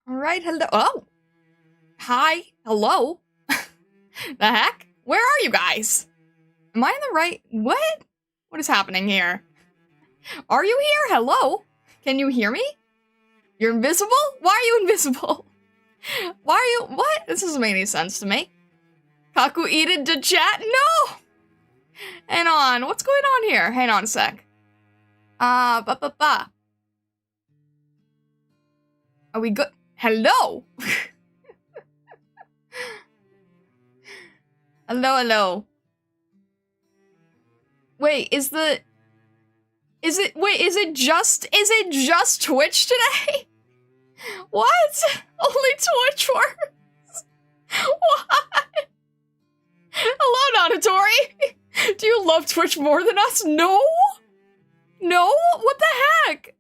Alright, hello. Oh! Hi. Hello. The heck? Where are you guys? Am I in the right... What? What is happening here? Are you here? Hello? Can you hear me? You're invisible? Why are you invisible? Why are you... What? This doesn't make any sense to me. Kaku eated to chat? No! Hang on. What's going on here? Hang on a sec. Ba. Are we good? Hello? Hello. Wait, is it just Twitch today? What? Only Twitch works? What? Hello, Notatori. Do you love Twitch more than us? No? No? What the heck?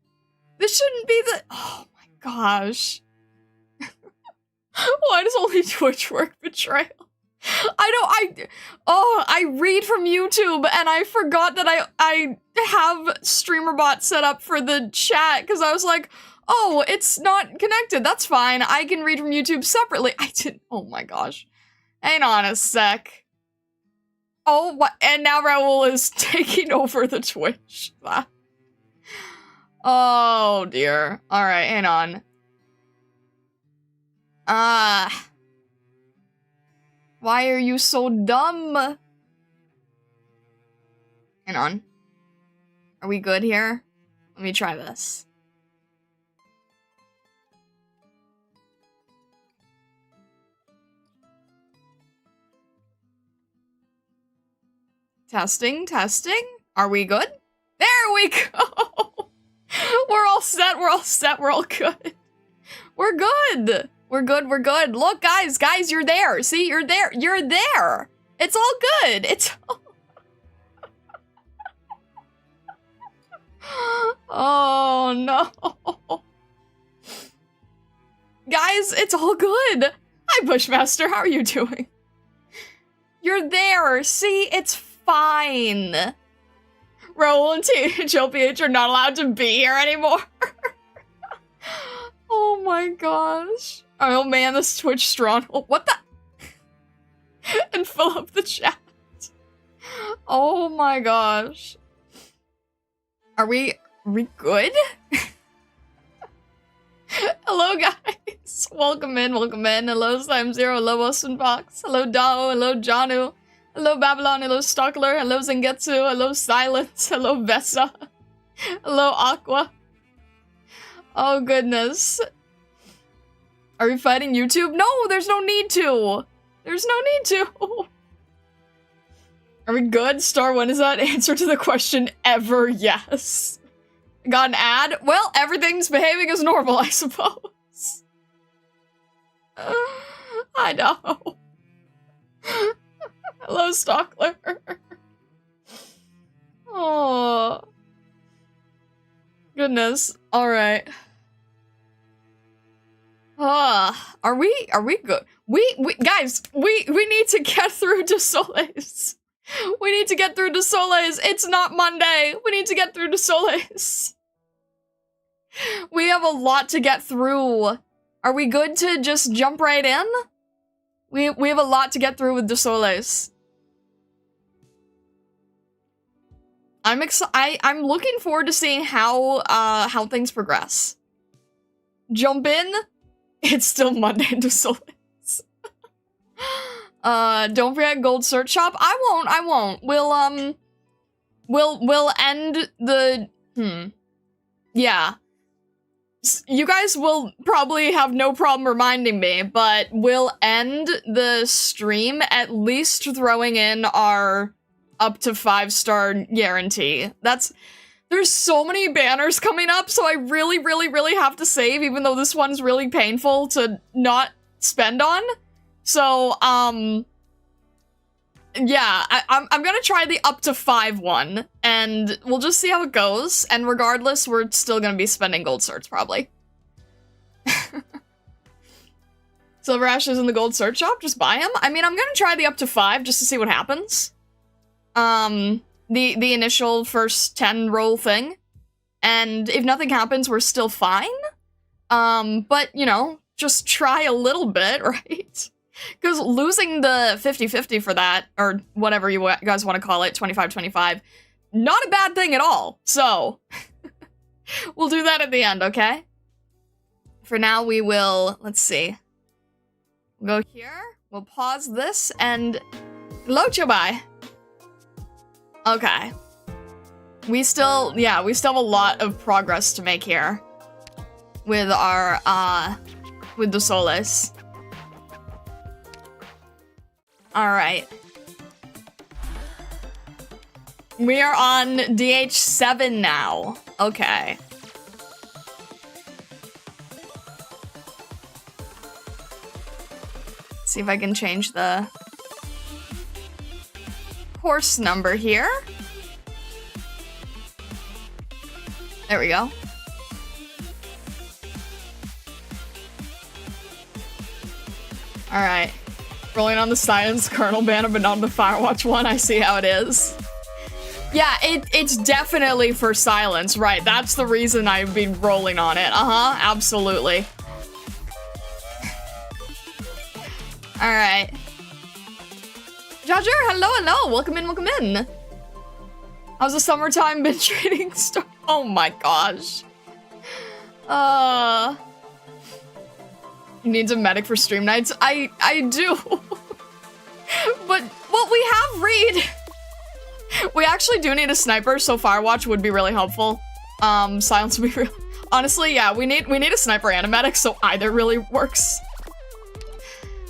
This shouldn't be the... Oh my gosh. Why does only Twitch work? Betrayal. I read from YouTube and I forgot that I have StreamerBot set up for the chat because I was like, oh, it's not connected. That's fine. I can read from YouTube separately. I didn't. Oh my gosh. Hang on a sec. Oh, what? And now Raul is taking over the Twitch. Oh dear. All right, hang on. Why are you so dumb? Hang on. Are we good here? Let me try this. Testing. Are we good? There we go! We're all set, we're all good. We're good. Look, guys, you're there. See, you're there. It's all good. Oh, no. Guys, it's all good. Hi, Bushmaster, how are you doing? You're there. See, it's fine. Raul and THLPH are not allowed to be here anymore. Oh my gosh. Oh man, this Twitch strong. What the? And fill up the chat. Oh my gosh. Are we good? Hello guys. Welcome in. Hello Slime Zero. Hello Austin Fox. Hello Dao. Hello Janu. Hello Babylon. Hello Stockler. Hello Zengetsu. Hello Silence. Hello Vessa. Hello Aqua. Oh goodness. Are we fighting YouTube? No, there's no need to. Are we good? Star 1, is that answer to the question ever? Yes. Got an ad? Well, everything's behaving as normal, I suppose. I know. Hello, Stockler. Oh. Goodness. Alright. Are we good? Guys, we need to get through Dossoles. We need to get through Dossoles. It's not Monday. We need to get through Dossoles. We have a lot to get through. Are we good to just jump right in? We have a lot to get through with Dossoles. I'm looking forward to seeing how things progress. Jump in. It's still Monday in Dossoles. Don't forget Gold Search Shop. I won't. We'll end the yeah. You guys will probably have no problem reminding me, but we'll end the stream at least throwing in our up to 5-star guarantee. There's so many banners coming up, so I really have to save, even though this one's really painful to not spend on. So, yeah, I'm gonna try the up to 5 one, and we'll just see how it goes, and regardless, we're still gonna be spending gold certs, probably. Silver Ash is in the gold search shop, just buy him. I mean, I'm gonna try the up to 5 just to see what happens. The initial first 10 roll thing. And if nothing happens, we're still fine. But, you know, just try a little bit, right? Because losing the 50-50 for that, or whatever you guys want to call it, 25-25, not a bad thing at all. So, we'll do that at the end, okay? For now, we will, let's see. We'll go here, we'll pause this, and Lochobai. Okay. We still have a lot of progress to make here. With our, with Dossoles. Alright. We are on DH7 now. Okay. See if I can change the course number here. There we go. Alright. Rolling on the Science Kernel banner, but not on the Firewatch one. I see how it is. Yeah, it's definitely for silence, right? That's the reason I've been rolling on it. Uh-huh, absolutely. Alright. Judger, hello. Welcome in. How's the summertime been treating Star? Oh my gosh. You need a medic for stream nights? I do. But, well, we have Reed. We actually do need a sniper, so Firewatch would be really helpful. Silence would be real. Honestly, yeah, we need a sniper and a medic, so either really works.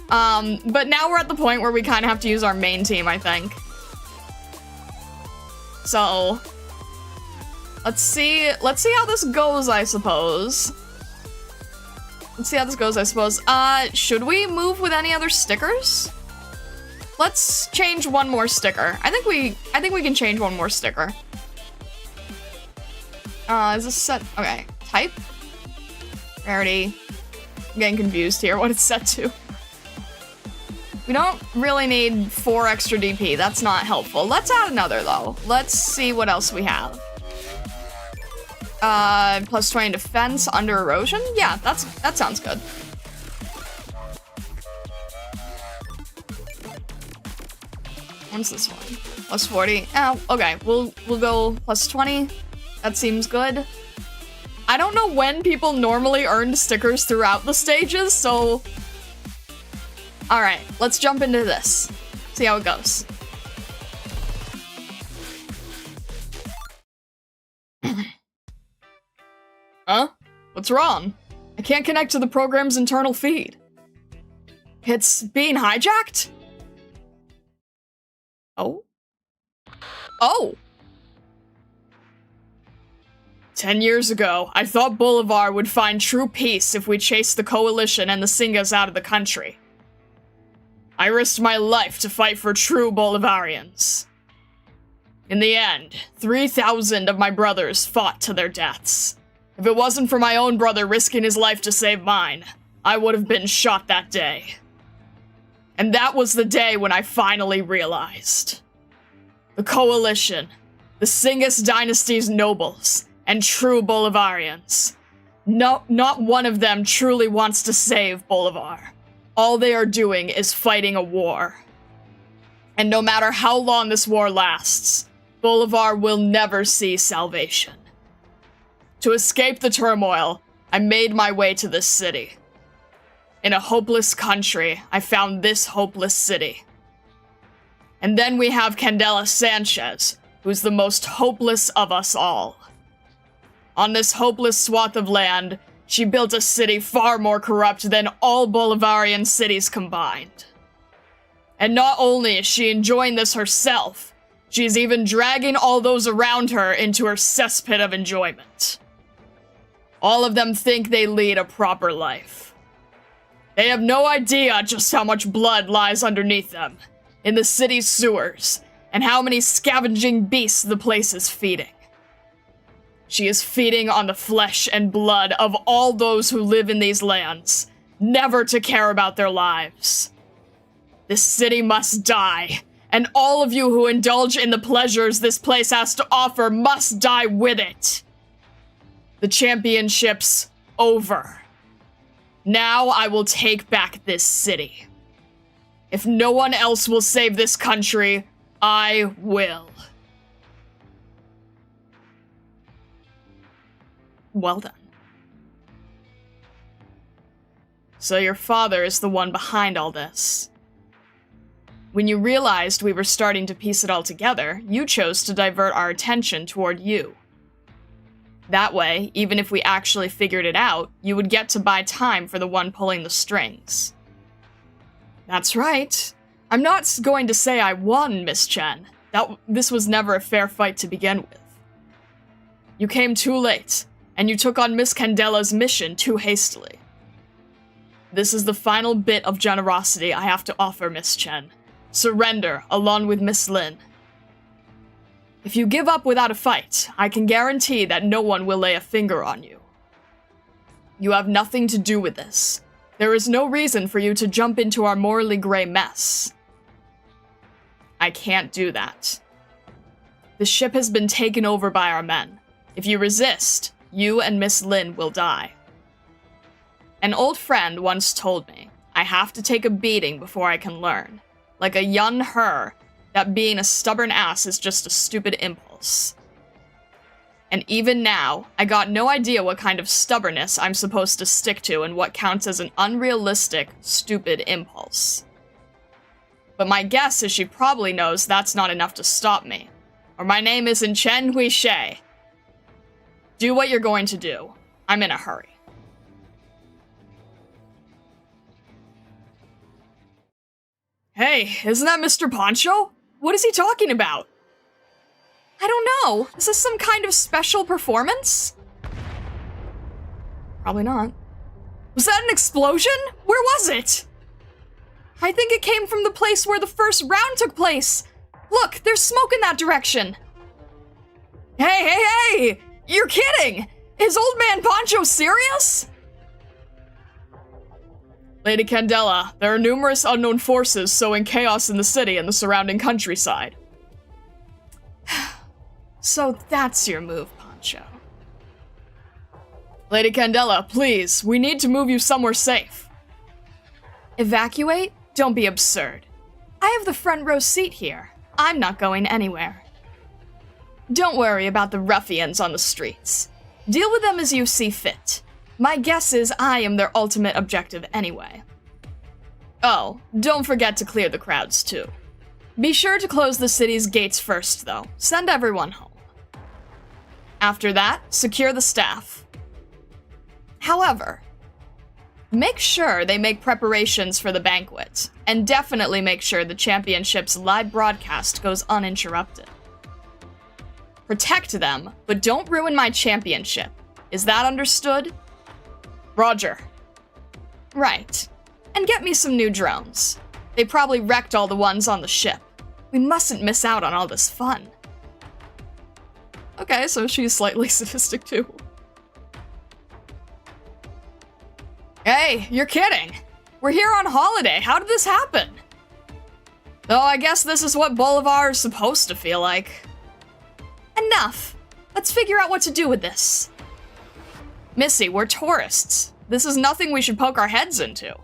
But now we're at the point where we kind of have to use our main team, I think. So, let's see how this goes, I suppose. Should we move with any other stickers? Let's change one more sticker. I think we can change one more sticker. Is this set? Okay, type. Rarity. I'm getting confused here. What it's set to? We don't really need 4 extra DP. That's not helpful. Let's add another though. Let's see what else we have. Plus 20 defense under erosion? Yeah, that sounds good. What's this one? Plus 40. Oh, okay. We'll go plus 20. That seems good. I don't know when people normally earned stickers throughout the stages, so... Alright, let's jump into this. See how it goes. Huh? What's wrong? I can't connect to the program's internal feed. It's being hijacked? Oh? Oh! 10 years ago, I thought Bolivar would find true peace if we chased the Coalition and the Singas out of the country. I risked my life to fight for true Bolivarians. In the end, 3,000 of my brothers fought to their deaths. If it wasn't for my own brother risking his life to save mine, I would have been shot that day. And that was the day when I finally realized. The Coalition, the Singas dynasty's nobles, and true Bolivarians. Not one of them truly wants to save Bolivar. All they are doing is fighting a war. And no matter how long this war lasts, Bolivar will never see salvation. To escape the turmoil, I made my way to this city. In a hopeless country, I found this hopeless city. And then we have Candela Sanchez, who's the most hopeless of us all. On this hopeless swath of land, she built a city far more corrupt than all Bolivarian cities combined. And not only is she enjoying this herself, she's even dragging all those around her into her cesspit of enjoyment. All of them think they lead a proper life. They have no idea just how much blood lies underneath them, in the city's sewers, and how many scavenging beasts the place is feeding. She is feeding on the flesh and blood of all those who live in these lands, never to care about their lives. This city must die, and all of you who indulge in the pleasures this place has to offer must die with it. The championship's over. Now I will take back this city. If no one else will save this country, I will. Well done. So your father is the one behind all this. When you realized we were starting to piece it all together, you chose to divert our attention toward you. That way, even if we actually figured it out, you would get to buy time for the one pulling the strings. That's right. I'm not going to say I won, Miss Chen. This was never a fair fight to begin with. You came too late, and you took on Miss Candela's mission too hastily. This is the final bit of generosity I have to offer, Miss Chen. Surrender, along with Miss Lin. If you give up without a fight, I can guarantee that no one will lay a finger on you. You have nothing to do with this. There is no reason for you to jump into our morally gray mess. I can't do that. The ship has been taken over by our men. If you resist, you and Miss Lin will die. An old friend once told me, I have to take a beating before I can learn. Like a young her, that being a stubborn ass is just a stupid impulse. And even now, I got no idea what kind of stubbornness I'm supposed to stick to and what counts as an unrealistic, stupid impulse. But my guess is she probably knows that's not enough to stop me, or my name isn't Chen Huishe. Do what you're going to do. I'm in a hurry. Hey, isn't that Mr. Poncho? What is he talking about? I don't know. Is this some kind of special performance? Probably not. Was that an explosion? Where was it? I think it came from the place where the first round took place. Look, there's smoke in that direction. Hey! You're kidding! Is old man Poncho serious? Lady Candela, there are numerous unknown forces sowing chaos in the city and the surrounding countryside. So that's your move, Poncho. Lady Candela, please, we need to move you somewhere safe. Evacuate? Don't be absurd. I have the front row seat here. I'm not going anywhere. Don't worry about the ruffians on the streets. Deal with them as you see fit. My guess is I am their ultimate objective anyway. Oh, don't forget to clear the crowds too. Be sure to close the city's gates first, though. Send everyone home. After that, secure the staff. However, make sure they make preparations for the banquet, and definitely make sure the championship's live broadcast goes uninterrupted. Protect them, but don't ruin my championship. Is that understood? Roger. Right. And get me some new drones. They probably wrecked all the ones on the ship. We mustn't miss out on all this fun. Okay, so she's slightly sadistic too. Hey, you're kidding. We're here on holiday. How did this happen? Though I guess this is what Bolivar is supposed to feel like. Enough. Let's figure out what to do with this. Missy, we're tourists. This is nothing we should poke our heads into.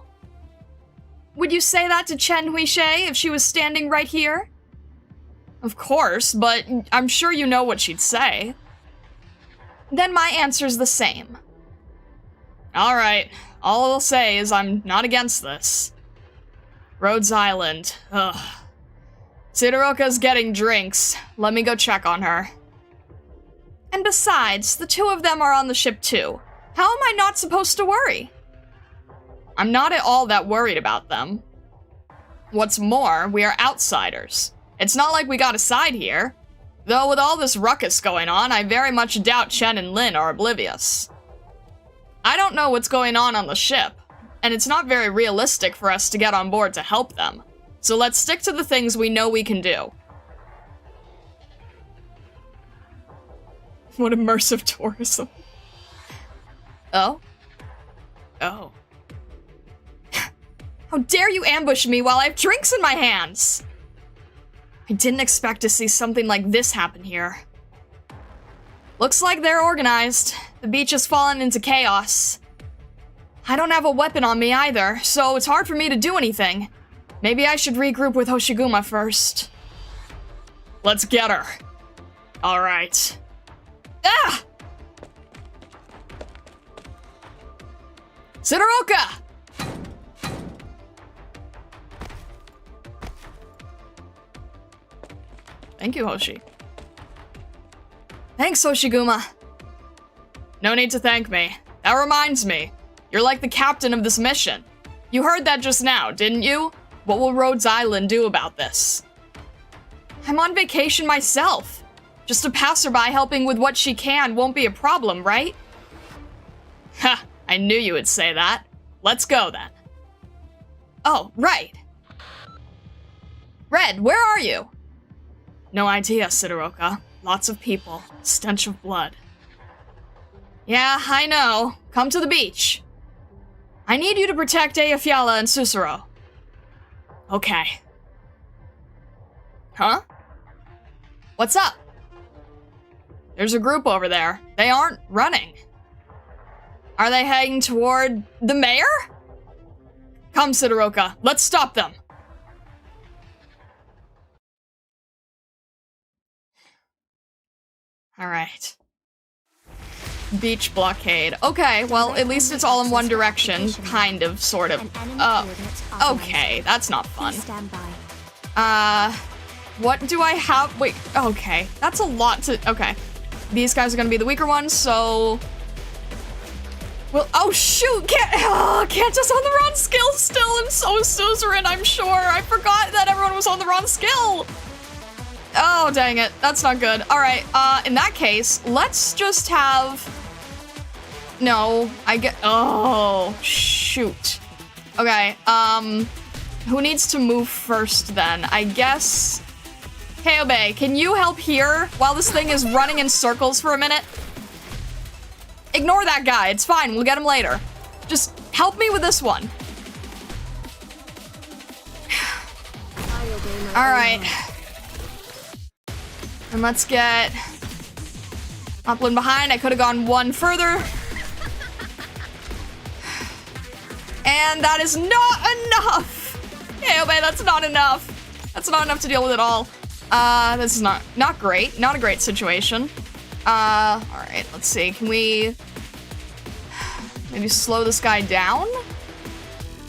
Would you say that to Chen Huishe if she was standing right here? Of course, but I'm sure you know what she'd say. Then my answer's the same. Alright, all I'll say is I'm not against this. Rhodes Island, ugh. Todoroka's getting drinks. Let me go check on her. And besides, the two of them are on the ship too. How am I not supposed to worry? I'm not at all that worried about them. What's more, we are outsiders. It's not like we got a side here. Though with all this ruckus going on, I very much doubt Chen and Lin are oblivious. I don't know what's going on the ship, and it's not very realistic for us to get on board to help them. So let's stick to the things we know we can do. What immersive tourism. Oh? Oh. How dare you ambush me while I have drinks in my hands? I didn't expect to see something like this happen here. Looks like they're organized. The beach has fallen into chaos. I don't have a weapon on me either, so it's hard for me to do anything. Maybe I should regroup with Hoshiguma first. Let's get her. All right. Ah! Sidoroka! Thank you, Hoshi. Thanks, Hoshiguma. No need to thank me. That reminds me. You're like the captain of this mission. You heard that just now, didn't you? What will Rhodes Island do about this? I'm on vacation myself. Just a passerby helping with what she can won't be a problem, right? Ha! I knew you would say that. Let's go, then. Oh, right. Red, where are you? No idea, Sidoroka. Lots of people. Stench of blood. Yeah, I know. Come to the beach. I need you to protect Eyjafjalla and Susuro. Okay. Huh? What's up? There's a group over there. They aren't running. Are they heading toward the mayor? Come, Sidoroka. Let's stop them. All right. Beach blockade. Okay, well, at least it's all in one direction. Kind of, sort of. Okay, that's not fun. What do I have? Wait, okay. That's a lot to, okay. These guys are gonna be the weaker ones, so... Well, oh shoot, can't just on the wrong skill still, and so suzerain, I'm sure. I forgot that everyone was on the wrong skill. Oh, dang it. That's not good. All right, in that case, let's just have... No, I get... Oh, shoot. Okay, who needs to move first then? I guess... Kaobe, can you help here while this thing is running in circles for a minute? Ignore that guy. It's fine. We'll get him later. Just help me with this one. All right. And let's get Upland behind. I could have gone one further. And that is not enough. Kaobe, that's not enough. That's not enough to deal with it all. This is not great. Not a great situation. All right, let's see. Can we maybe slow this guy down?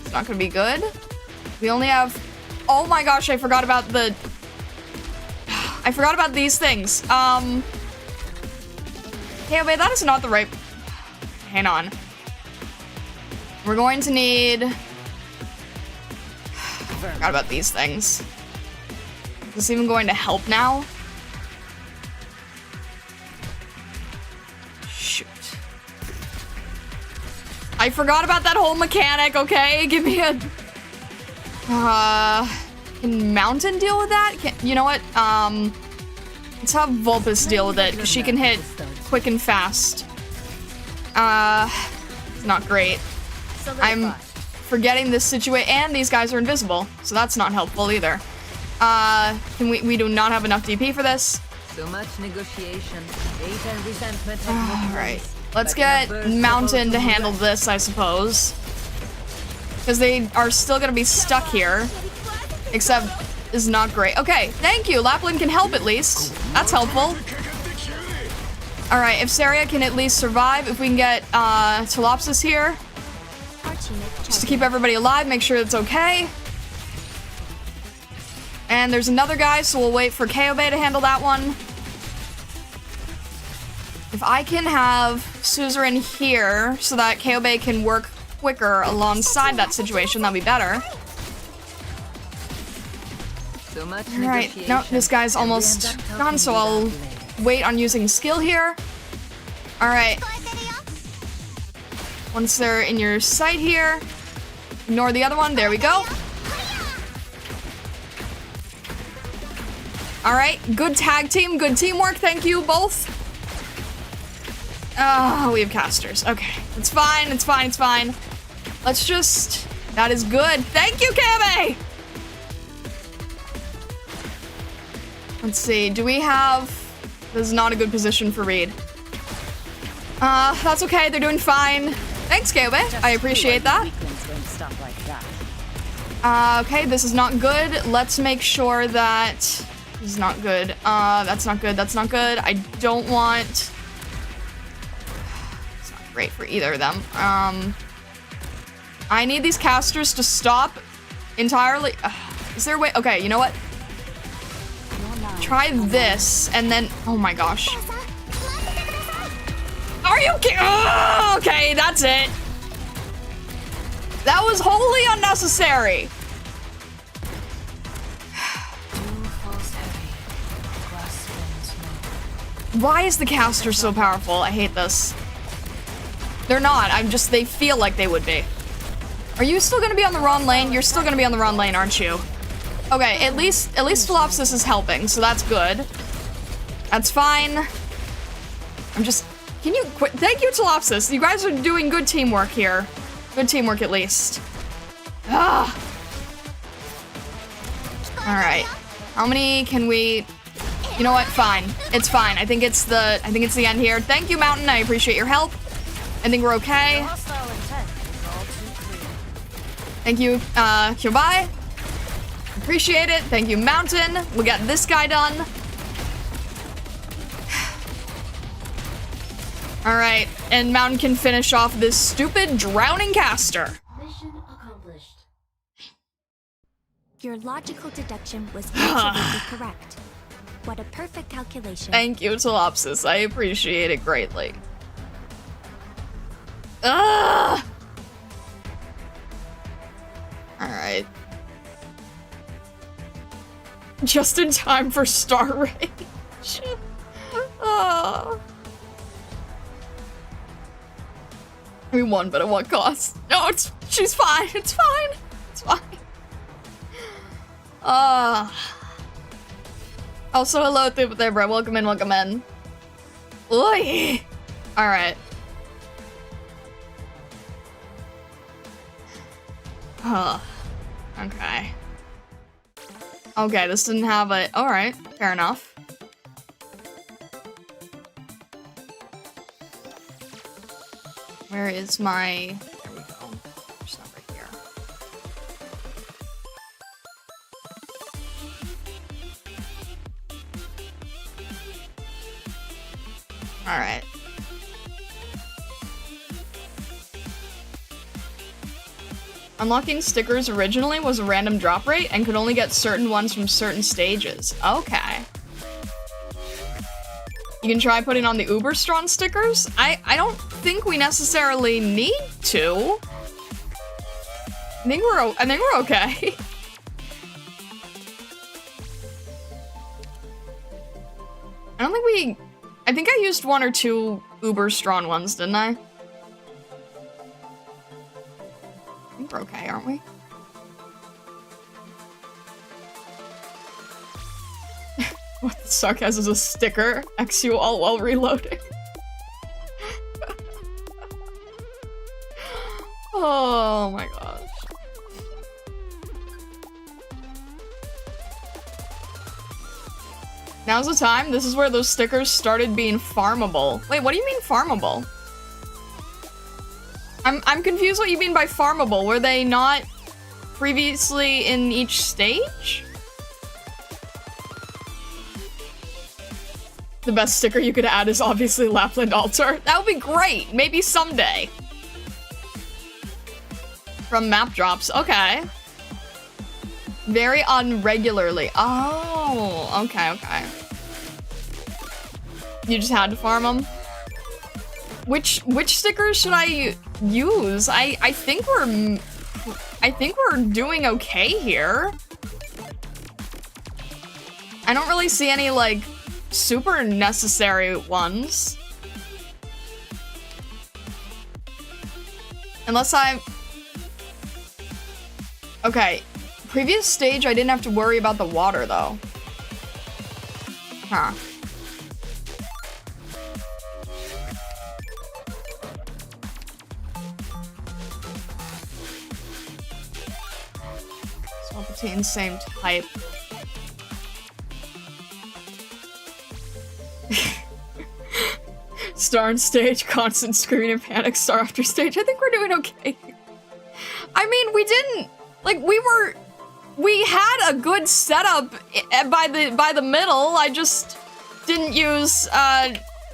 It's not gonna be good. We only have, oh my gosh, I forgot about the, I forgot about these things. Kaobe, that is not the right, hang on. We're going to need, forgot about these things. Is this even going to help now? Shoot. I forgot about that whole mechanic, okay? Give me a... Can Mountain deal with that? You know what? Let's have Vulpes deal with it, because she can hit quick and fast. It's not great. I'm forgetting this situation, and these guys are invisible, so that's not helpful either. We do not have enough DP for this. So much negotiation, hate and resentment. Alright. Let's get Mountain to handle this, I suppose. Because they are still gonna be stuck here. Except, is not great. Okay, thank you. Lapland can help at least. That's helpful. Alright, if Saria can at least survive, if we can get Telopsis here. Just to keep everybody alive, make sure it's okay. And there's another guy, so we'll wait for Kaobe to handle that one. If I can have Suzerain here so that Kaobe can work quicker alongside that situation, that'd be better. So much Alright, no, this guy's almost gone, so I'll wait on using skill here. Alright. Once they're in your sight here, ignore the other one, there we go. Alright, good tag team, good teamwork, thank you both. Oh, we have casters. Okay, it's fine, it's fine, it's fine. Let's just... That is good. Thank you, Kaobe! Let's see, do we have... This is not a good position for Reed. That's okay, they're doing fine. Thanks, Kobe. I appreciate that. Stuff like that. Okay, this is not good. Let's make sure that this is not good. That's not good. That's not good. I don't want. It's not great for either of them. I need these casters to stop entirely. Is there a way? Okay, you know what? Try this, and then. Oh my gosh. Are you kidding? Oh, okay, that's it. That was wholly unnecessary. Why is the caster so powerful? I hate this. They're not. They feel like they would be. Are you still gonna be on the wrong lane? You're still gonna be on the wrong lane, aren't you? Okay, at least Philopsis is helping, so that's good. That's fine. Can you quit? Thank you, Philopsis. You guys are doing good teamwork here. Good teamwork, at least. Ah. All right. How many can we? You know what? Fine. It's fine. I think it's the end here. Thank you, Mountain. I appreciate your help. I think we're okay. Thank you, Kyobai. Appreciate it. Thank you, Mountain. We'll get this guy done. All right, and Mountain can finish off this stupid drowning caster. Mission accomplished. Your logical deduction was absolutely correct. What a perfect calculation. Thank you, Telopsis. I appreciate it greatly. Ugh! All right. Just in time for Star Rage. Oh. We won, but at what cost? No, she's fine. It's fine. It's fine. Also, hello, Thubadebra. Welcome in, welcome in. Oy. All right. Okay. Okay, this didn't have a. All right, fair enough. Where is my... There we go. There's not right here. Alright. Unlocking stickers originally was a random drop rate and could only get certain ones from certain stages. Okay. You can try putting on the Uberstron stickers. I don't think we necessarily need to. I think we're okay. I think I used one or two Uberstron ones, didn't I? I think we're okay, aren't we? What the suck has a sticker? XU all while reloading. Oh my gosh. Now's the time. This is where those stickers started being farmable. Wait, what do you mean farmable? I'm confused what you mean by farmable. Were they not previously in each stage? The best sticker you could add is obviously Lapland Altar. That would be great. Maybe someday. From map drops. Okay. Very unregularly. Oh, okay, okay. You just had to farm them? Which stickers should I use? I think we're doing okay here. I don't really see any like super necessary ones. Unless okay. Previous stage, I didn't have to worry about the water, though. Huh. Palpatine, same type. star on stage, constant screaming and panic star after stage. I think we're doing okay. I mean, we didn't, like, we had a good setup by the middle. I just didn't use,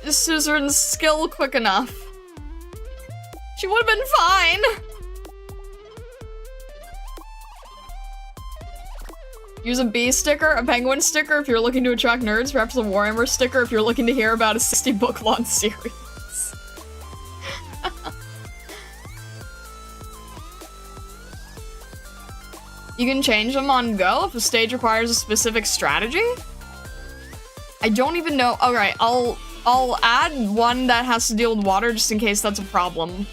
Suzerain's skill quick enough. She would have been fine. Use a bee sticker, a penguin sticker if you're looking to attract nerds, perhaps a Warhammer sticker if you're looking to hear about a 60-book long series. You can change them on go if a stage requires a specific strategy? I don't even know. Alright, I'll add one that has to deal with water just in case that's a problem.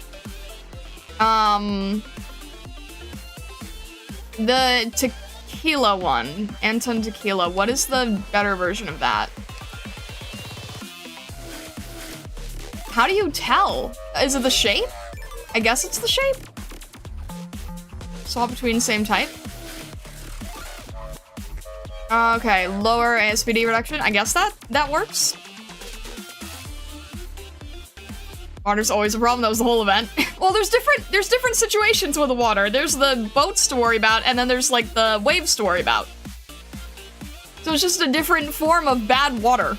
The tequila one. Anton Tequila. What is the better version of that? How do you tell? Is it the shape? I guess it's the shape. Swap between same type. Okay, lower ASPD reduction. I guess that works. Water's always a problem. That was the whole event. Well, there's different situations with the water. There's the boats to worry about, and then there's like the waves to worry about. So it's just a different form of bad water.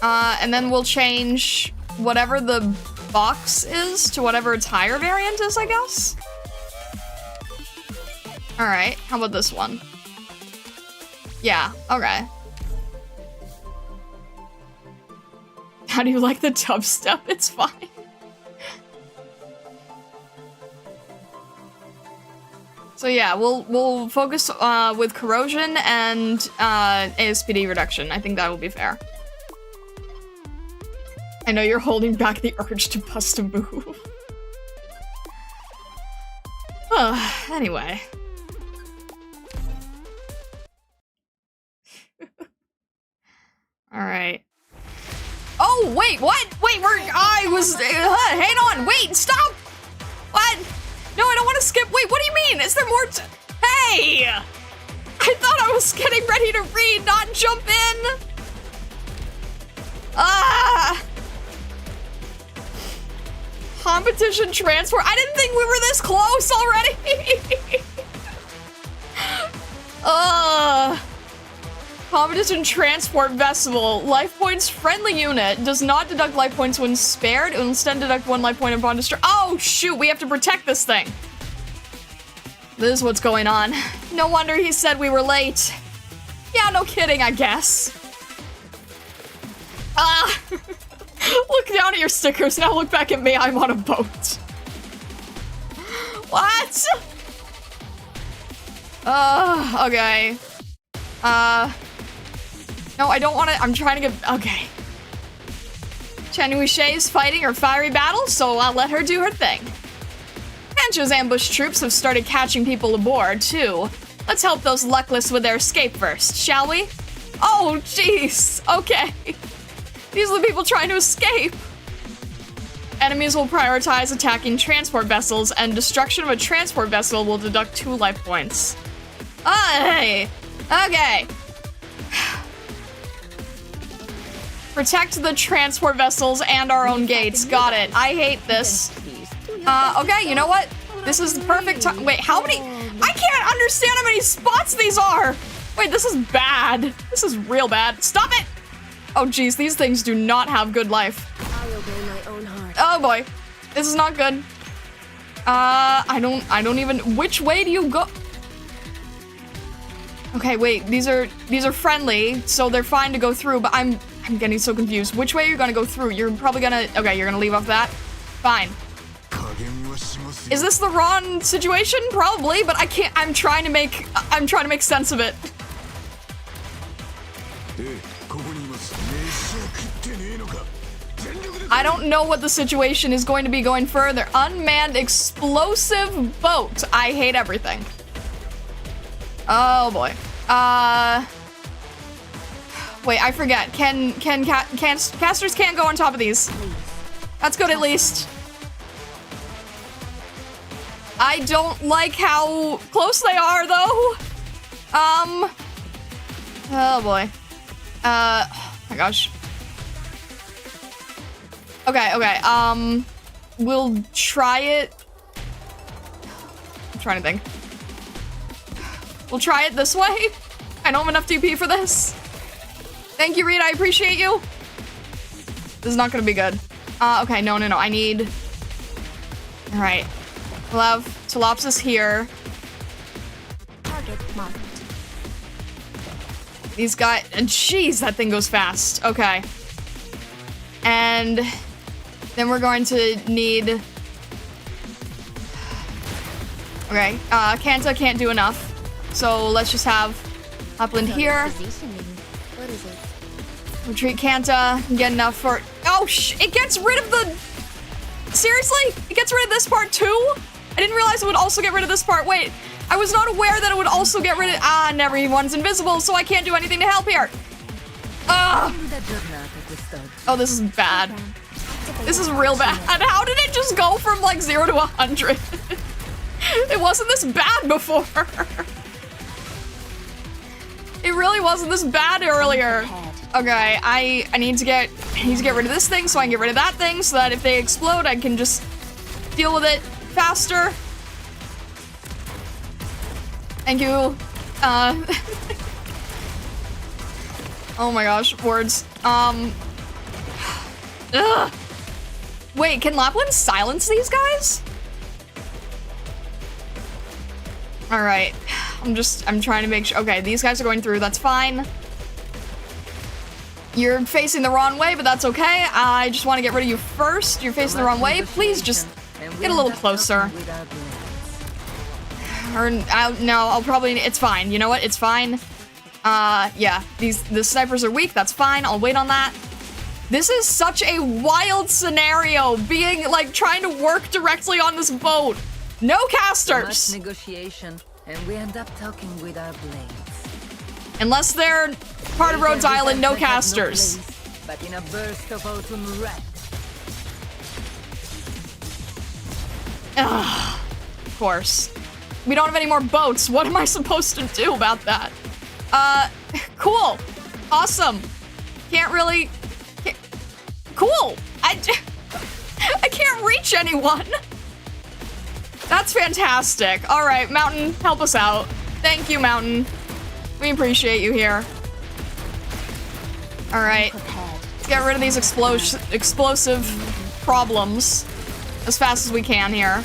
And then we'll change whatever the box is to whatever its higher variant is, I guess. Alright, how about this one? Yeah, okay. How do you like the dubstep? It's fine. So yeah, we'll focus with corrosion and ASPD reduction. I think that will be fair. I know you're holding back the urge to bust a move. Anyway. Alright. Oh, wait, what? Wait, hang on, wait, stop! What? No, I don't want to skip. Wait, what do you mean? Is there more Hey! I thought I was getting ready to read, not jump in! Competition transport. I didn't think we were this close already. Competition transport vessel. Life points friendly unit. Does not deduct life points when spared. It will instead deduct 1 life point upon destroy. Oh shoot, we have to protect this thing. This is what's going on. No wonder he said we were late. Yeah, no kidding, I guess. Look down at your stickers, now look back at me, I'm on a boat. What? Okay. No, I don't want to, I'm trying to get, okay. Chanuishe's fighting her fiery battle, so I'll let her do her thing. Pancho's ambush troops have started catching people aboard, too. Let's help those luckless with their escape first, shall we? Oh, jeez, okay. These are the people trying to escape. Enemies will prioritize attacking transport vessels, and destruction of a transport vessel will deduct 2 life points. Hey! Okay. Protect the transport vessels and our own gates. Got it. I hate this. Okay, you know what? This is the perfect time. Wait, how many? I can't understand how many spots these are. Wait, this is bad. This is real bad. Stop it! Oh geez, these things do not have good life. I obey my own heart. Oh boy. This is not good. I don't even, which way do you go? Okay, wait, these are friendly, so they're fine to go through, but I'm getting so confused. Which way are you gonna go through? You're probably gonna, okay, you're gonna leave off that? Fine. Is this the wrong situation? Probably, but I can't, I'm trying to make sense of it. I don't know what the situation is going to be going further. Unmanned explosive boat. I hate everything. Oh boy. Wait, I forget. Casters can't go on top of these. That's good at least. I don't like how close they are though. Oh boy. Oh my gosh. Okay. We'll try it. I'm trying to think. We'll try it this way. I don't have enough DP for this. Thank you, Reed. I appreciate you. This is not gonna be good. Okay, no. I need... Alright. We'll have Telopsis here. Target marked. These guys... Jeez, that thing goes fast. Okay. And... then we're going to need... Okay. Kanta can't do enough. So let's just have Upland here. What is it? Retreat Kanta. Get enough for... Oh, it gets rid of the... Seriously? It gets rid of this part too? I didn't realize it would also get rid of this part. Wait, I was not aware that it would also get rid of... Never. Everyone's invisible, so I can't do anything to help here. Oh, this is bad. This is real bad. How did it just go from like 0 to 100? It wasn't this bad before. It really wasn't this bad earlier. Okay, I need to get rid of this thing so I can get rid of that thing so that if they explode, I can just deal with it faster. Thank you. Oh my gosh, words. Ugh. Wait, can Lapland silence these guys? Alright. I'm trying to make sure. Okay, these guys are going through, that's fine. You're facing the wrong way, but that's okay. I just want to get rid of you first. You're facing the wrong way. Please just get a little closer. Or, I'll probably, it's fine. You know what? It's fine. Yeah, the snipers are weak. That's fine. I'll wait on that. This is such a wild scenario, being, like, trying to work directly on this boat. No casters! Much negotiation, and we end up talking with our blades. Unless they're part of Rhodes Island, no casters. No place, but in a burst of autumn red. Of course. We don't have any more boats. What am I supposed to do about that? Cool. Awesome. Cool. I can't reach anyone. That's fantastic. All right, Mountain, help us out. Thank you, Mountain. We appreciate you here. All right, let's get rid of these explosive problems as fast as we can here.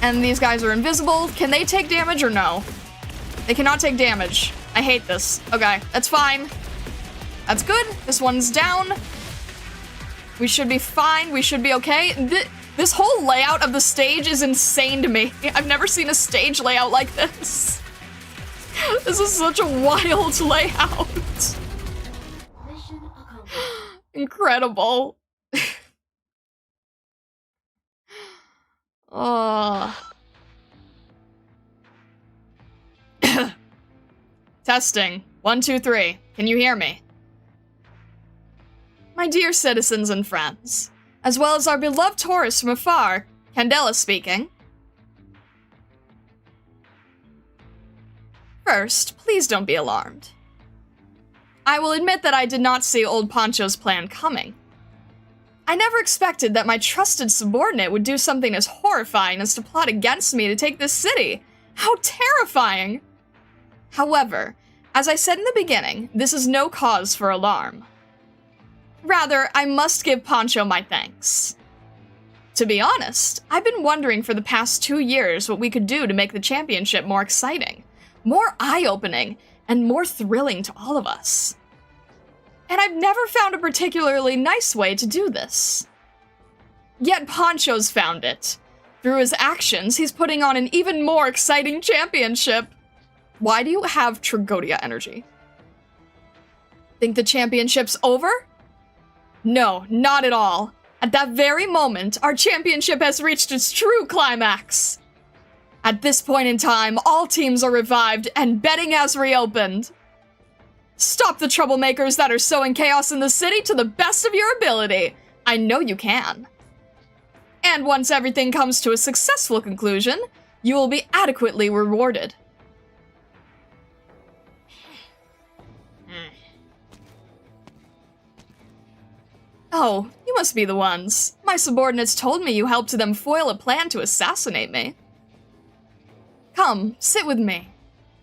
And these guys are invisible. Can they take damage or no? They cannot take damage. I hate this. Okay, that's fine. That's good. This one's down. We should be fine. We should be okay. This whole layout of the stage is insane to me. I've never seen a stage layout like this. This is such a wild layout. Incredible. Oh. Testing. 1, 2, 3. Can you hear me? My dear citizens and friends, as well as our beloved tourists from afar, Candela speaking. First, please don't be alarmed. I will admit that I did not see Old Poncho's plan coming. I never expected that my trusted subordinate would do something as horrifying as to plot against me to take this city. How terrifying! However, as I said in the beginning, this is no cause for alarm. Rather, I must give Poncho my thanks. To be honest, I've been wondering for the past 2 years what we could do to make the championship more exciting, more eye-opening, and more thrilling to all of us. And I've never found a particularly nice way to do this. Yet Poncho's found it. Through his actions, he's putting on an even more exciting championship. Why do you have Tragodia energy? Think the championship's over? No, not at all. At that very moment, our championship has reached its true climax. At this point in time, all teams are revived and betting has reopened. Stop the troublemakers that are sowing chaos in the city to the best of your ability. I know you can. And once everything comes to a successful conclusion, you will be adequately rewarded. Oh, you must be the ones. My subordinates told me you helped them foil a plan to assassinate me. Come, sit with me.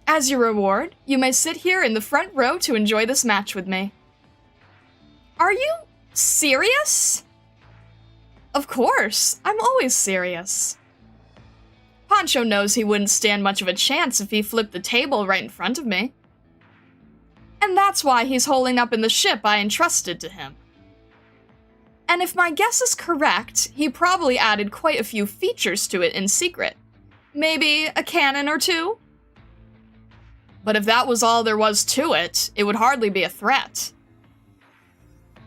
As your reward, you may sit here in the front row to enjoy this match with me. Are you serious? Of course, I'm always serious. Pancho knows he wouldn't stand much of a chance if he flipped the table right in front of me. And that's why he's holding up in the ship I entrusted to him. And if my guess is correct, he probably added quite a few features to it in secret. Maybe a cannon or two? But if that was all there was to it, it would hardly be a threat.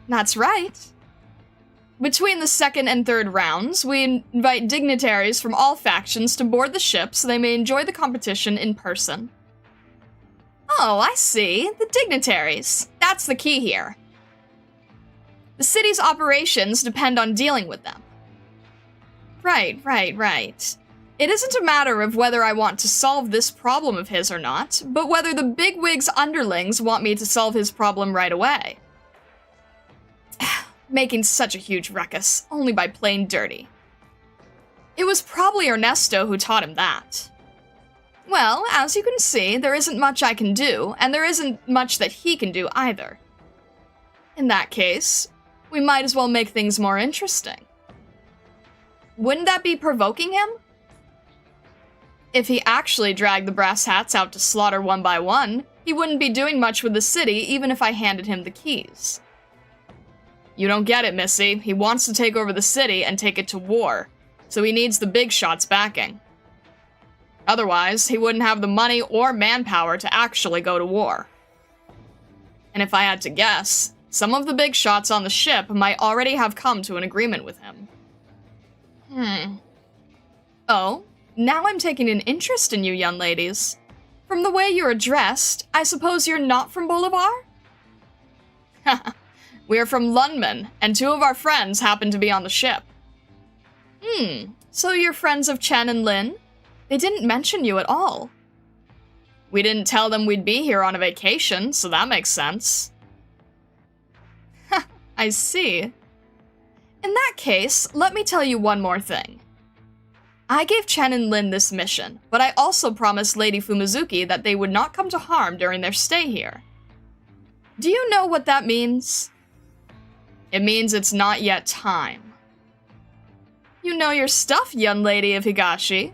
That's right. Between the second and third rounds, we invite dignitaries from all factions to board the ship so they may enjoy the competition in person. Oh, I see. The dignitaries. That's the key here. The city's operations depend on dealing with them. Right. It isn't a matter of whether I want to solve this problem of his or not, but whether the bigwig's underlings want me to solve his problem right away. Making such a huge ruckus, only by plain dirty. It was probably Ernesto who taught him that. Well, as you can see, there isn't much I can do, and there isn't much that he can do either. In that case, we might as well make things more interesting. Wouldn't that be provoking him? If he actually dragged the brass hats out to slaughter one by one, he wouldn't be doing much with the city even if I handed him the keys. You don't get it, Missy. He wants to take over the city and take it to war, so he needs the big shots backing. Otherwise, he wouldn't have the money or manpower to actually go to war. And if I had to guess, some of the big shots on the ship might already have come to an agreement with him. Oh, now I'm taking an interest in you young ladies. From the way you're dressed, I suppose you're not from Bolivar? We're from Lundman, and two of our friends happen to be on the ship. So you're friends of Chen and Lin? They didn't mention you at all. We didn't tell them we'd be here on a vacation, so that makes sense. I see. In that case, let me tell you one more thing. I gave Chen and Lin this mission, but I also promised Lady Fumizuki that they would not come to harm during their stay here. Do you know what that means? It means it's not yet time. You know your stuff, young lady of Higashi.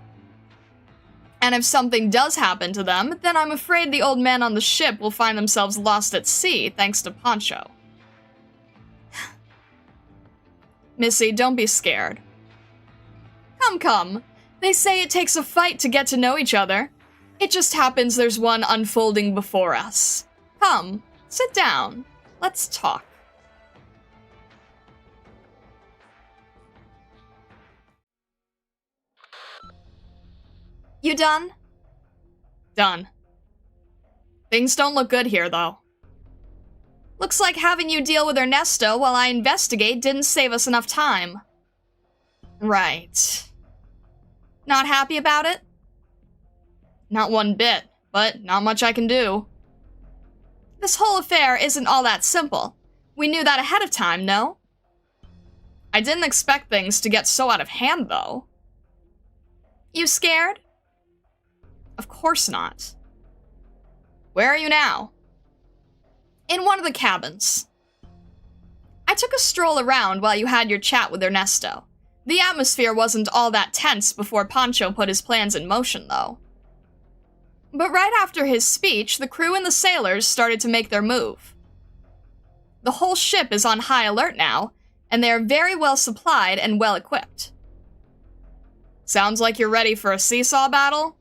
And if something does happen to them, then I'm afraid the old men on the ship will find themselves lost at sea thanks to Pancho. Missy, don't be scared. Come. They say it takes a fight to get to know each other. It just happens there's one unfolding before us. Come, sit down. Let's talk. You done? Done. Things don't look good here, though. Looks like having you deal with Ernesto while I investigate didn't save us enough time. Right. Not happy about it? Not one bit, but not much I can do. This whole affair isn't all that simple. We knew that ahead of time, no? I didn't expect things to get so out of hand, though. You scared? Of course not. Where are you now? In one of the cabins. I took a stroll around while you had your chat with Ernesto. The atmosphere wasn't all that tense before Pancho put his plans in motion, though. But right after his speech, the crew and the sailors started to make their move. The whole ship is on high alert now, and they are very well supplied and well equipped. Sounds like you're ready for a seesaw battle?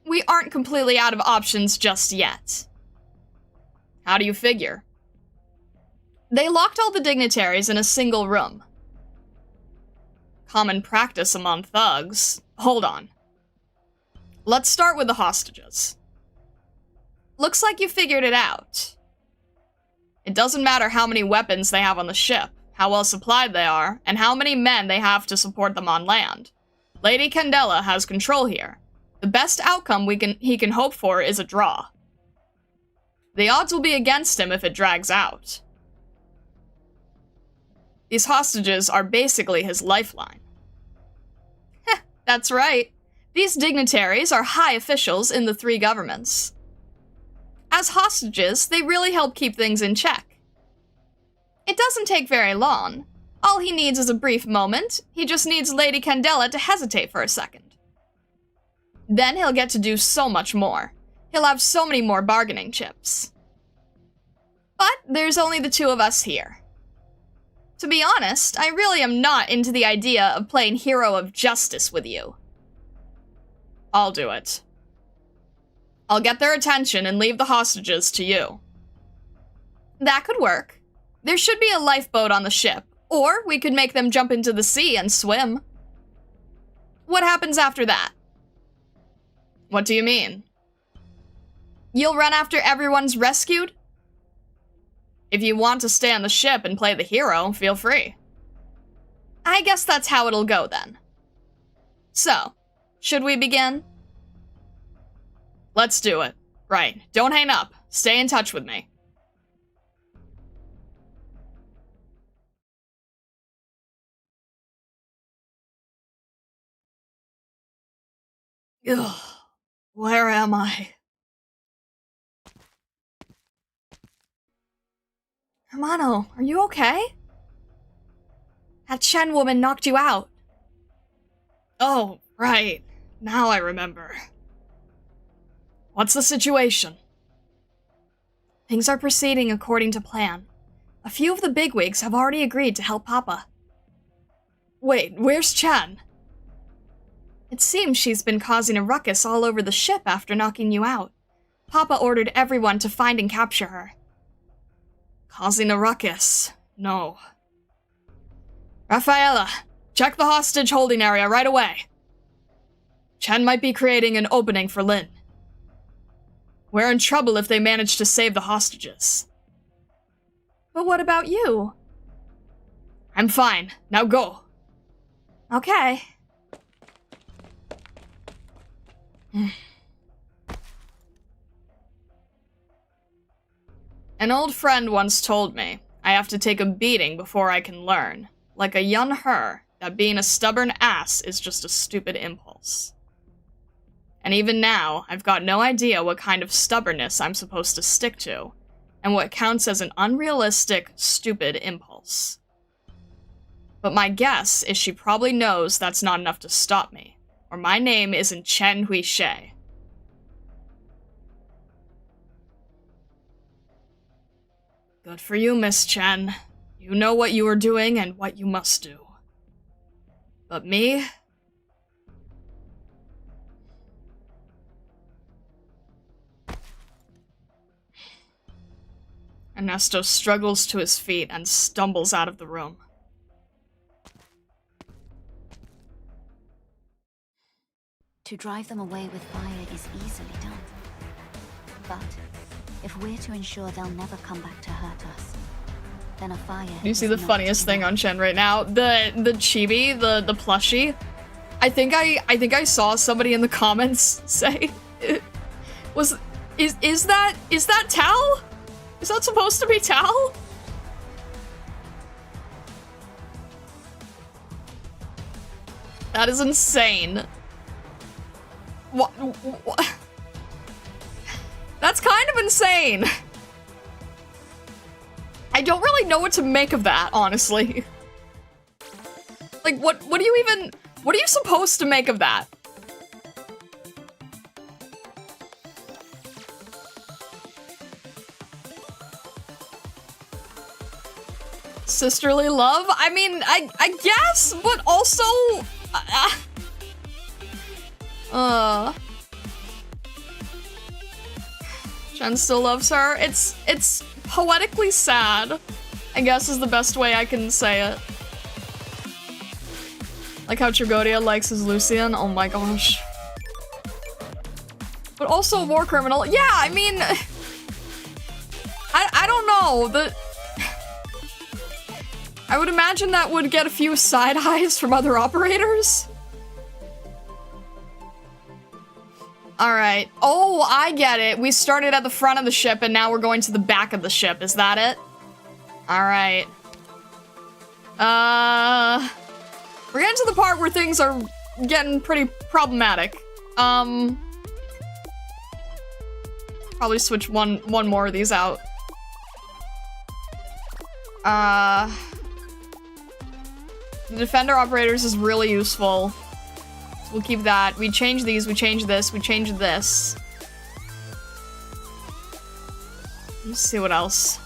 We aren't completely out of options just yet. How do you figure? They locked all the dignitaries in a single room. Common practice among thugs. Hold on. Let's start with the hostages. Looks like you figured it out. It doesn't matter how many weapons they have on the ship, how well supplied they are, and how many men they have to support them on land. Lady Candela has control here. The best outcome he can hope for is a draw. The odds will be against him if it drags out. These hostages are basically his lifeline. Heh, that's right. These dignitaries are high officials in the three governments. As hostages, they really help keep things in check. It doesn't take very long. All he needs is a brief moment. He just needs Lady Candela to hesitate for a second. Then he'll get to do so much more. He'll have so many more bargaining chips. But there's only the two of us here. To be honest, I really am not into the idea of playing hero of justice with you. I'll do it. I'll get their attention and leave the hostages to you. That could work. There should be a lifeboat on the ship, or we could make them jump into the sea and swim. What happens after that? What do you mean? You'll run after everyone's rescued? If you want to stay on the ship and play the hero, feel free. I guess that's how it'll go then. So, should we begin? Let's do it. Right, don't hang up. Stay in touch with me. Ugh, where am I? Hermano, are you okay? That Chen woman knocked you out. Oh, right. Now I remember. What's the situation? Things are proceeding according to plan. A few of the bigwigs have already agreed to help Papa. Wait, where's Chen? It seems she's been causing a ruckus all over the ship after knocking you out. Papa ordered everyone to find and capture her. Causing a ruckus? No. Rafaela, check the hostage holding area right away. Chen might be creating an opening for Lin. We're in trouble if they manage to save the hostages. But what about you? I'm fine. Now go. Okay. An old friend once told me I have to take a beating before I can learn, like a young her, that being a stubborn ass is just a stupid impulse. And even now, I've got no idea what kind of stubbornness I'm supposed to stick to, and what counts as an unrealistic, stupid impulse. But my guess is she probably knows that's not enough to stop me, or my name isn't Chen Huishe. Good for you, Miss Chen. You know what you are doing and what you must do. But me? Ernesto struggles to his feet and stumbles out of the room. To drive them away with fire is easily done. But if we're to ensure they'll never come back to hurt us, then a fire. You see the funniest thing on Chen right now? The chibi, the plushie. I think I saw somebody in the comments say, is that Tal? Is that supposed to be Tal? That is insane. What? That's kind of insane. I don't really know what to make of that, honestly. Like, what are you supposed to make of that? Sisterly love? I mean, I guess, but also... Chen still loves her. It's poetically sad, I guess is the best way I can say it. Like how Trigodia likes his Lucian. Oh my gosh. But also a war criminal. Yeah, I mean... I don't know. I would imagine that would get a few side eyes from other operators. Alright. Oh, I get it. We started at the front of the ship and now we're going to the back of the ship. Is that it? Alright. We're getting to the part where things are getting pretty problematic. Probably switch one more of these out. The defender operators is really useful. So we'll keep that. We change these, we change this, we change this. Let's see what else.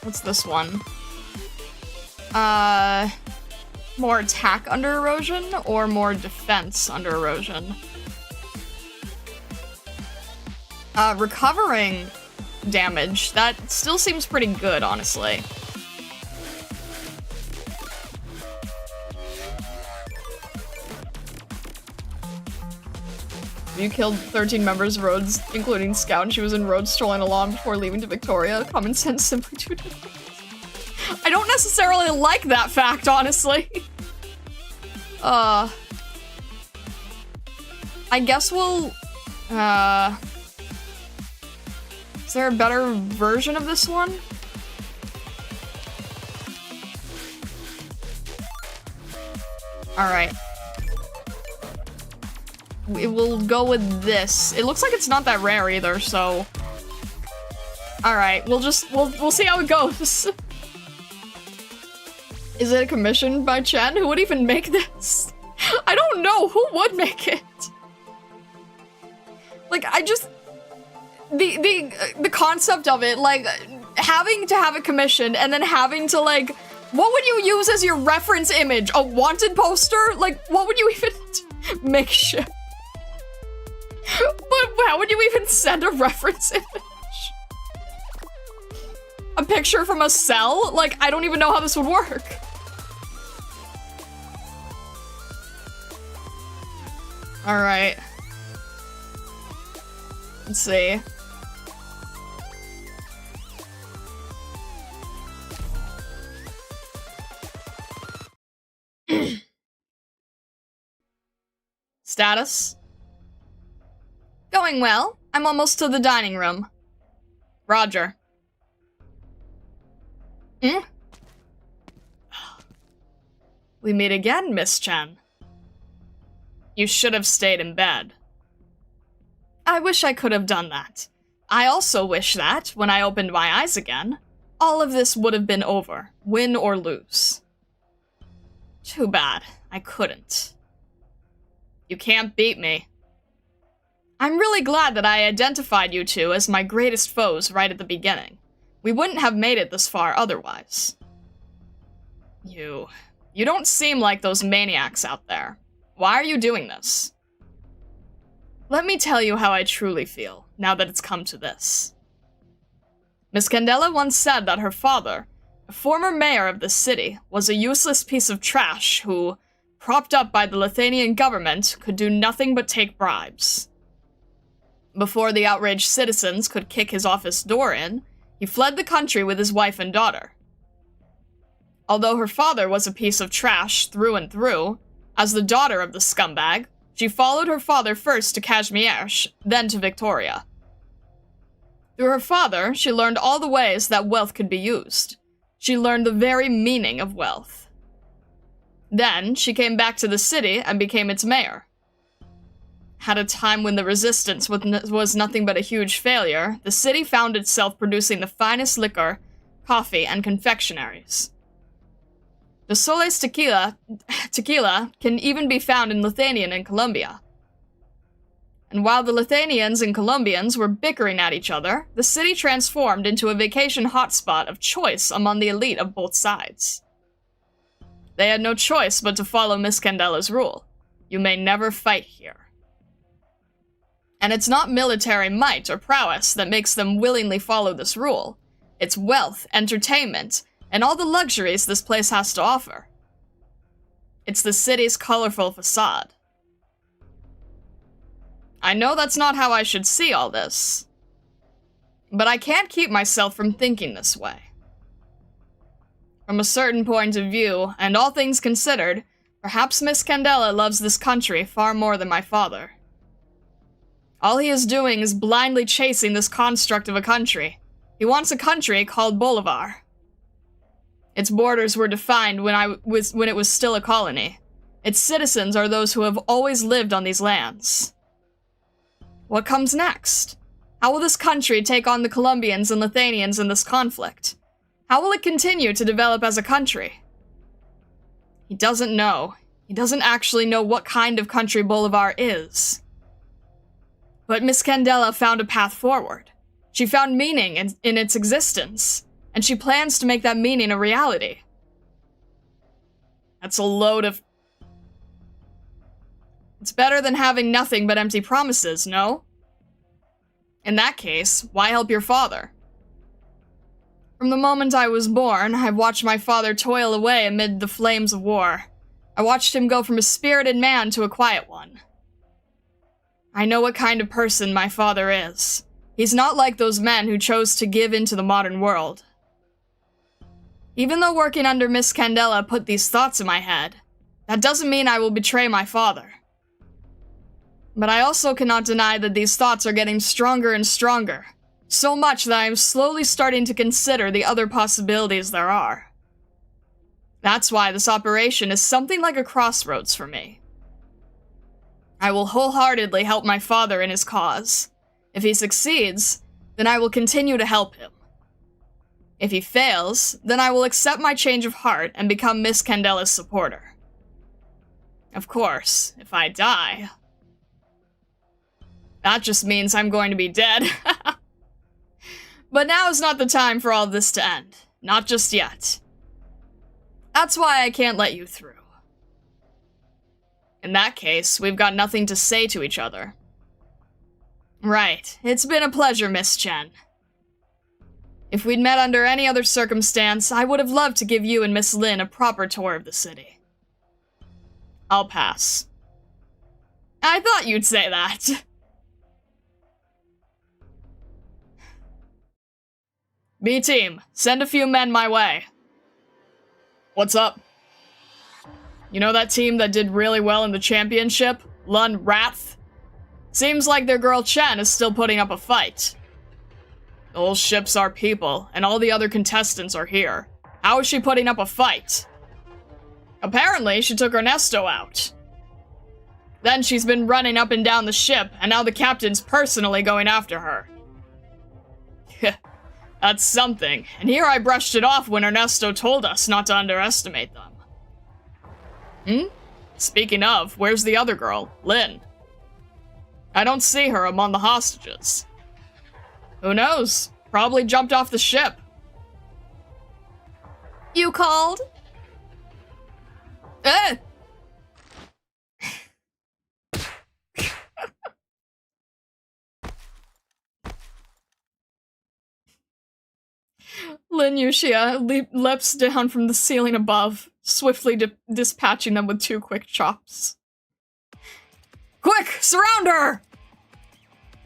What's this one? More attack under erosion or more defense under erosion? Recovering damage. That still seems pretty good, honestly. You killed 13 members of Rhodes, including Scout, and she was in Rhodes strolling along before leaving to Victoria. Common sense simply too different. I don't necessarily like that fact, honestly. I guess we'll, is there a better version of this one? Alright. We will go with this. It looks like it's not that rare either, so... Alright, we'll see how it goes. Is it a commission by Chen? Who would even make this? I don't know. Who would make it? Like, I just... The concept of it, like, having to have it commissioned and then having to, like... What would you use as your reference image? A wanted poster? Like, what would you even make shit? But how would you even send a reference image? A picture from a cell? Like, I don't even know how this would work. Alright. Let's see. Status? Going well. I'm almost to the dining room. Roger. We meet again, Miss Chen. You should have stayed in bed. I wish I could have done that. I also wish that, when I opened my eyes again, all of this would have been over, win or lose. Too bad, I couldn't. You can't beat me. I'm really glad that I identified you two as my greatest foes right at the beginning. We wouldn't have made it this far otherwise. You don't seem like those maniacs out there. Why are you doing this? Let me tell you how I truly feel, now that it's come to this. Miss Candela once said that her father, a former mayor of the city, was a useless piece of trash who, propped up by the Lithuanian government, could do nothing but take bribes. Before the outraged citizens could kick his office door in, he fled the country with his wife and daughter. Although her father was a piece of trash through and through, as the daughter of the scumbag, she followed her father first to Kashmir, then to Victoria. Through her father, she learned all the ways that wealth could be used. She learned the very meaning of wealth. Then, she came back to the city and became its mayor. At a time when the resistance was nothing but a huge failure, the city found itself producing the finest liquor, coffee, and confectionaries. Dossoles tequila can even be found in Lithuania and Colombia. And while the Lithuanians and Colombians were bickering at each other, the city transformed into a vacation hotspot of choice among the elite of both sides. They had no choice but to follow Miss Candela's rule. You may never fight here. And it's not military might or prowess that makes them willingly follow this rule. It's wealth, entertainment, and all the luxuries this place has to offer. It's the city's colorful facade. I know that's not how I should see all this, but I can't keep myself from thinking this way. From a certain point of view, and all things considered, perhaps Miss Candela loves this country far more than my father. All he is doing is blindly chasing this construct of a country, He wants a country called Bolivar. Its borders were defined when it was still a colony. Its citizens are those who have always lived on these lands. What comes next? How will this country take on the Colombians and Lithuanians in this conflict? How will it continue to develop as a country? He doesn't know. He doesn't actually know what kind of country Bolivar is. But Miss Candela found a path forward. She found meaning in its existence, and she plans to make that meaning a reality. That's a load of... It's better than having nothing but empty promises, no? In that case, why help your father? From the moment I was born, I've watched my father toil away amid the flames of war. I watched him go from a spirited man to a quiet one. I know what kind of person my father is. He's not like those men who chose to give into the modern world. Even though working under Miss Candela put these thoughts in my head, that doesn't mean I will betray my father. But I also cannot deny that these thoughts are getting stronger and stronger, so much that I am slowly starting to consider the other possibilities there are. That's why this operation is something like a crossroads for me. I will wholeheartedly help my father in his cause. If he succeeds, then I will continue to help him. If he fails, then I will accept my change of heart and become Miss Candela's supporter. Of course, if I die... that just means I'm going to be dead. But now is not the time for all this to end. Not just yet. That's why I can't let you through. In that case, we've got nothing to say to each other. Right. It's been a pleasure, Miss Chen. If we'd met under any other circumstance, I would have loved to give you and Miss Lin a proper tour of the city. I'll pass. I thought you'd say that. B-Team, send a few men my way. What's up? You know that team that did really well in the championship? Lun Rath? Seems like their girl Chen is still putting up a fight. The whole ship's our people, and all the other contestants are here. How is she putting up a fight? Apparently, she took Ernesto out. Then she's been running up and down the ship, and now the captain's personally going after her. That's something, and here I brushed it off when Ernesto told us not to underestimate them. Speaking of, where's the other girl, Lin? I don't see her among the hostages. Who knows? Probably jumped off the ship. You called? Lin Yuxia leaps down from the ceiling above, swiftly dispatching them with 2 quick chops. Quick! Surround her!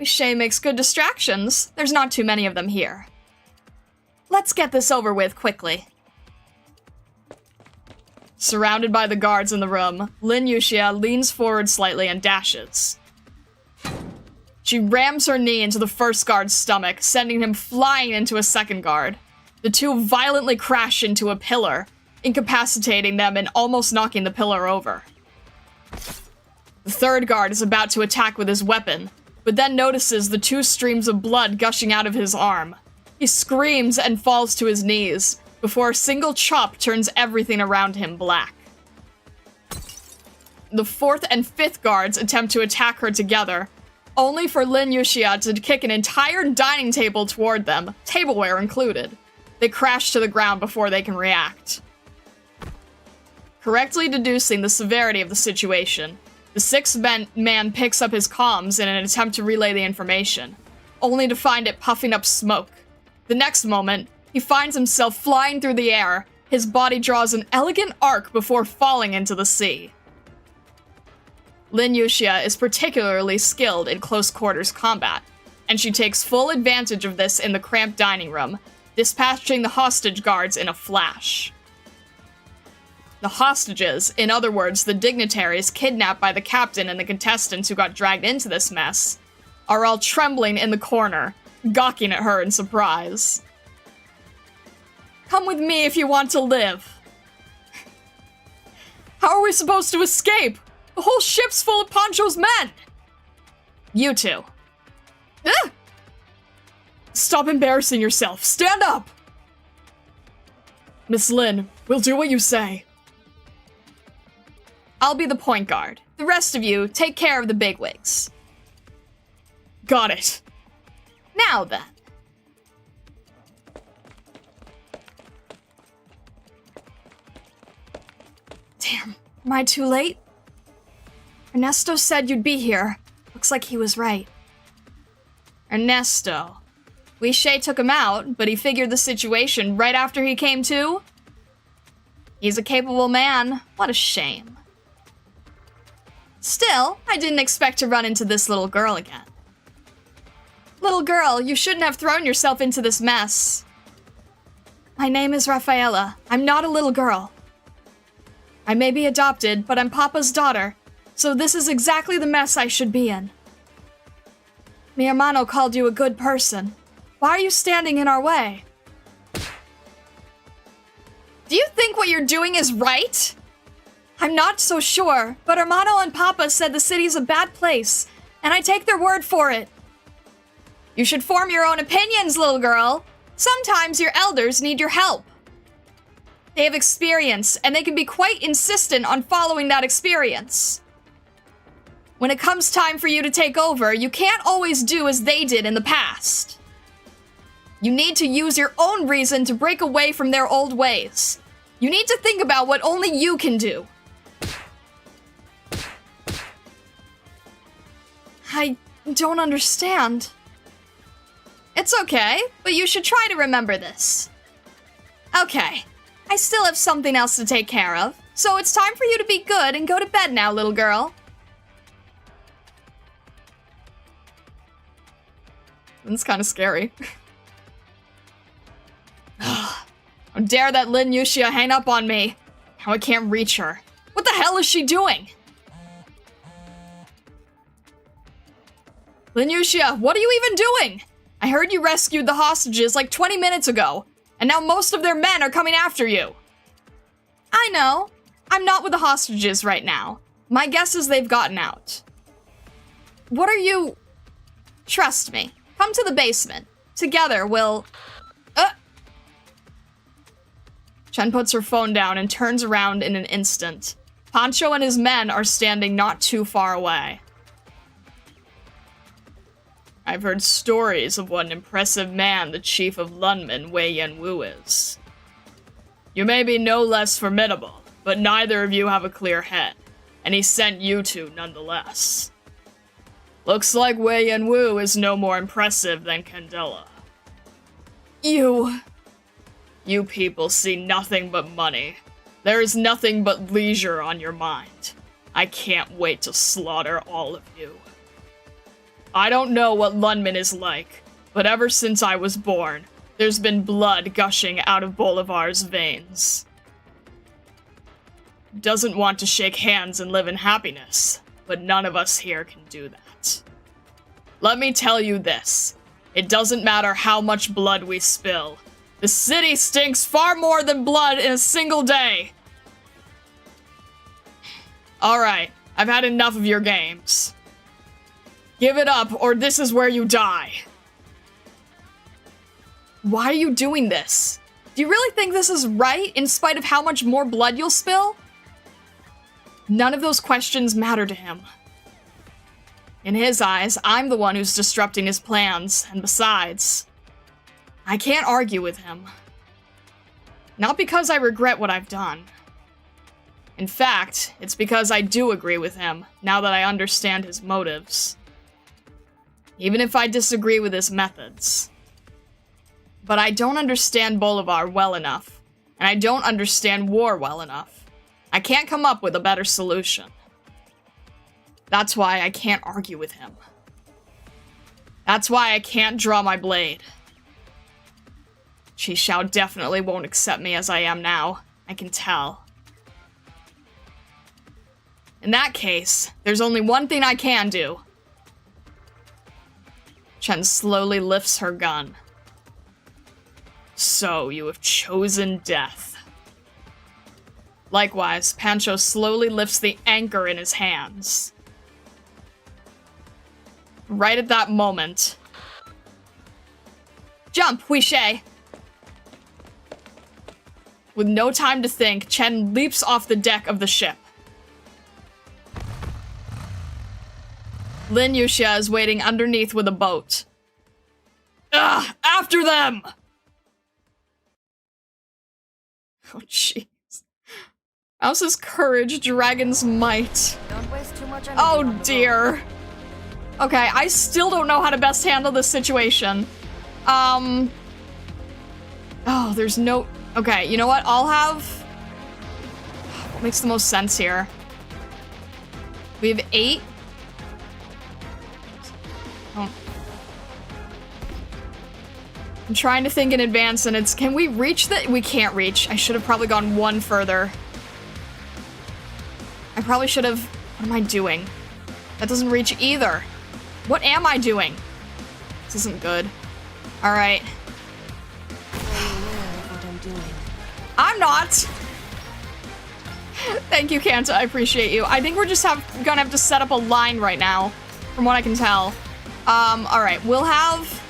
Shay makes good distractions. There's not too many of them here. Let's get this over with quickly. Surrounded by the guards in the room, Lin Yuxia leans forward slightly and dashes. She rams her knee into the first guard's stomach, sending him flying into a second guard. The two violently crash into a pillar, incapacitating them and almost knocking the pillar over. The third guard is about to attack with his weapon, but then notices the 2 streams of blood gushing out of his arm. He screams and falls to his knees, before a single chop turns everything around him black. The 4th and 5th guards attempt to attack her together, only for Lin Yuxia to kick an entire dining table toward them, tableware included. They crash to the ground before they can react. Correctly deducing the severity of the situation, the 6th man picks up his comms in an attempt to relay the information, only to find it puffing up smoke. The next moment, he finds himself flying through the air. His body draws an elegant arc before falling into the sea. Lin Yuxia is particularly skilled in close quarters combat, and she takes full advantage of this in the cramped dining room, dispatching the hostage guards in a flash. The hostages, in other words, the dignitaries kidnapped by the captain and the contestants who got dragged into this mess, are all trembling in the corner, gawking at her in surprise. Come with me if you want to live. How are we supposed to escape? The whole ship's full of Pancho's men! You two. Ah! Stop embarrassing yourself. Stand up! Miss Lin, we'll do what you say. I'll be the point guard. The rest of you, take care of the bigwigs. Got it. Now then. Damn, am I too late? Ernesto said you'd be here. Looks like he was right. Ernesto. Shay took him out, but he figured the situation right after he came to. He's a capable man. What a shame. Still, I didn't expect to run into this little girl again. Little girl, you shouldn't have thrown yourself into this mess. My name is Rafaela. I'm not a little girl. I may be adopted, but I'm Papa's daughter, so this is exactly the mess I should be in. Mi hermano called you a good person. Why are you standing in our way? Do you think what you're doing is right? I'm not so sure, but Hermano and Papa said the city's a bad place, and I take their word for it. You should form your own opinions, little girl. Sometimes your elders need your help. They have experience, and they can be quite insistent on following that experience. When it comes time for you to take over, you can't always do as they did in the past. You need to use your own reason to break away from their old ways. You need to think about what only you can do. I don't understand. It's okay, but you should try to remember this. Okay, I still have something else to take care of, so it's time for you to be good and go to bed now, little girl. That's kind of scary. How dare that Lin Yuxia hang up on me? Now I can't reach her. What the hell is she doing? Lin Yuxia, what are you even doing? I heard you rescued the hostages like 20 minutes ago, and now most of their men are coming after you. I know. I'm not with the hostages right now. My guess is they've gotten out. What are you... Trust me. Come to the basement. Together, we'll... Chen puts her phone down and turns around in an instant. Pancho and his men are standing not too far away. I've heard stories of what an impressive man the chief of Lunman, Wei Yanwu, is. You may be no less formidable, but neither of you have a clear head, and he sent you two nonetheless. Looks like Wei Yanwu is no more impressive than Candela. You people see nothing but money. There is nothing but leisure on your mind. I can't wait to slaughter all of you. I don't know what Lunman is like, but ever since I was born, there's been blood gushing out of Bolivar's veins. Doesn't want to shake hands and live in happiness, but none of us here can do that. Let me tell you this. It doesn't matter how much blood we spill. The city stinks far more than blood in a single day. Alright, I've had enough of your games. Give it up, or this is where you die. Why are you doing this? Do you really think this is right, in spite of how much more blood you'll spill? None of those questions matter to him. In his eyes, I'm the one who's disrupting his plans, and besides, I can't argue with him. Not because I regret what I've done. In fact, it's because I do agree with him, now that I understand his motives. Even if I disagree with his methods. But I don't understand Bolivar well enough, and I don't understand war well enough. I can't come up with a better solution. That's why I can't argue with him. That's why I can't draw my blade. Qishao definitely won't accept me as I am now. I can tell. In that case, there's only one thing I can do. Chen slowly lifts her gun. So, you have chosen death. Likewise, Pancho slowly lifts the anchor in his hands. Right at that moment. Jump, Huishe! With no time to think, Chen leaps off the deck of the ship. Lin Yuxia is waiting underneath with a boat. Ugh! After them! Oh, jeez. House's courage, dragon's might. Don't waste too much energy Oh, on the boat. dear. Okay, I still don't know how to best handle this situation. Oh, there's no... Okay, you know what? I'll have... What makes the most sense here? We have 8. Oh. I'm trying to think in advance, and it's... Can we reach the... We can't reach. I should have probably gone one further. I probably should have... What am I doing? That doesn't reach either. What am I doing? This isn't good. Alright. I'm not! Thank you, Kanta. I appreciate you. I think we're just gonna have to set up a line right now, from what I can tell. Alright. We'll have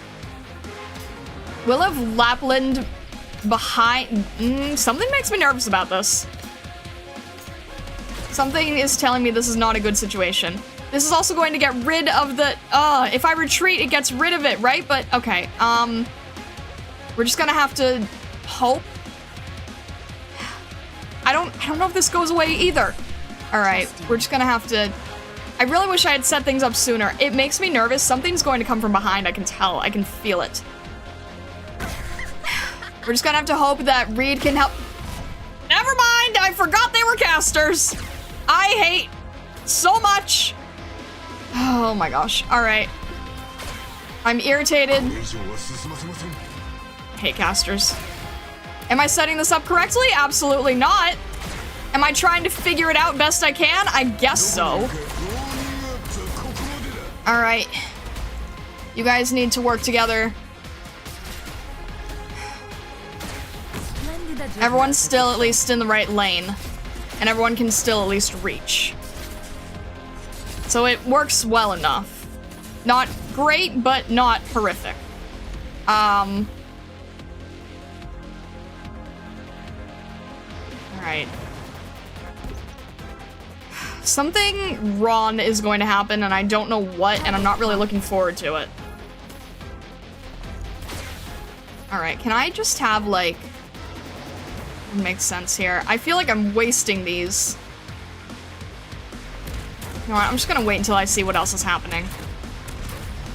Lapland behind... something makes me nervous about this. Something is telling me this is not a good situation. This is also going to get rid of the... if I retreat, it gets rid of it, right? But, okay, we're just gonna have to hope. I don't know if this goes away either. Alright, we're just gonna have to... I really wish I had set things up sooner. It makes me nervous. Something's going to come from behind, I can tell. I can feel it. We're just gonna have to hope that Reed can help... Never mind! I forgot they were casters! I hate so much. Oh my gosh. Alright. I'm irritated. I hate casters. Am I setting this up correctly? Absolutely not. Am I trying to figure it out best I can? I guess so. Alright. You guys need to work together. Everyone's still at least in the right lane. And everyone can still at least reach. So it works well enough. Not great, but not horrific. Alright. Something wrong is going to happen, and I don't know what, and I'm not really looking forward to it. Alright, can I just have, like... Makes sense here. I feel like I'm wasting these. You know what? I'm just gonna wait until I see what else is happening.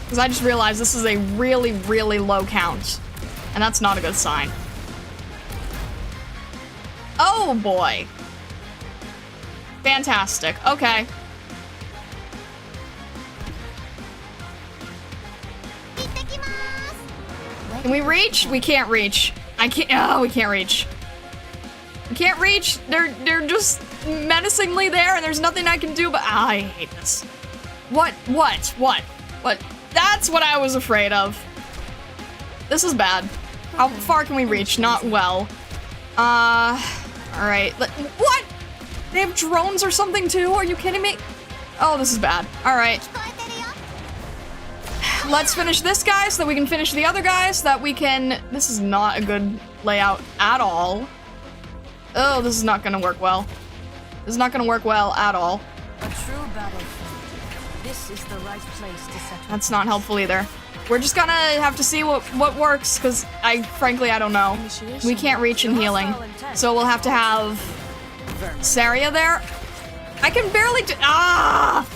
Because I just realized this is a really, really low count. And that's not a good sign. Oh boy. Fantastic. Okay. Can we reach? We can't reach. I can't. Oh, we can't reach. We can't reach. They're just menacingly there, and there's nothing I can do. But I hate this. What? That's what I was afraid of. This is bad. How far can we reach? Not well. All right. What? They have drones or something too? Are you kidding me? Oh, this is bad. All right. Let's finish this guy so that we can finish the other guys so that we can... This is not a good layout at all. Oh, this is not gonna work well. This is not gonna work well at all. A true battlefield. This is the right place to set. That's not helpful either. We're just gonna have to see what works, because frankly, I don't know. We can't reach in healing. So we'll have to have Saria there. I can barely do... Ah!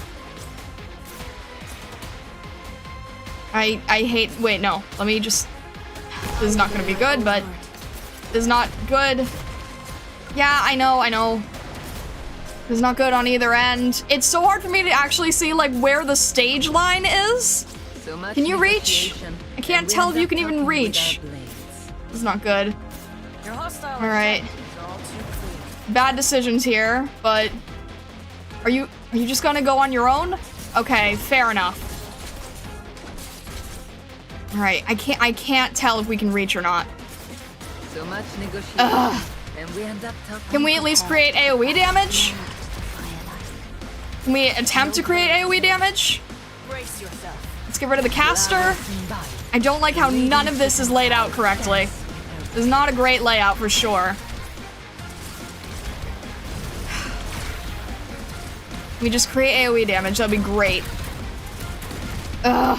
I hate... Wait, no. Let me just... This is not gonna be good, but... This is not good. Yeah, I know. This is not good on either end. It's so hard for me to actually see, like, where the stage line is. Can you reach? I can't tell if you can even reach. This is not good. Alright. Bad decisions here, but... Are you just gonna go on your own? Okay, fair enough. Alright, I can't tell if we can reach or not. So much negotiation. And we end up Can we at least create AoE damage? Can we attempt to create AoE damage? brace yourself. Let's get rid of the caster. I don't like how none of this is laid out correctly. This is not a great layout for sure. We just create AoE damage, that'd be great. Ugh.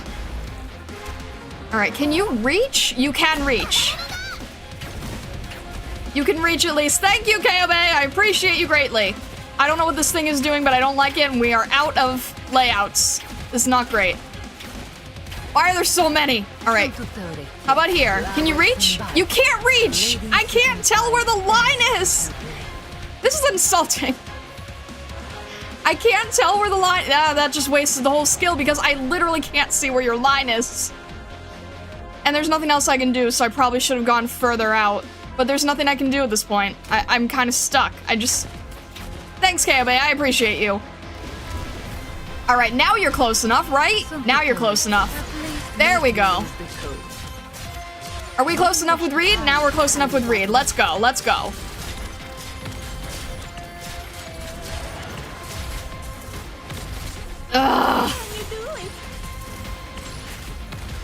Alright, can you reach? You can reach. You can reach at least. Thank you, KOB. I appreciate you greatly. I don't know what this thing is doing, but I don't like it, and we are out of layouts. This is not great. Why are there so many? Alright. How about here? Can you reach? You can't reach! I can't tell where the line is! This is insulting. I can't tell where the line... Ah, that just wasted the whole skill because I literally can't see where your line is. And there's nothing else I can do, so I probably should have gone further out. But there's nothing I can do at this point. I'm kind of stuck. Thanks, KOB. I appreciate you. Alright, now you're close enough, right? Now you're close enough. There we go. Are we close enough with Reed? Now we're close enough with Reed. Let's go. Let's go. Ugh.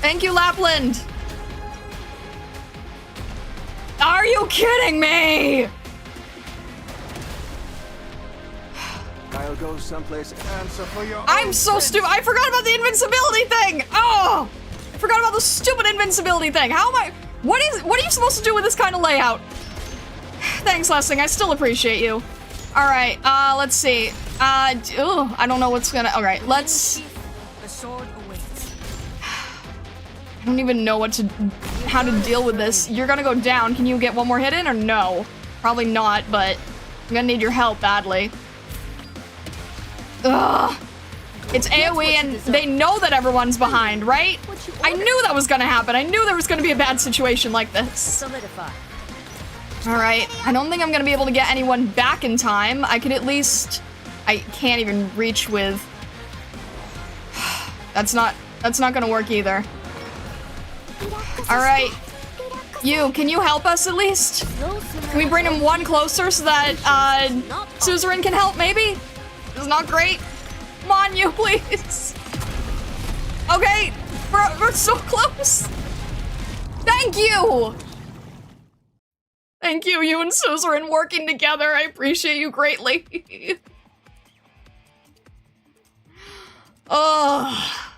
Thank you, Lapland. Are you kidding me? I'll go someplace and answer for your I'm so stupid. I forgot about the invincibility thing. Oh, I forgot about the stupid invincibility thing. How am I? What are you supposed to do with this kind of layout? Thanks, Lessing. I still appreciate you. All right. Let's see. I don't know what's gonna. All right. Let's. The sword awaits. I don't even know how to deal with this. You're gonna go down. Can you get one more hit in or no? Probably not, but I'm gonna need your help badly. Ugh. It's AoE and they know that everyone's behind, right? I knew that was gonna happen. I knew there was gonna be a bad situation like this. Solidify. Alright, I don't think I'm gonna be able to get anyone back in time. I could at least... I can't even reach with... That's not gonna work either. Alright. Can you help us at least? Can we bring him one closer so that, Suzerain can help, maybe? This is not great. Come on, you, please. Okay, we're so close. Thank you. Thank you, you and Suzerain working together. I appreciate you greatly. Oh.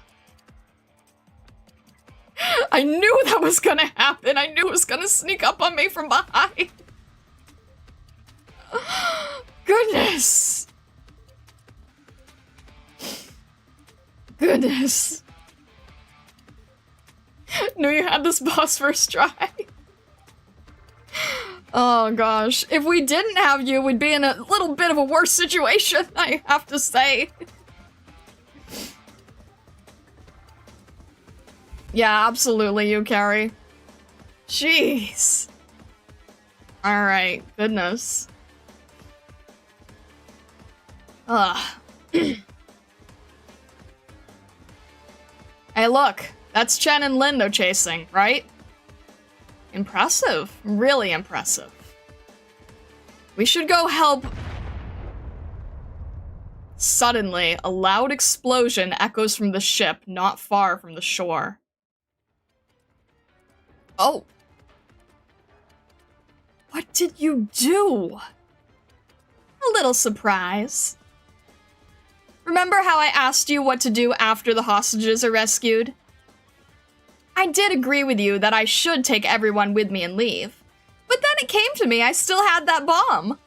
I knew that was gonna happen. I knew it was gonna sneak up on me from behind. Goodness. Goodness. Knew you had this boss first try. Oh gosh. If we didn't have you, we'd be in a little bit of a worse situation, I have to say. Yeah, absolutely, you, Carrie. Jeez. Alright, goodness. Ugh. Hey, look. That's Chen and Lin they're chasing, right? Impressive. Really impressive. We should go help. Suddenly, a loud explosion echoes from the ship not far from the shore. Oh. What did you do? A little surprise. Remember how I asked you what to do after the hostages are rescued? I did agree with you that I should take everyone with me and leave. But then it came to me I still had that bomb.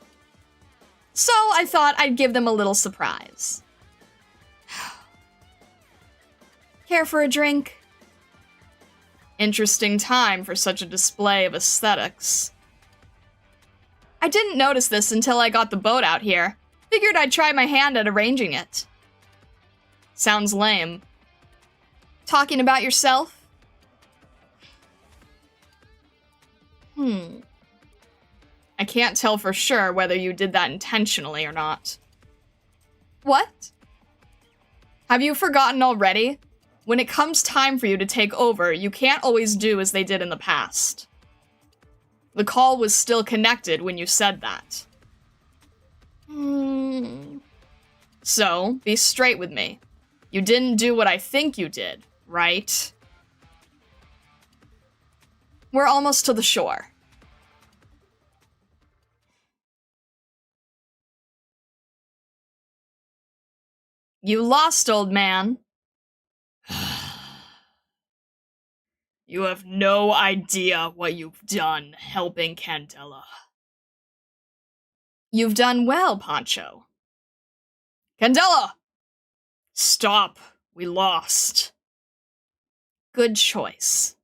So I thought I'd give them a little surprise. Care for a drink? Interesting time for such a display of aesthetics. I didn't notice this until I got the boat out here. Figured I'd try my hand at arranging it. Sounds lame. Talking about yourself? I can't tell for sure whether you did that intentionally or not. What? Have you forgotten already? when it comes time for you to take over, you can't always do as they did in the past. The call was still connected when you said that. So, be straight with me. You didn't do what I think you did, right? We're almost to the shore. You lost, old man. You have no idea what you've done helping Candela. You've done well, Pancho. Candela! Stop. We lost. Good choice.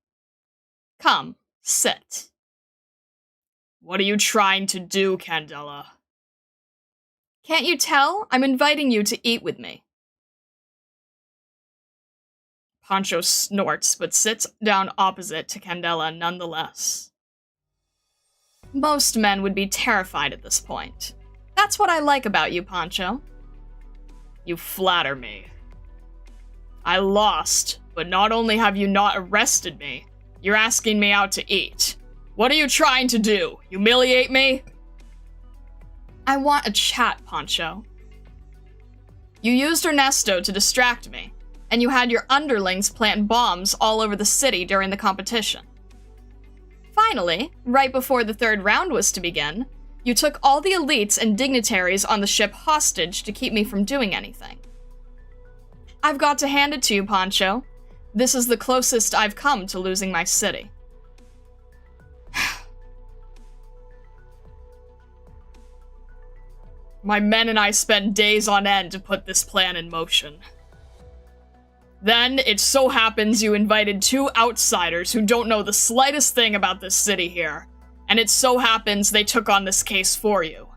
Come, sit. What are you trying to do, Candela? Can't you tell? I'm inviting you to eat with me. Pancho snorts, but sits down opposite to Candela nonetheless. Most men would be terrified at this point. That's what I like about you, Pancho. You flatter me. I lost, but not only have you not arrested me, you're asking me out to eat. What are you trying to do? Humiliate me? I want a chat, Pancho. You used Ernesto to distract me, and you had your underlings plant bombs all over the city during the competition. Finally, right before the third round was to begin, you took all the elites and dignitaries on the ship hostage to keep me from doing anything. I've got to hand it to you, Pancho. This is the closest I've come to losing my city. My men and I spent days on end to put this plan in motion. Then, it so happens you invited two outsiders who don't know the slightest thing about this city here, and it so happens they took on this case for you.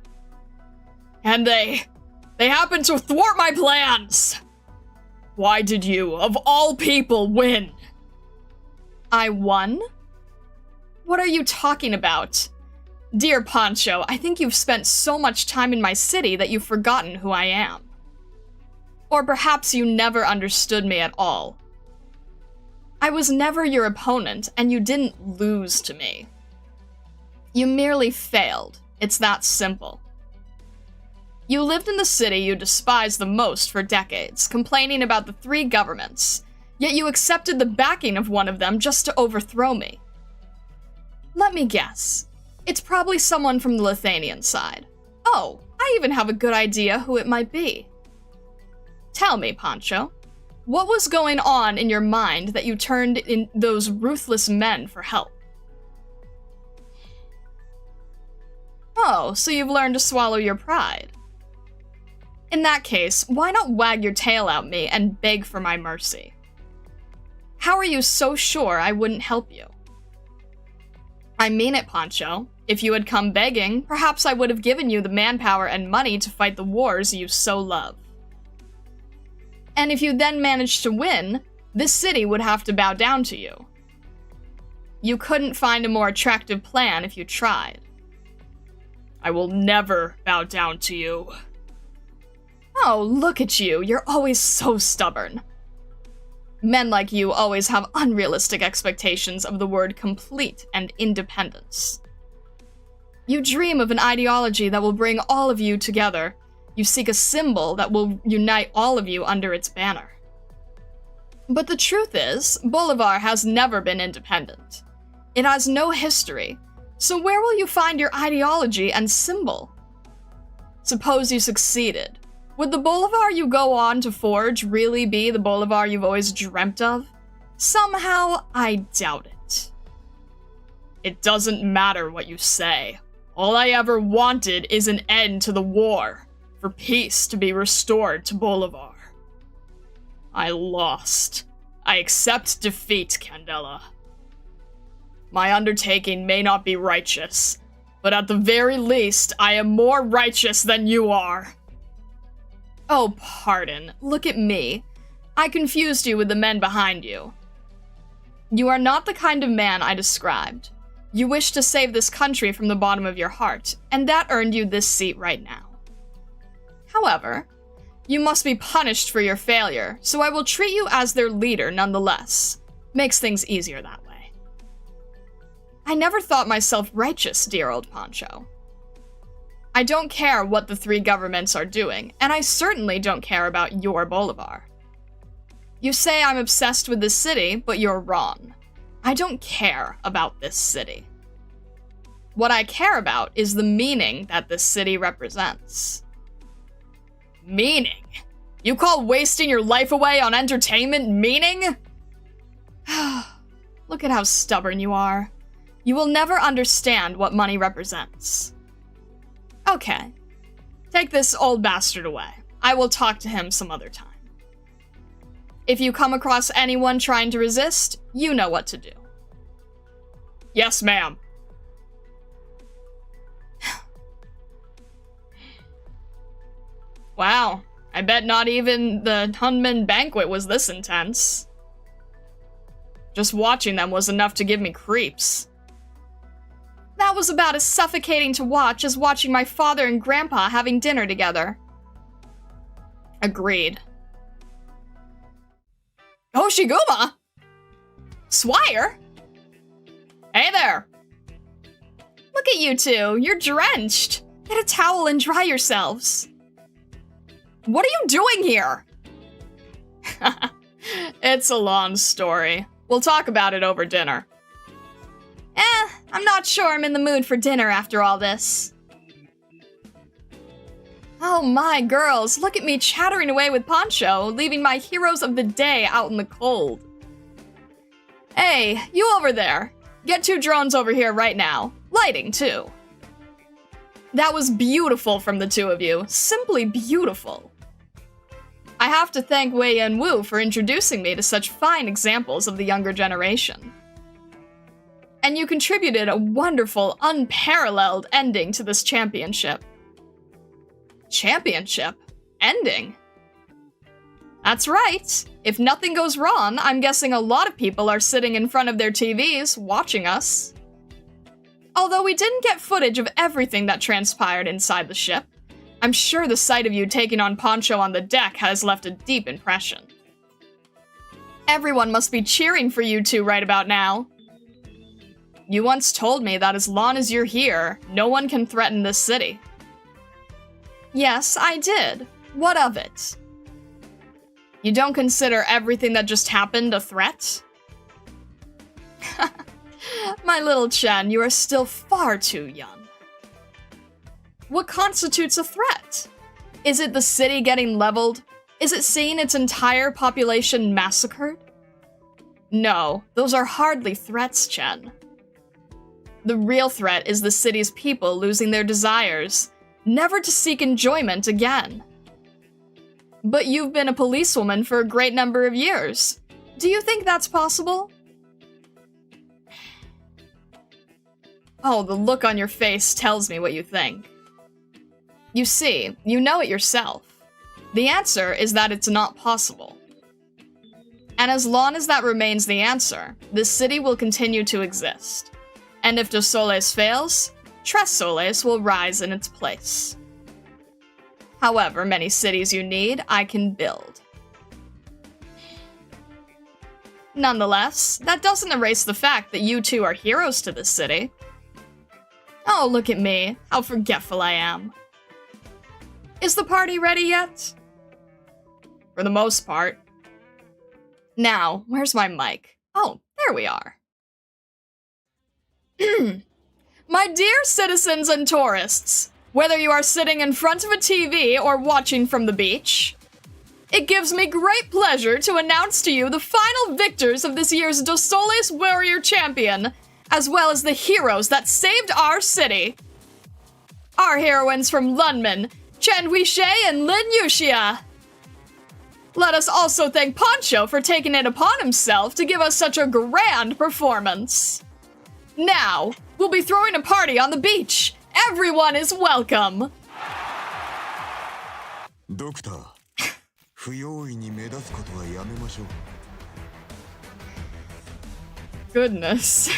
And they happened to thwart my plans! Why did you, of all people, win? I won? What are you talking about? Dear Pancho, I think you've spent so much time in my city that you've forgotten who I am. Or perhaps you never understood me at all. I was never your opponent, and you didn't lose to me. You merely failed. It's that simple. You lived in the city you despised the most for decades, complaining about the three governments, yet you accepted the backing of one of them just to overthrow me. Let me guess. It's probably someone from the Lithanian side. Oh, I even have a good idea who it might be. Tell me, Pancho, what was going on in your mind that you turned in those ruthless men for help? Oh, so you've learned to swallow your pride. In that case, why not wag your tail at me and beg for my mercy? How are you so sure I wouldn't help you? I mean it, Pancho. If you had come begging, perhaps I would have given you the manpower and money to fight the wars you so love. And if you then managed to win, this city would have to bow down to you. You couldn't find a more attractive plan if you tried. I will never bow down to you. Oh, look at you. You're always so stubborn. Men like you always have unrealistic expectations of the word complete and independence. You dream of an ideology that will bring all of you together. You seek a symbol that will unite all of you under its banner. But the truth is, Bolivar has never been independent. It has no history, so where will you find your ideology and symbol? Suppose you succeeded. Would the Bolivar you go on to forge really be the Bolivar you've always dreamt of? Somehow, I doubt it. It doesn't matter what you say. All I ever wanted is an end to the war, for peace to be restored to Bolivar. I lost. I accept defeat, Candela. My undertaking may not be righteous, but at the very least, I am more righteous than you are. Oh, pardon. Look at me. I confused you with the men behind you. You are not the kind of man I described. You wish to save this country from the bottom of your heart, and that earned you this seat right now. However, You must be punished for your failure, so I will treat you as their leader nonetheless. Makes things easier that way. I never thought myself righteous, dear old Poncho. I don't care what the three governments are doing, and I certainly don't care about your Bolivar. You say I'm obsessed with this city, but you're wrong. I don't care about this city. What I care about is the meaning that this city represents. Meaning? You call wasting your life away on entertainment meaning? Look at how stubborn you are. You will never understand what money represents. Okay. Take this old bastard away. I will talk to him some other time. If you come across anyone trying to resist, you know what to do. Yes, ma'am. Wow, I bet not even the Hunman banquet was this intense. Just watching them was enough to give me creeps. That was about as suffocating to watch as watching my father and grandpa having dinner together. Agreed. Hoshiguma? Swire? Hey there! Look at you two, you're drenched. Get a towel and dry yourselves. What are you doing here? It's a long story. We'll talk about it over dinner. I'm not sure I'm in the mood for dinner after all this. Oh my, girls, look at me chattering away with Poncho, leaving my heroes of the day out in the cold. Hey, you over there. Get 2 drones over here right now. Lighting, too. That was beautiful from the 2 of you. Simply beautiful. I have to thank Wei and Wu for introducing me to such fine examples of the younger generation. And you contributed a wonderful, unparalleled ending to this championship. Championship? Ending? That's right. If nothing goes wrong, I'm guessing a lot of people are sitting in front of their TVs watching us. Although we didn't get footage of everything that transpired inside the ship, I'm sure the sight of you taking on Poncho on the deck has left a deep impression. Everyone must be cheering for you two right about now. You once told me that as long as you're here, no one can threaten this city. Yes, I did. What of it? You don't consider everything that just happened a threat? My little Chen, you are still far too young. What constitutes a threat? Is it the city getting leveled? Is it seeing its entire population massacred? No, those are hardly threats, Chen. The real threat is the city's people losing their desires, never to seek enjoyment again. But you've been a policewoman for a great number of years. Do you think that's possible? Oh, the look on your face tells me what you think. You see, you know it yourself. The answer is that it's not possible. And as long as that remains the answer, this city will continue to exist. And if Dossoles fails, Tressoles will rise in its place. However many cities you need, I can build. Nonetheless, that doesn't erase the fact that you two are heroes to this city. Oh, look at me, how forgetful I am. Is the party ready yet? For the most part. Now, where's my mic? Oh, there we are. My dear citizens and tourists, whether you are sitting in front of a TV or watching from the beach, it gives me great pleasure to announce to you the final victors of this year's Dossoles Warrior Champion, as well as the heroes that saved our city. Our heroines from Lunman, Chen Huishe and Lin Yuxia. Let us also thank Poncho for taking it upon himself to give us such a grand performance. Now, we'll be throwing a party on the beach. Everyone is welcome. Doctor, 不用意に目立つことはやめましょう。 Goodness.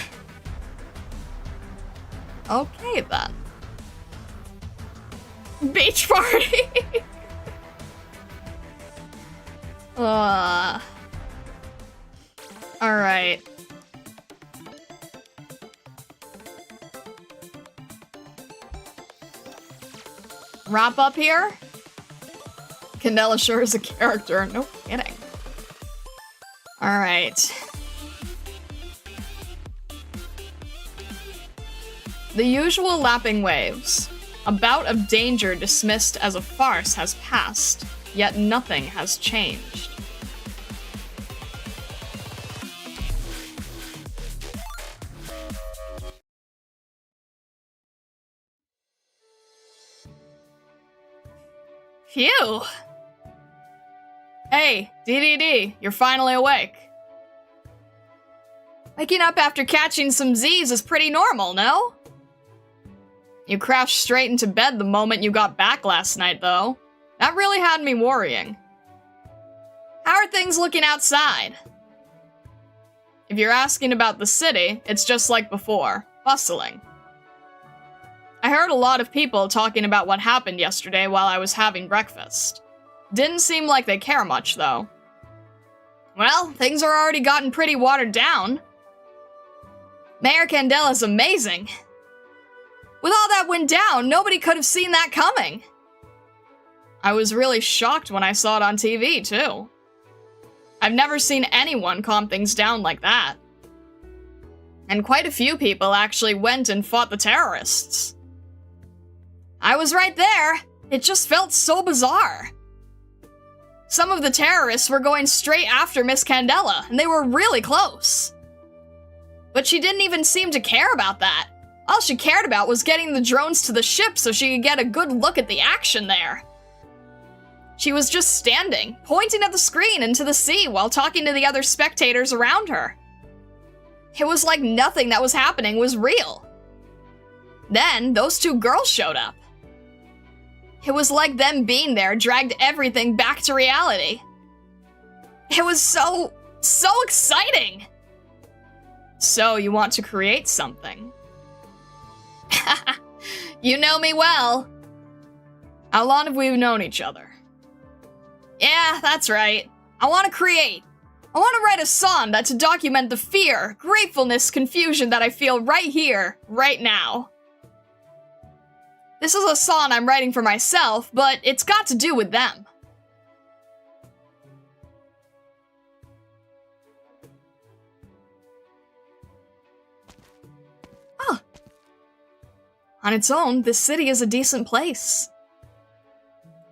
Okay then. Beach party. Alright. Wrap up here? Candela sure is a character. No kidding. Alright. The usual lapping waves. A bout of danger dismissed as a farce has passed, yet nothing has changed. Phew! Hey, DDD, you're finally awake. Waking up after catching some Z's is pretty normal, no? You crashed straight into bed the moment you got back last night, though. That really had me worrying. How are things looking outside? If you're asking about the city, it's just like before, bustling. I heard a lot of people talking about what happened yesterday while I was having breakfast. Didn't seem like they care much, though. Well, things are already gotten pretty watered down. Mayor Candela's amazing. With all that went down, nobody could have seen that coming. I was really shocked when I saw it on TV, too. I've never seen anyone calm things down like that. And quite a few people actually went and fought the terrorists. I was right there. It just felt so bizarre. Some of the terrorists were going straight after Miss Candela, and they were really close. But she didn't even seem to care about that. All she cared about was getting the drones to the ship so she could get a good look at the action there. She was just standing, pointing at the screen into the sea while talking to the other spectators around her. It was like nothing that was happening was real. Then, those two girls showed up. It was like them being there dragged everything back to reality. It was so exciting! So, you want to create something? You know me well. How long have we known each other? Yeah, that's right. I want to create. I want to write a song to document the fear, gratefulness, confusion that I feel right here, right now. This is a song I'm writing for myself, but it's got to do with them. Oh. On its own, this city is a decent place.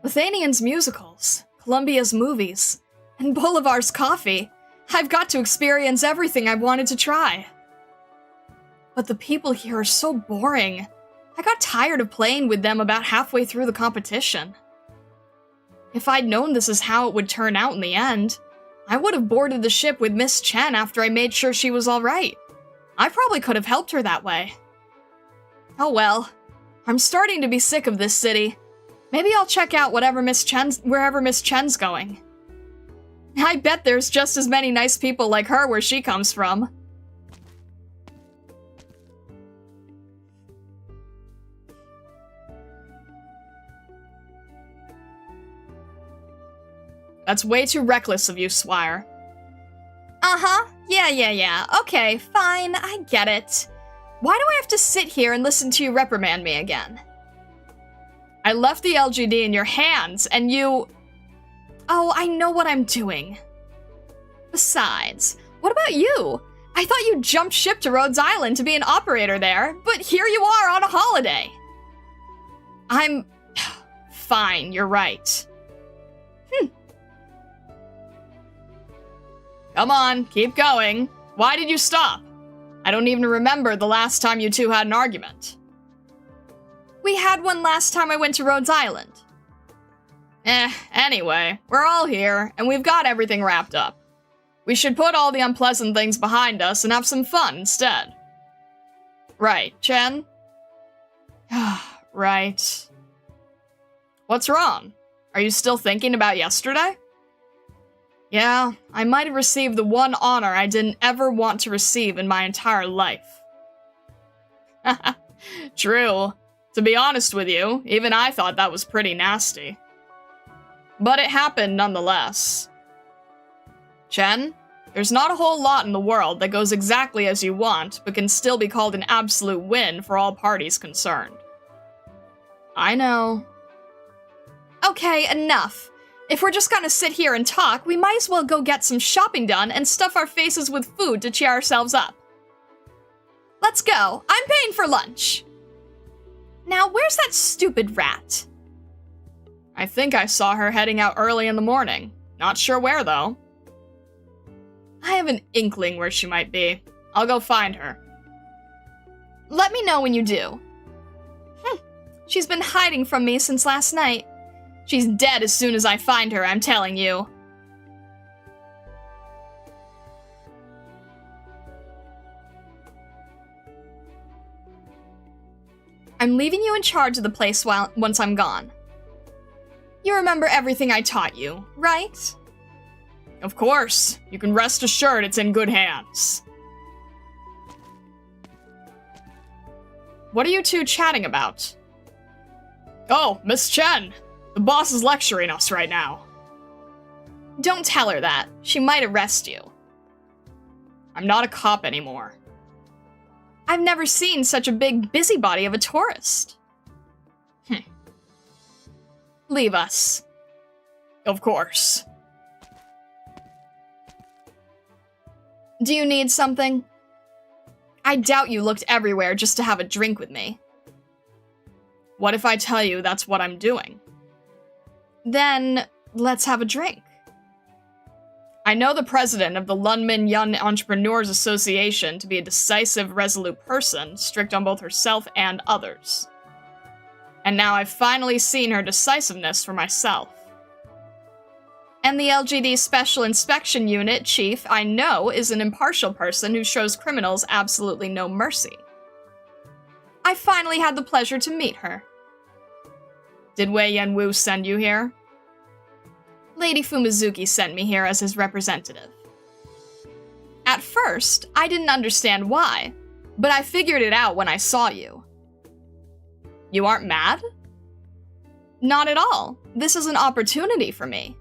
Lithuanian's musicals, Columbia's movies, and Bolivar's coffee. I've got to experience everything I've wanted to try. But the people here are so boring. I got tired of playing with them about halfway through the competition. If I'd known this is how it would turn out in the end, I would have boarded the ship with Miss Chen after I made sure she was alright. I probably could have helped her that way. Oh well, I'm starting to be sick of this city. Maybe I'll check out wherever Miss Chen's going. I bet there's just as many nice people like her where she comes from. That's way too reckless of you, Swire. Uh-huh. Yeah. Okay, fine. I get it. Why do I have to sit here and listen to you reprimand me again? I left the LGD in your hands, and you... Oh, I know what I'm doing. Besides, what about you? I thought you jumped ship to Rhodes Island to be an operator there, but here you are on a holiday. I'm... Fine, you're right. Come on, keep going. Why did you stop? I don't even remember the last time you two had an argument. We had one last time I went to Rhodes Island. Anyway, we're all here, and we've got everything wrapped up. We should put all the unpleasant things behind us and have some fun instead. Right, Chen? Right. What's wrong? Are you still thinking about yesterday? Yeah, I might have received the one honor I didn't ever want to receive in my entire life. True. To be honest with you, even I thought that was pretty nasty. But it happened nonetheless. Chen, there's not a whole lot in the world that goes exactly as you want, but can still be called an absolute win for all parties concerned. I know. Okay, enough. If we're just gonna sit here and talk, we might as well go get some shopping done and stuff our faces with food to cheer ourselves up. Let's go. I'm paying for lunch. Now, where's that stupid rat? I think I saw her heading out early in the morning. Not sure where, though. I have an inkling where she might be. I'll go find her. Let me know when you do. She's been hiding from me since last night. She's dead as soon as I find her, I'm telling you. I'm leaving you in charge of the place once I'm gone. You remember everything I taught you, right? Of course. You can rest assured it's in good hands. What are you two chatting about? Oh, Miss Chen! The boss is lecturing us right now. Don't tell her that. She might arrest you. I'm not a cop anymore. I've never seen such a big busybody of a tourist. Leave us. Of course. Do you need something? I doubt you looked everywhere just to have a drink with me. What if I tell you that's what I'm doing? Then, let's have a drink. I know the president of the Lunman Young Entrepreneurs Association to be a decisive, resolute person, strict on both herself and others. And now I've finally seen her decisiveness for myself. And the LGD Special Inspection Unit chief I know is an impartial person who shows criminals absolutely no mercy. I finally had the pleasure to meet her. Did Wei Yanwu send you here? Lady Fumizuki sent me here as his representative. At first, I didn't understand why, but I figured it out when I saw you. You aren't mad? Not at all. This is an opportunity for me.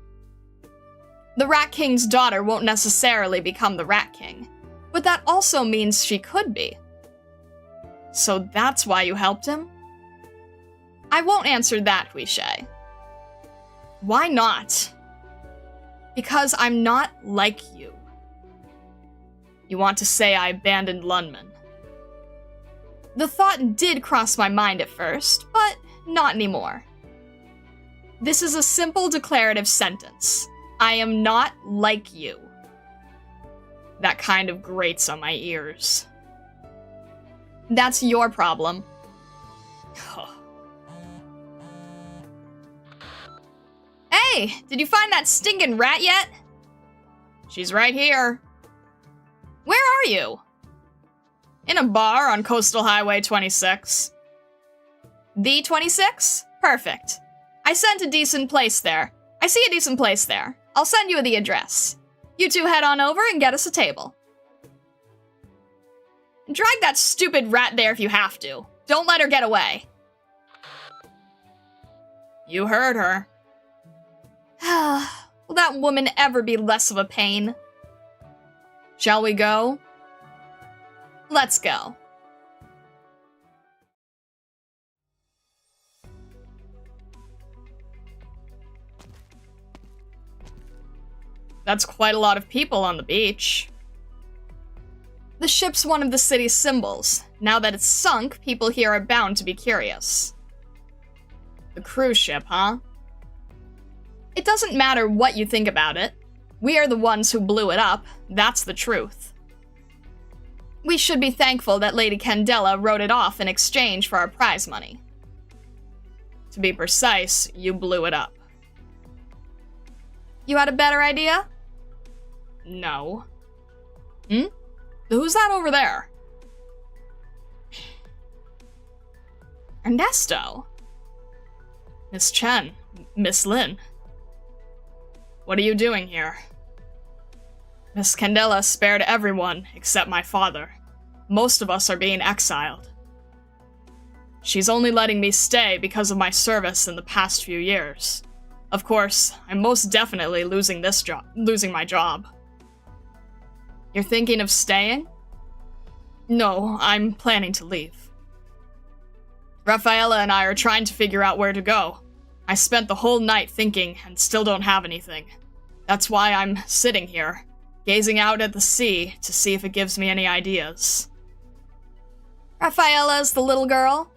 The Rat King's daughter won't necessarily become the Rat King, but that also means she could be. So that's why you helped him? I won't answer that, Huishe. Why not? Because I'm not like you. You want to say I abandoned Lunman. The thought did cross my mind at first, but not anymore. This is a simple declarative sentence. I am not like you. That kind of grates on my ears. That's your problem. Hey, did you find that stinking rat yet? She's right here. Where are you? In a bar on Coastal Highway 26. The 26? Perfect. I see a decent place there. I'll send you the address. You two head on over and get us a table. Drag that stupid rat there if you have to. Don't let her get away. You heard her. Will that woman ever be less of a pain? Shall we go? Let's go. That's quite a lot of people on the beach. The ship's one of the city's symbols. Now that it's sunk, people here are bound to be curious. The cruise ship, huh? It doesn't matter what you think about it. We are the ones who blew it up. That's the truth. We should be thankful that Lady Candela wrote it off in exchange for our prize money. To be precise, you blew it up. You had a better idea? No. Who's that over there? Ernesto. Miss Chen. Miss Lin. What are you doing here? Miss Candela spared everyone except my father. Most of us are being exiled. She's only letting me stay because of my service in the past few years. Of course, I'm most definitely losing my job. You're thinking of staying? No, I'm planning to leave. Rafaela and I are trying to figure out where to go. I spent the whole night thinking and still don't have anything. That's why I'm sitting here, gazing out at the sea to see if it gives me any ideas. Rafaela's the little girl?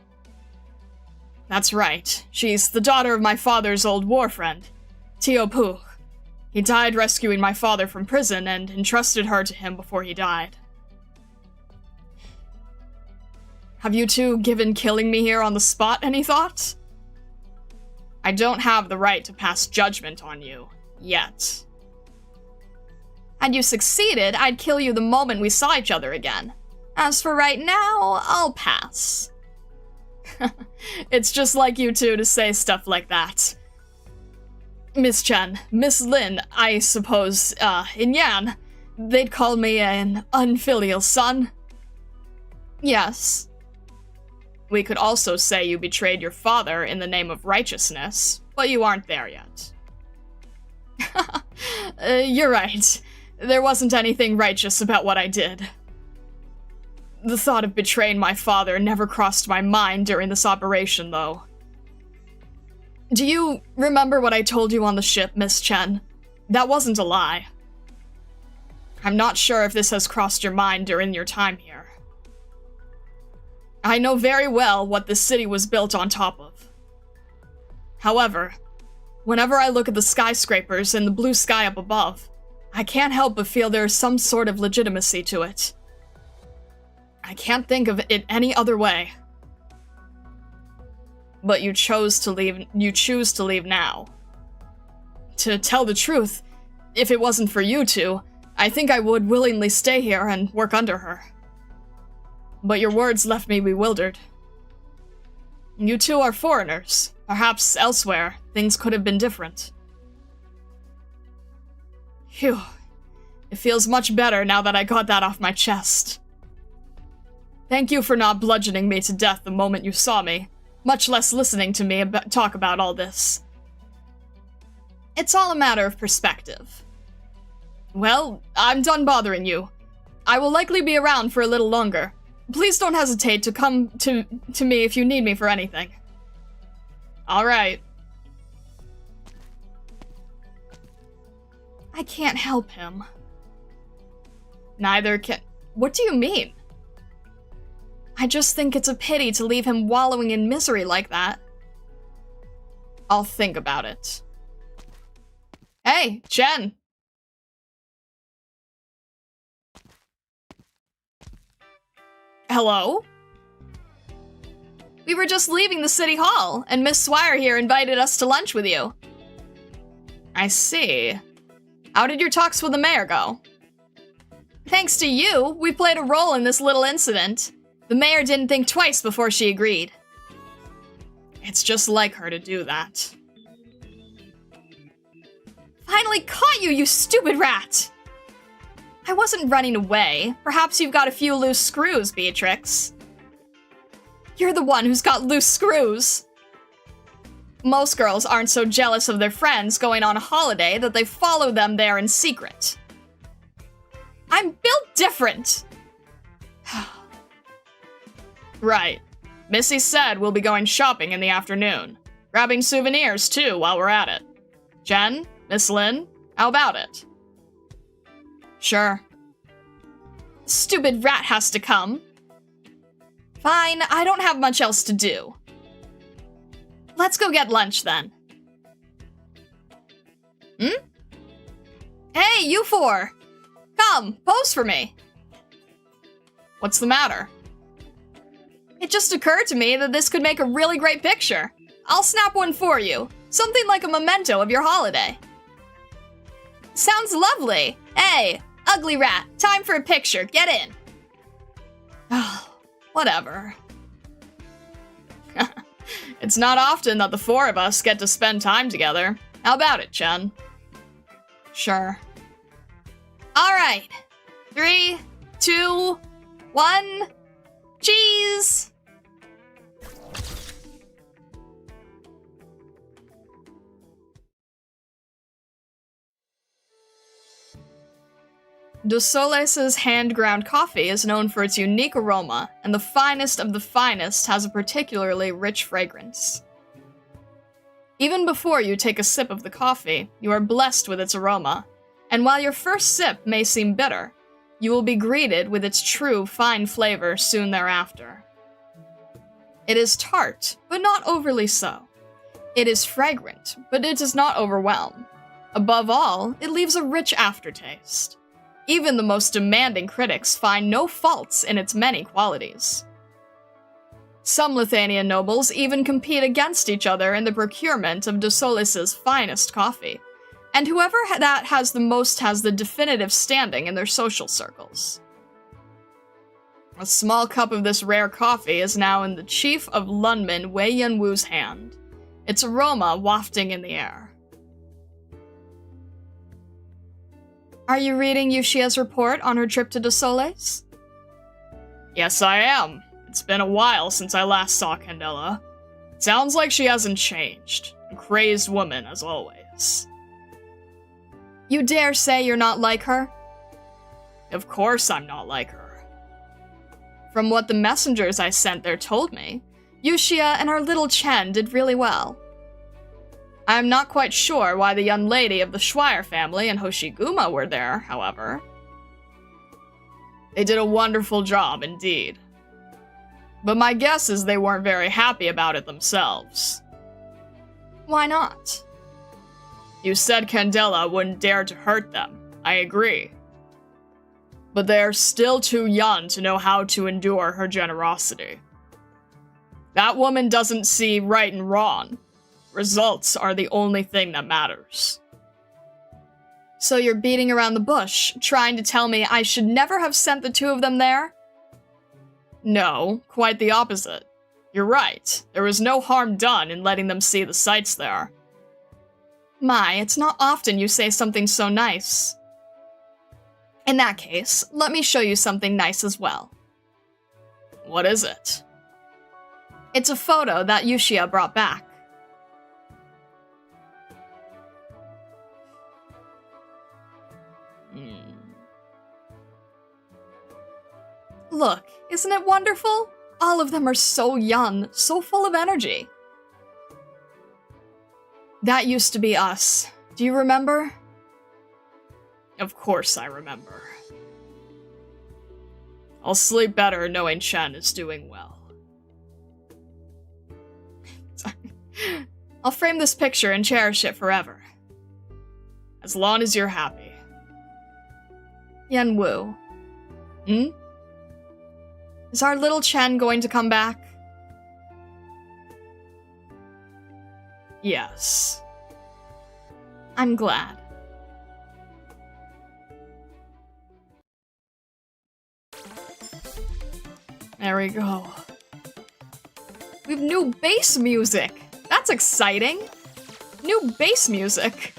That's right. She's the daughter of my father's old war friend, Tio Puch. He died rescuing my father from prison and entrusted her to him before he died. Have you two given killing me here on the spot any thought? I don't have the right to pass judgment on you, yet. Had you succeeded, I'd kill you the moment we saw each other again. As for right now, I'll pass. It's just like you two to say stuff like that. Miss Chen, Miss Lin, I suppose, in Yan, they'd call me an unfilial son. Yes. We could also say you betrayed your father in the name of righteousness, but you aren't there yet. You're right. There wasn't anything righteous about what I did. The thought of betraying my father never crossed my mind during this operation, though. Do you remember what I told you on the ship, Miss Chen? That wasn't a lie. I'm not sure if this has crossed your mind during your time here. I know very well what this city was built on top of. However, whenever I look at the skyscrapers and the blue sky up above, I can't help but feel there is some sort of legitimacy to it. I can't think of it any other way. But you choose to leave now. To tell the truth, if it wasn't for you two, I think I would willingly stay here and work under her. But your words left me bewildered. You two are foreigners. Perhaps elsewhere, things could have been different. Phew. It feels much better now that I got that off my chest. Thank you for not bludgeoning me to death the moment you saw me, much less listening to me talk about all this. It's all a matter of perspective. Well, I'm done bothering you. I will likely be around for a little longer. Please don't hesitate to come to me if you need me for anything. All right. I can't help him. Neither can... What do you mean? I just think it's a pity to leave him wallowing in misery like that. I'll think about it. Hey, Chen! Hello? We were just leaving the city hall, and Miss Swire here invited us to lunch with you. I see. How did your talks with the mayor go? Thanks to you, we played a role in this little incident. The mayor didn't think twice before she agreed. It's just like her to do that. Finally caught you, you stupid rat! I wasn't running away. Perhaps you've got a few loose screws, Beatrix. You're the one who's got loose screws. Most girls aren't so jealous of their friends going on a holiday that they follow them there in secret. I'm built different. Right. Missy said we'll be going shopping in the afternoon. Grabbing souvenirs, too, while we're at it. Jen? Miss Lin? How about it? Sure. Stupid rat has to come. Fine, I don't have much else to do. Let's go get lunch, then. Hey, you four! Come, pose for me. What's the matter? It just occurred to me that this could make a really great picture. I'll snap one for you. Something like a memento of your holiday. Sounds lovely. Hey, ugly rat, time for a picture. Get in. Oh, whatever. It's not often that the four of us get to spend time together. How about it, Chen? Sure. All right. 3, 2, 1. Cheese! Dossoles' hand-ground coffee is known for its unique aroma, and the finest of the finest has a particularly rich fragrance. Even before you take a sip of the coffee, you are blessed with its aroma, and while your first sip may seem bitter, you will be greeted with its true fine flavor soon thereafter. It is tart, but not overly so. It is fragrant, but it does not overwhelm. Above all, it leaves a rich aftertaste. Even the most demanding critics find no faults in its many qualities. Some Lithuanian nobles even compete against each other in the procurement of Dossoles' finest coffee, and whoever that has the most has the definitive standing in their social circles. A small cup of this rare coffee is now in the Chief of Lunman Wei Yanwu's hand, its aroma wafting in the air. Are you reading Yushia's report on her trip to Dossoles? Yes, I am. It's been a while since I last saw Candela. Sounds like she hasn't changed. A crazed woman, as always. You dare say you're not like her? Of course I'm not like her. From what the messengers I sent there told me, Yushia and our little Chen did really well. I am not quite sure why the young lady of the Schweier family and Hoshiguma were there, however. They did a wonderful job, indeed. But my guess is they weren't very happy about it themselves. Why not? You said Candela wouldn't dare to hurt them. I agree. But they are still too young to know how to endure her generosity. That woman doesn't see right and wrong. Results are the only thing that matters. So you're beating around the bush, trying to tell me I should never have sent the two of them there? No, quite the opposite. You're right. There was no harm done in letting them see the sights there. My, it's not often you say something so nice. In that case, let me show you something nice as well. What is it? It's a photo that Yushia brought back. Look, isn't it wonderful? All of them are so young, so full of energy. That used to be us. Do you remember? Of course I remember. I'll sleep better knowing Chen is doing well. I'll frame this picture and cherish it forever. As long as you're happy. Yanwu. Is our little Chen going to come back? Yes. I'm glad. There we go. We have new bass music. That's exciting. New bass music.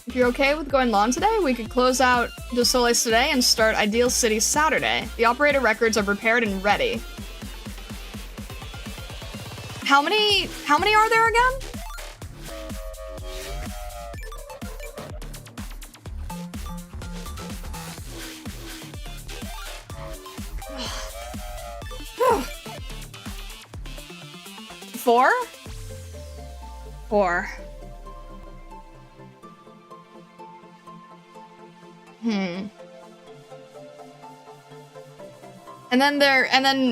If you're okay with going long today, we could close out Dossoles today and start Ideal City Saturday. The operator records are prepared and ready. How many are there again? Four? Four. And then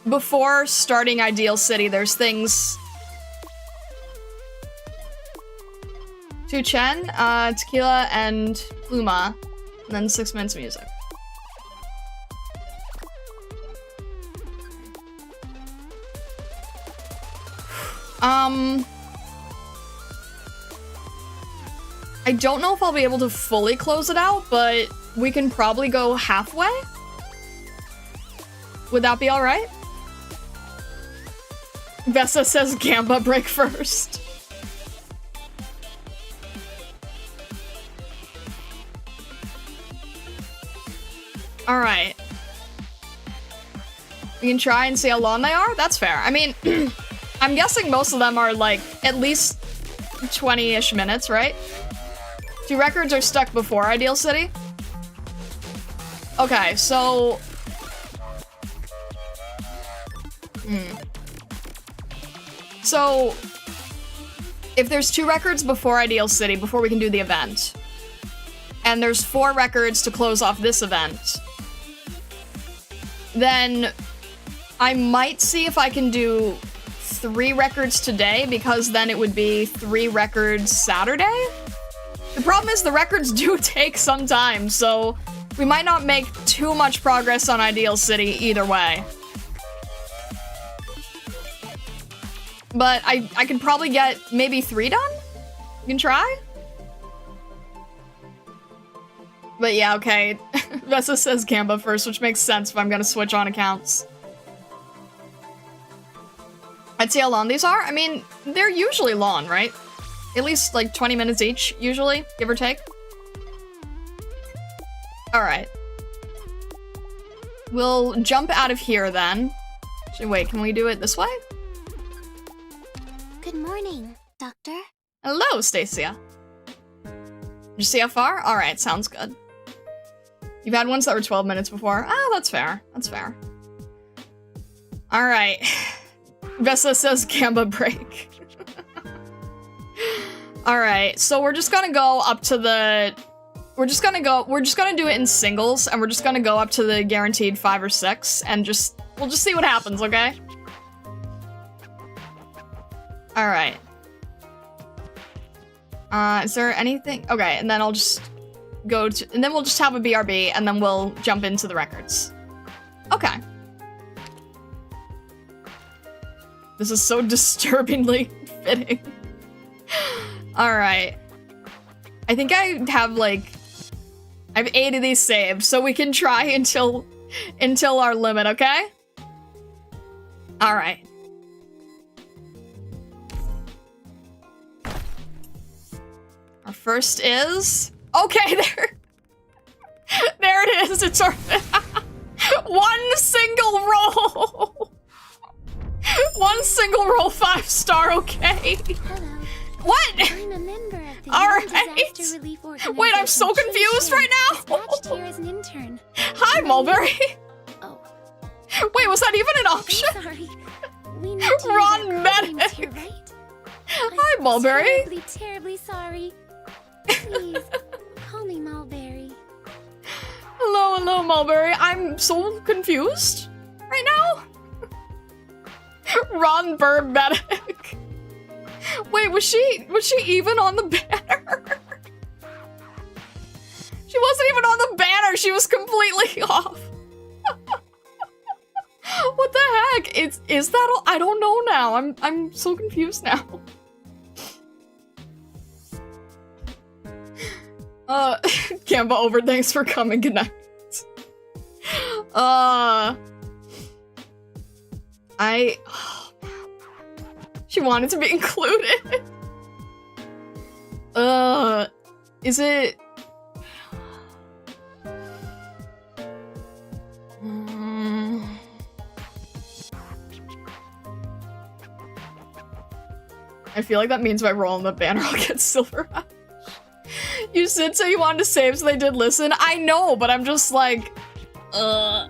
before starting Ideal City, there's things to Chen, Tequila, and Pluma, and then 6 minutes music. I don't know if I'll be able to fully close it out, but we can probably go halfway? Would that be alright? Vessa says Gamba break first. Alright. You can try and see how long they are? That's fair. I mean, I'm guessing most of them are like at least 20-ish minutes, right? 2 records are stuck before Ideal City. Okay, so... So, if there's 2 records before Ideal City, before we can do the event, and there's 4 records to close off this event, then I might see if I can do 3 records today, because then it would be 3 records Saturday? The problem is the records do take some time, so we might not make too much progress on Ideal City either way. But I could probably get maybe 3 done? You can try? But yeah, okay. Vessa says Gamba first, which makes sense if I'm gonna switch on accounts. I'd see how long these are. I mean, they're usually long, right? At least like 20 minutes each, usually, give or take. Alright. We'll jump out of here then. Actually, wait, can we do it this way? Good morning, Doctor. Hello, Stacia. Did you see how far? Alright, sounds good. You've had ones that were 12 minutes before. Oh, that's fair. That's fair. Alright. Vessa says Gamba break. Alright, so we're just gonna go up to the... we're just gonna do it in singles, and we're just gonna go up to the guaranteed 5 or 6, and we'll just see what happens, okay? Alright. Is there anything? Okay, and then I'll just go to... and then we'll just have a BRB, and then we'll jump into the records. Okay. This is so disturbingly fitting. Alright. I think I have, like... I have 8 of these saved, so we can try until our limit, okay? Alright. Our first is... okay, there it is, it's our... 1 single roll! 1 single roll 5-star, okay? Hello. What? I'm a member of the Alright. Disaster Relief Organization. Wait, I'm so confused right now! Dispatched here as an intern. Hi, Mulberry! Oh, Wait, was that even an option? sorry. We need to Ron use our Medic. names here, right? Hi, Mulberry! Terribly sorry. Please, call me Mulberry. Hello, Mulberry. I'm so confused right now. Ron Bird Medic. Wait, was she even on the banner? She wasn't even on the banner. She was completely off. What the heck? Is that all? I don't know now. I'm so confused now. Gamba over, thanks for coming. Good night. She wanted to be included. Is it... I feel like that means by rolling the banner I'll get silver. You said so you wanted to save, so they did listen. I know, but I'm just like... No,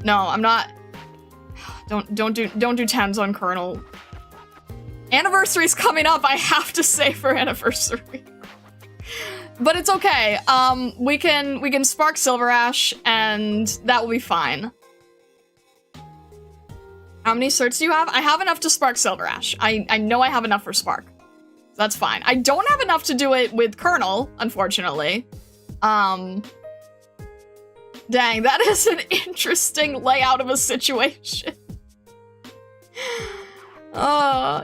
I'm not... Don't do 10s on Colonel. Anniversary's coming up. I have to save for anniversary. But it's okay. We can spark Silver Ash, and that will be fine. How many certs do you have? I have enough to spark Silver Ash. I know I have enough for Spark. That's fine. I don't have enough to do it with Colonel, unfortunately. Dang, that is an interesting layout of a situation.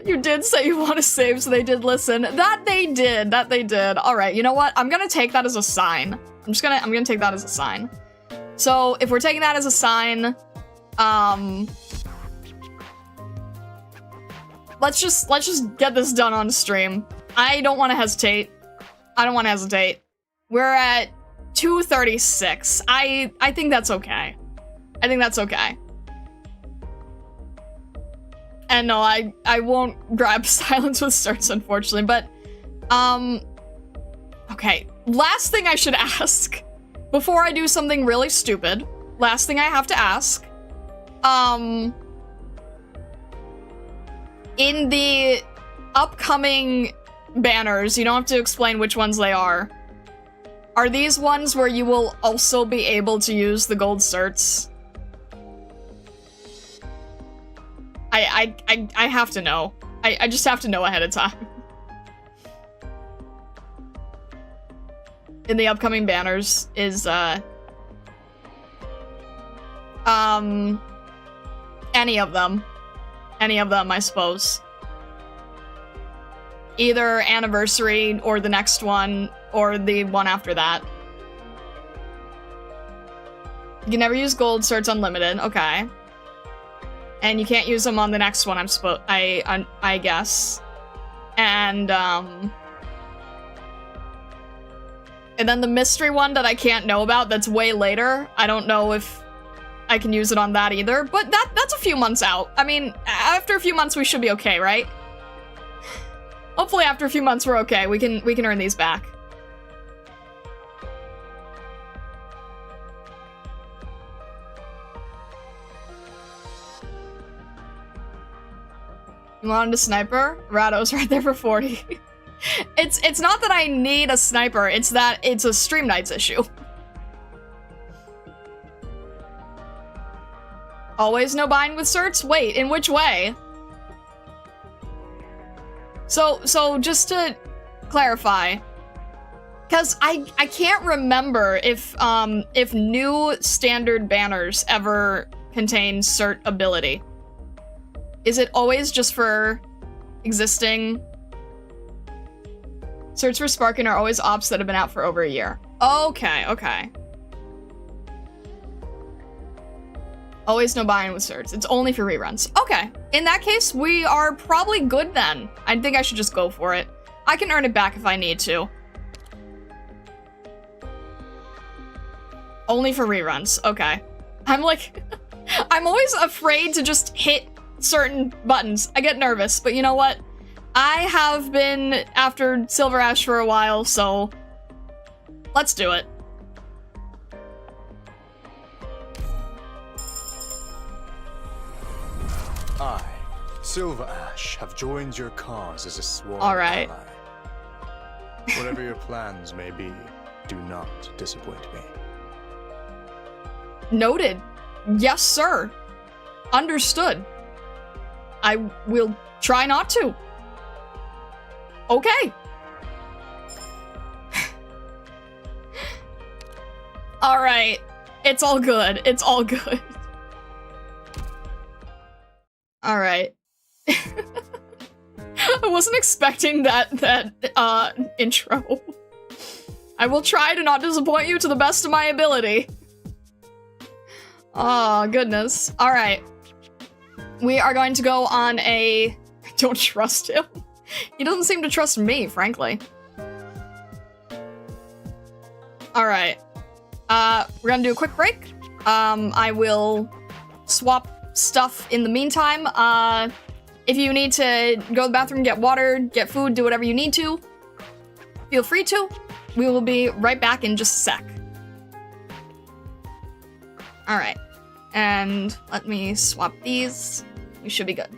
You did say you want to save, so they did listen. That they did. All right, you know what? I'm gonna take that as a sign. I'm gonna take that as a sign. So if we're taking that as a sign, let's just get this done on stream. I don't want to hesitate. We're at 2:36. I think that's okay. And no, I won't grab silence with certs, unfortunately, but, okay. Last thing I should ask, before I do something really stupid, last thing I have to ask, in the upcoming banners, you don't have to explain which ones they are these ones where you will also be able to use the gold certs? I have to know. I just have to know ahead of time. In the upcoming banners is, any of them. Any of them, I suppose. Either anniversary, or the next one, or the one after that. You can never use gold certs unlimited, okay. And you can't use them on the next one, I guess. And then the mystery one that I can't know about, that's way later. I don't know if I can use it on that either, but that's a few months out. I mean, after a few months we should be okay, right? Hopefully after a few months we're okay. We can earn these back. You wanted a sniper? Rado's right there for 40. It's not that I need a sniper, it's that it's a Stream Nights issue. Always no buying with certs? Wait, in which way? So just to clarify, because I can't remember if new standard banners ever contain cert ability. Is it always just for existing? Certs for Sparkin are always ops that have been out for over a year. Okay, okay. Always no buying with certs. It's only for reruns. Okay. In that case, we are probably good then. I think I should just go for it. I can earn it back if I need to. Only for reruns. Okay. I'm like... I'm always afraid to just hit certain buttons. I get nervous, but you know what? I have been after Silver Ash for a while, so... let's do it. I, Silver Ash, have joined your cause as a sworn Alright. ally. Whatever your plans may be, do not disappoint me. Noted. Yes, sir. Understood. I will try not to. Okay. Alright. It's all good. It's all good. Alright. I wasn't expecting that intro. I will try to not disappoint you to the best of my ability. Oh, goodness. Alright. We are going to go on a... I don't trust him. He doesn't seem to trust me, frankly. Alright. We're gonna do a quick break. I will swap stuff in the meantime. If you need to go to the bathroom, get water, get food, do whatever you need to, feel free to. We will be right back in just a sec. Alright. And let me swap these. We should be good.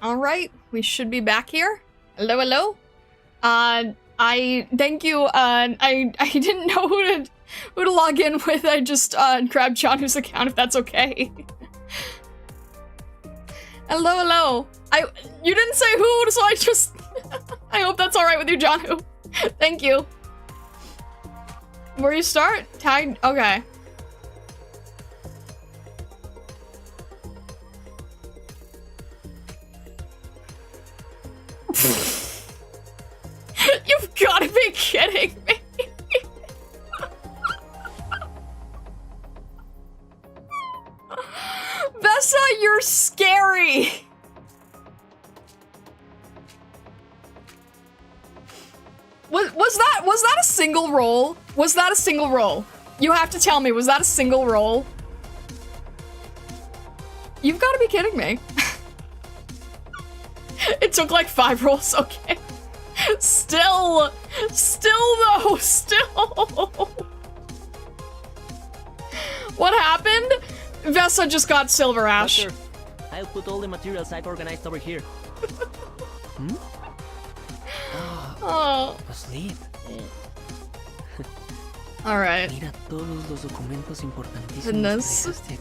Alright, we should be back here. Hello, hello. I thank you. I didn't know who to log in with. I just grabbed Janu's account if that's okay. Hello, hello. You didn't say who, so I just I hope that's alright with you, Janu. Thank you. Where you start? Tag, okay. You've gotta be kidding me. Vessa, you're scary. Was that a single roll? Was that a single roll? You have to tell me, was that a single roll? You've got to be kidding me. It took like 5 rolls, okay. Still though, What happened? Vessa just got Silver Ash. Doctor, I'll put all the materials I've organized over here. Hmm? Oh. Asleep. Alright. Mira todos los documentos importantísimos Goodness. que dejaste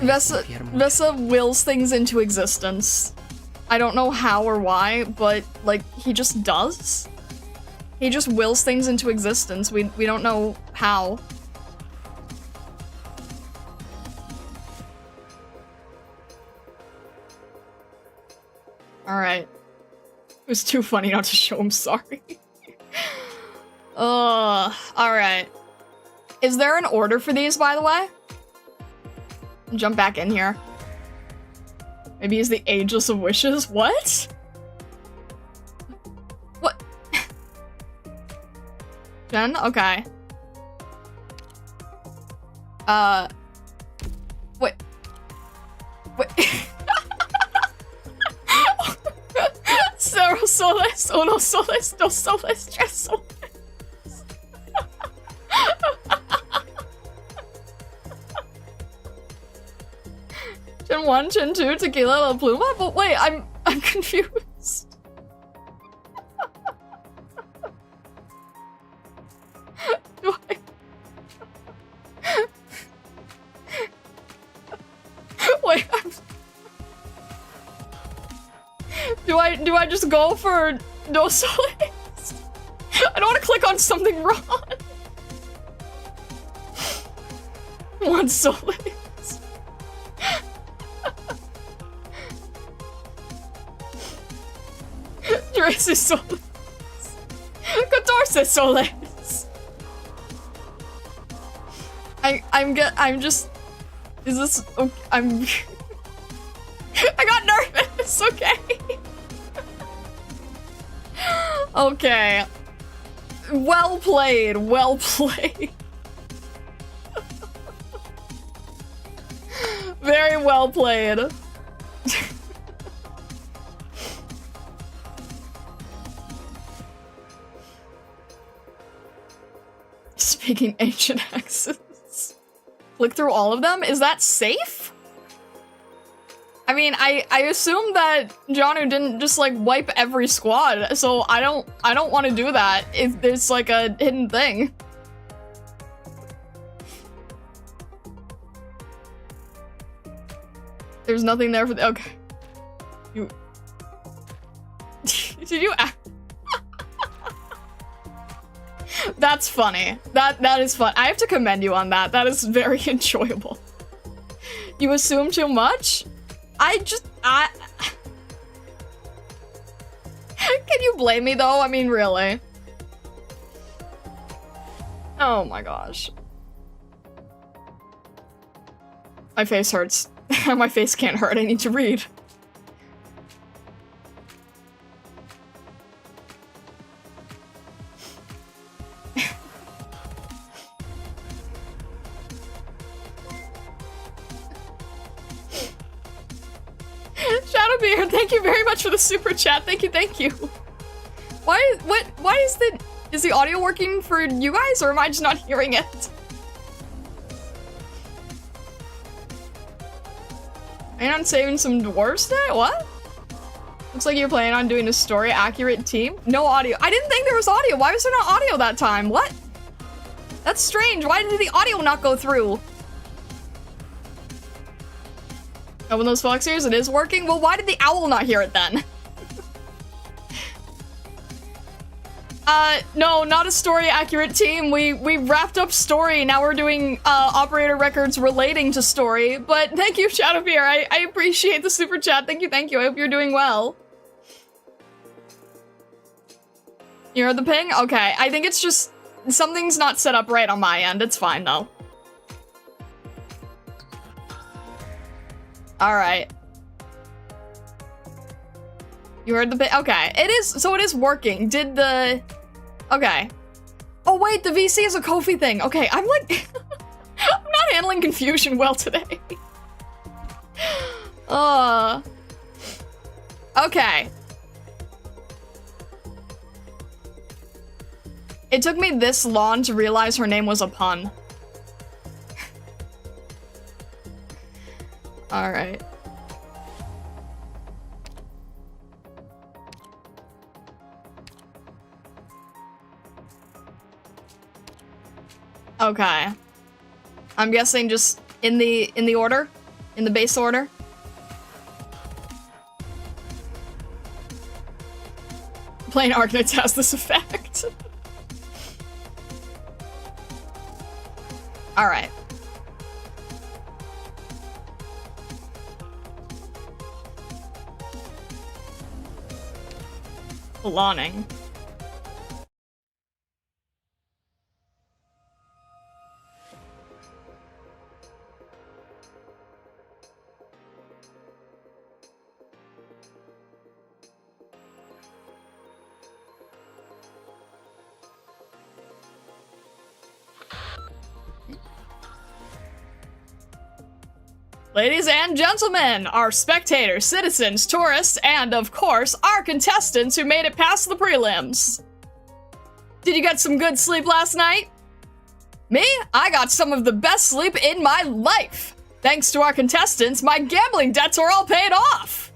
aquí. Vessa wills things into existence. I don't know how or why, but like he just does. He just wills things into existence. We don't know how. Alright. It was too funny not to show him sorry. Alright. Is there an order for these, by the way? Jump back in here. Maybe he's the Ageless of Wishes? What? What? Jen? Okay. Wait. Wait. Cero soles, uno soles, dos soles, tres soles. Gen 1, Gen 2, Tequila, La Pluma? But wait, I'm confused. Do I... Wait, do I just go for Dossoles? I don't want to click on something wrong. 1 soles. 13 soles. 14 soles. I'm just... Is this... Okay, I got nervous, okay. Okay. Well played, well played. Very well played. Speaking ancient accents. Click through all of them? Is that safe? I mean, I assume that Janu didn't just like wipe every squad, so I don't want to do that if it's like a hidden thing. There's nothing there for the okay. You did you That's funny. That is fun. I have to commend you on that. That is very enjoyable. You assume too much? Can you blame me though? I mean, really. Oh my gosh. My face hurts. My face can't hurt. I need to read. Shadowbeard, thank you very much for the super chat. Thank you, thank you. Why is the audio working for you guys, or am I just not hearing it? Planning on saving some dwarves today? What? Looks like you're planning on doing a story-accurate team? No audio. I didn't think there was audio. Why was there not audio that time? What? That's strange. Why did the audio not go through? Open those Fox ears. It is working. Well, why did the owl not hear it then? No, not a story-accurate team. We wrapped up story. Now we're doing, operator records relating to story. But thank you, Shadowbeer. I appreciate the super chat. Thank you, thank you. I hope you're doing well. You heard the ping? Okay, I think it's just... something's not set up right on my end. It's fine, though. Alright. You heard the ping? Okay, it is working. Did the... Okay. Oh wait, the VC is a Ko-fi thing. Okay, I'm like... I'm not handling confusion well today. Okay. It took me this long to realize her name was a pun. Alright. Okay. I'm guessing just in the order? In the base order? Playing Arknights has this effect. Alright. Lawning. Ladies and gentlemen, our spectators, citizens, tourists, and of course, our contestants who made it past the prelims. Did you get some good sleep last night? Me? I got some of the best sleep in my life. Thanks to our contestants, my gambling debts are all paid off.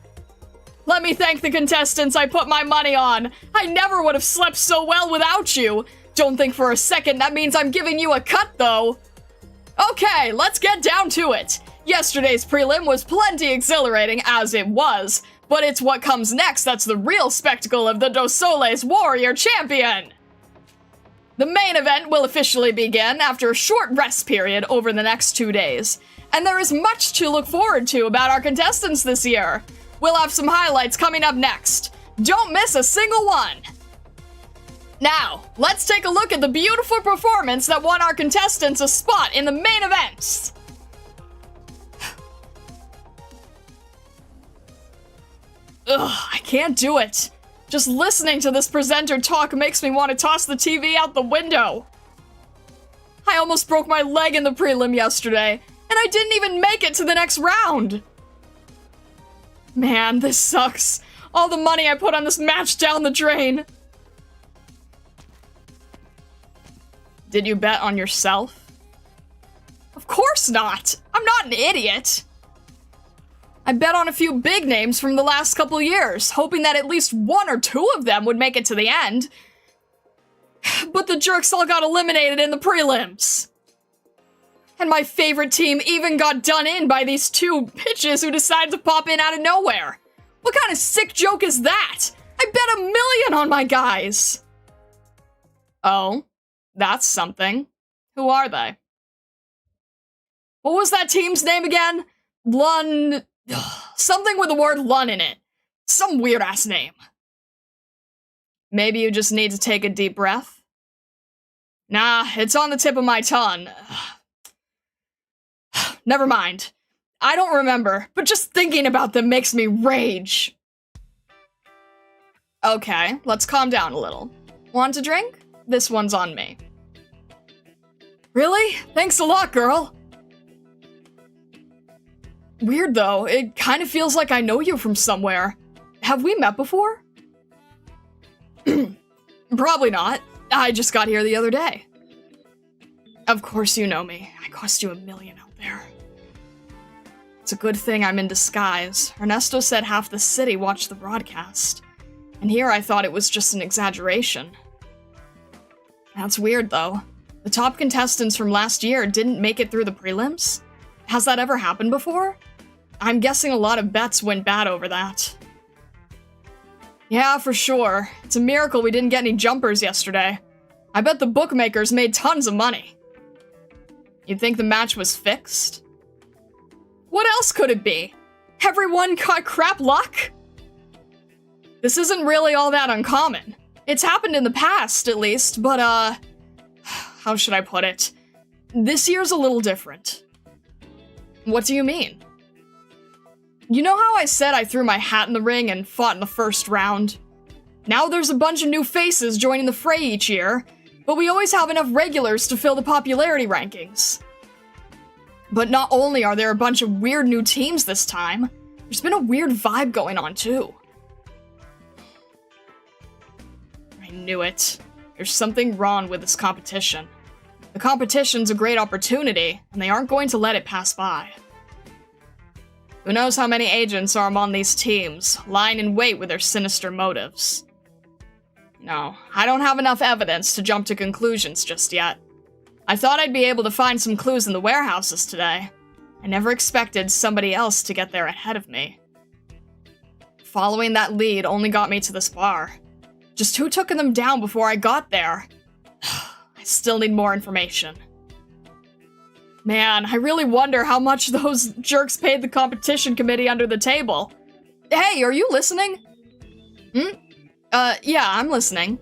Let me thank the contestants I put my money on. I never would have slept so well without you. Don't think for a second that means I'm giving you a cut, though. Okay, let's get down to it. Yesterday's prelim was plenty exhilarating, as it was, but it's what comes next that's the real spectacle of the Dossoles Warrior Champion! The main event will officially begin after a short rest period over the next 2 days, and there is much to look forward to about our contestants this year. We'll have some highlights coming up next. Don't miss a single one! Now, let's take a look at the beautiful performance that won our contestants a spot in the main events! Ugh, I can't do it. Just listening to this presenter talk makes me want to toss the TV out the window. I almost broke my leg in the prelim yesterday, and I didn't even make it to the next round. Man, this sucks. All the money I put on this match down the drain. Did you bet on yourself? Of course not. I'm not an idiot. I bet on a few big names from the last couple years, hoping that at least one or two of them would make it to the end. But the jerks all got eliminated in the prelims. And my favorite team even got done in by these two bitches who decided to pop in out of nowhere. What kind of sick joke is that? I bet $1 million on my guys. Oh, that's something. Who are they? What was that team's name again? Something with the word Lun in it. Some weird-ass name. Maybe you just need to take a deep breath? Nah, it's on the tip of my tongue. Never mind. I don't remember, but just thinking about them makes me rage. Okay, let's calm down a little. Want a drink? This one's on me. Really? Thanks a lot, girl. Weird though, it kind of feels like I know you from somewhere. Have we met before? Probably not. I just got here the other day. Of course you know me. I cost you $1 million out there. It's a good thing I'm in disguise. Ernesto said half the city watched the broadcast. And here I thought it was just an exaggeration. That's weird, though. The top contestants from last year didn't make it through the prelims? Has that ever happened before? I'm guessing a lot of bets went bad over that. Yeah, for sure. It's a miracle we didn't get any jumpers yesterday. I bet the bookmakers made tons of money. You'd think the match was fixed? What else could it be? Everyone got crap luck? This isn't really all that uncommon. It's happened in the past, at least, but, how should I put it? This year's a little different. What do you mean? You know how I said I threw my hat in the ring and fought in the first round? Now there's a bunch of new faces joining the fray each year, but we always have enough regulars to fill the popularity rankings. But not only are there a bunch of weird new teams this time, there's been a weird vibe going on too. I knew it. There's something wrong with this competition. The competition's a great opportunity, and they aren't going to let it pass by. Who knows how many agents are among these teams, lying in wait with their sinister motives. No, I don't have enough evidence to jump to conclusions just yet. I thought I'd be able to find some clues in the warehouses today. I never expected somebody else to get there ahead of me. Following that lead only got me to this bar. Just who took them down before I got there? I still need more information. Man, I really wonder how much those jerks paid the competition committee under the table. Hey, are you listening? Yeah, I'm listening.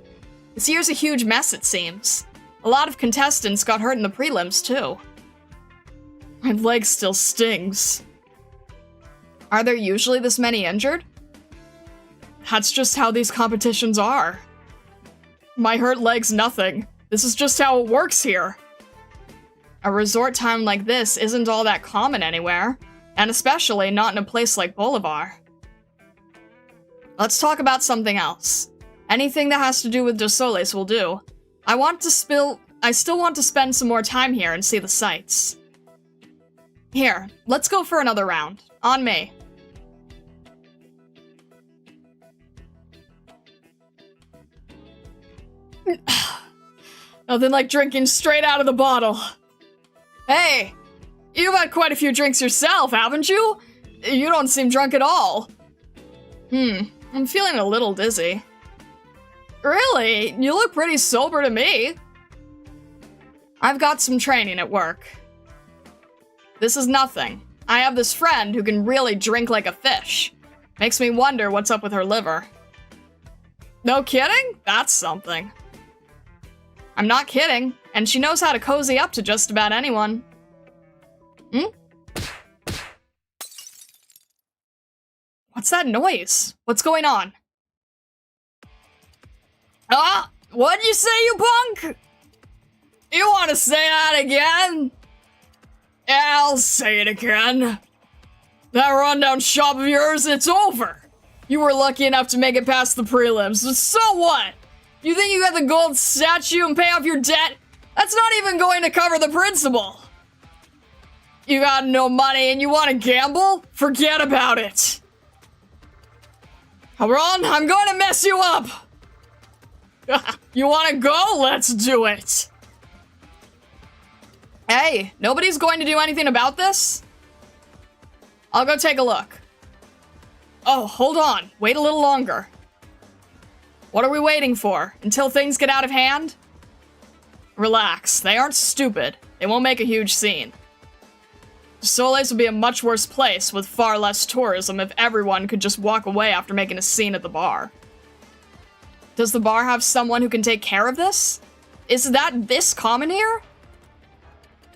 This year's a huge mess, it seems. A lot of contestants got hurt in the prelims, too. My leg still stings. Are there usually this many injured? That's just how these competitions are. My hurt leg's nothing. This is just how it works here. A resort town like this isn't all that common anywhere, and especially not in a place like Bolivar. Let's talk about something else. Anything that has to do with Dossoles will do. I still want to spend some more time here and see the sights. Here, let's go for another round. On me. Nothing like drinking straight out of the bottle. Hey, you've had quite a few drinks yourself, haven't you? You don't seem drunk at all. I'm feeling a little dizzy. Really? You look pretty sober to me. I've got some training at work. This is nothing. I have this friend who can really drink like a fish. Makes me wonder what's up with her liver. No kidding? That's something. I'm not kidding, and she knows how to cozy up to just about anyone. What's that noise? What's going on? Ah! What'd you say, you punk? You want to say that again? Yeah, I'll say it again. That rundown shop of yours, it's over. You were lucky enough to make it past the prelims, but so what? You think you got the gold statue and pay off your debt? That's not even going to cover the principal. You got no money and you want to gamble? Forget about it. Cabron, I'm going to mess you up. You want to go? Let's do it. Hey, nobody's going to do anything about this? I'll go take a look. Oh, hold on. Wait a little longer. What are we waiting for? Until things get out of hand? Relax. They aren't stupid. They won't make a huge scene. Dossoles would be a much worse place with far less tourism if everyone could just walk away after making a scene at the bar. Does the bar have someone who can take care of this? Is that this common here?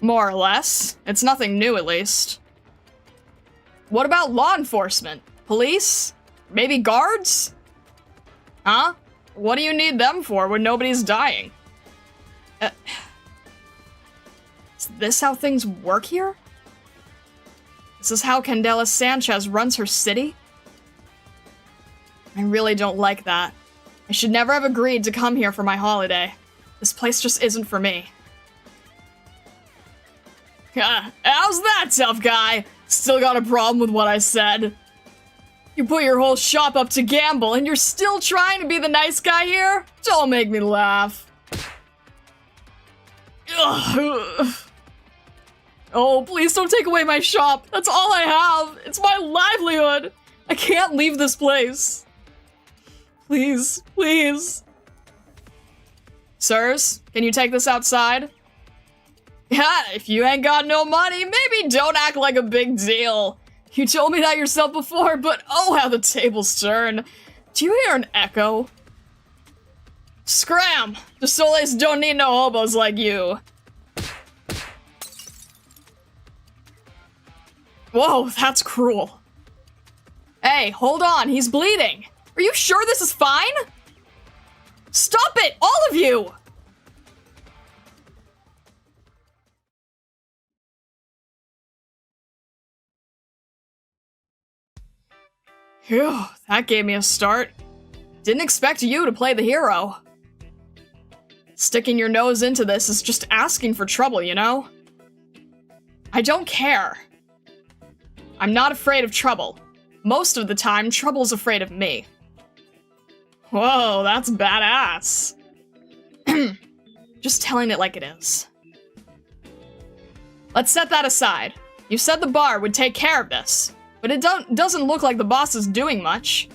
More or less. It's nothing new, at least. What about law enforcement? Police? Maybe guards? Huh? What do you need them for when nobody's dying? Is this how things work here? This is how Candela Sanchez runs her city? I really don't like that. I should never have agreed to come here for my holiday. This place just isn't for me. How's that, tough guy? Still got a problem with what I said? You put your whole shop up to gamble, and you're still trying to be the nice guy here? Don't make me laugh. Ugh. Oh, please don't take away my shop. That's all I have. It's my livelihood. I can't leave this place. Please, please. Sirs, can you take this outside? Yeah, if you ain't got no money, maybe don't act like a big deal. You told me that yourself before, but oh how the tables turn. Do you hear an echo? Scram! Dossoles don't need no hobos like you. Whoa, that's cruel. Hey, hold on, he's bleeding. Are you sure this is fine? Stop it, all of you! Phew, that gave me a start. Didn't expect you to play the hero. Sticking your nose into this is just asking for trouble, you know? I don't care. I'm not afraid of trouble. Most of the time, trouble's afraid of me. Whoa, that's badass. Just telling it like it is. Let's set that aside. You said the bar would take care of this, but it doesn't look like the boss is doing much.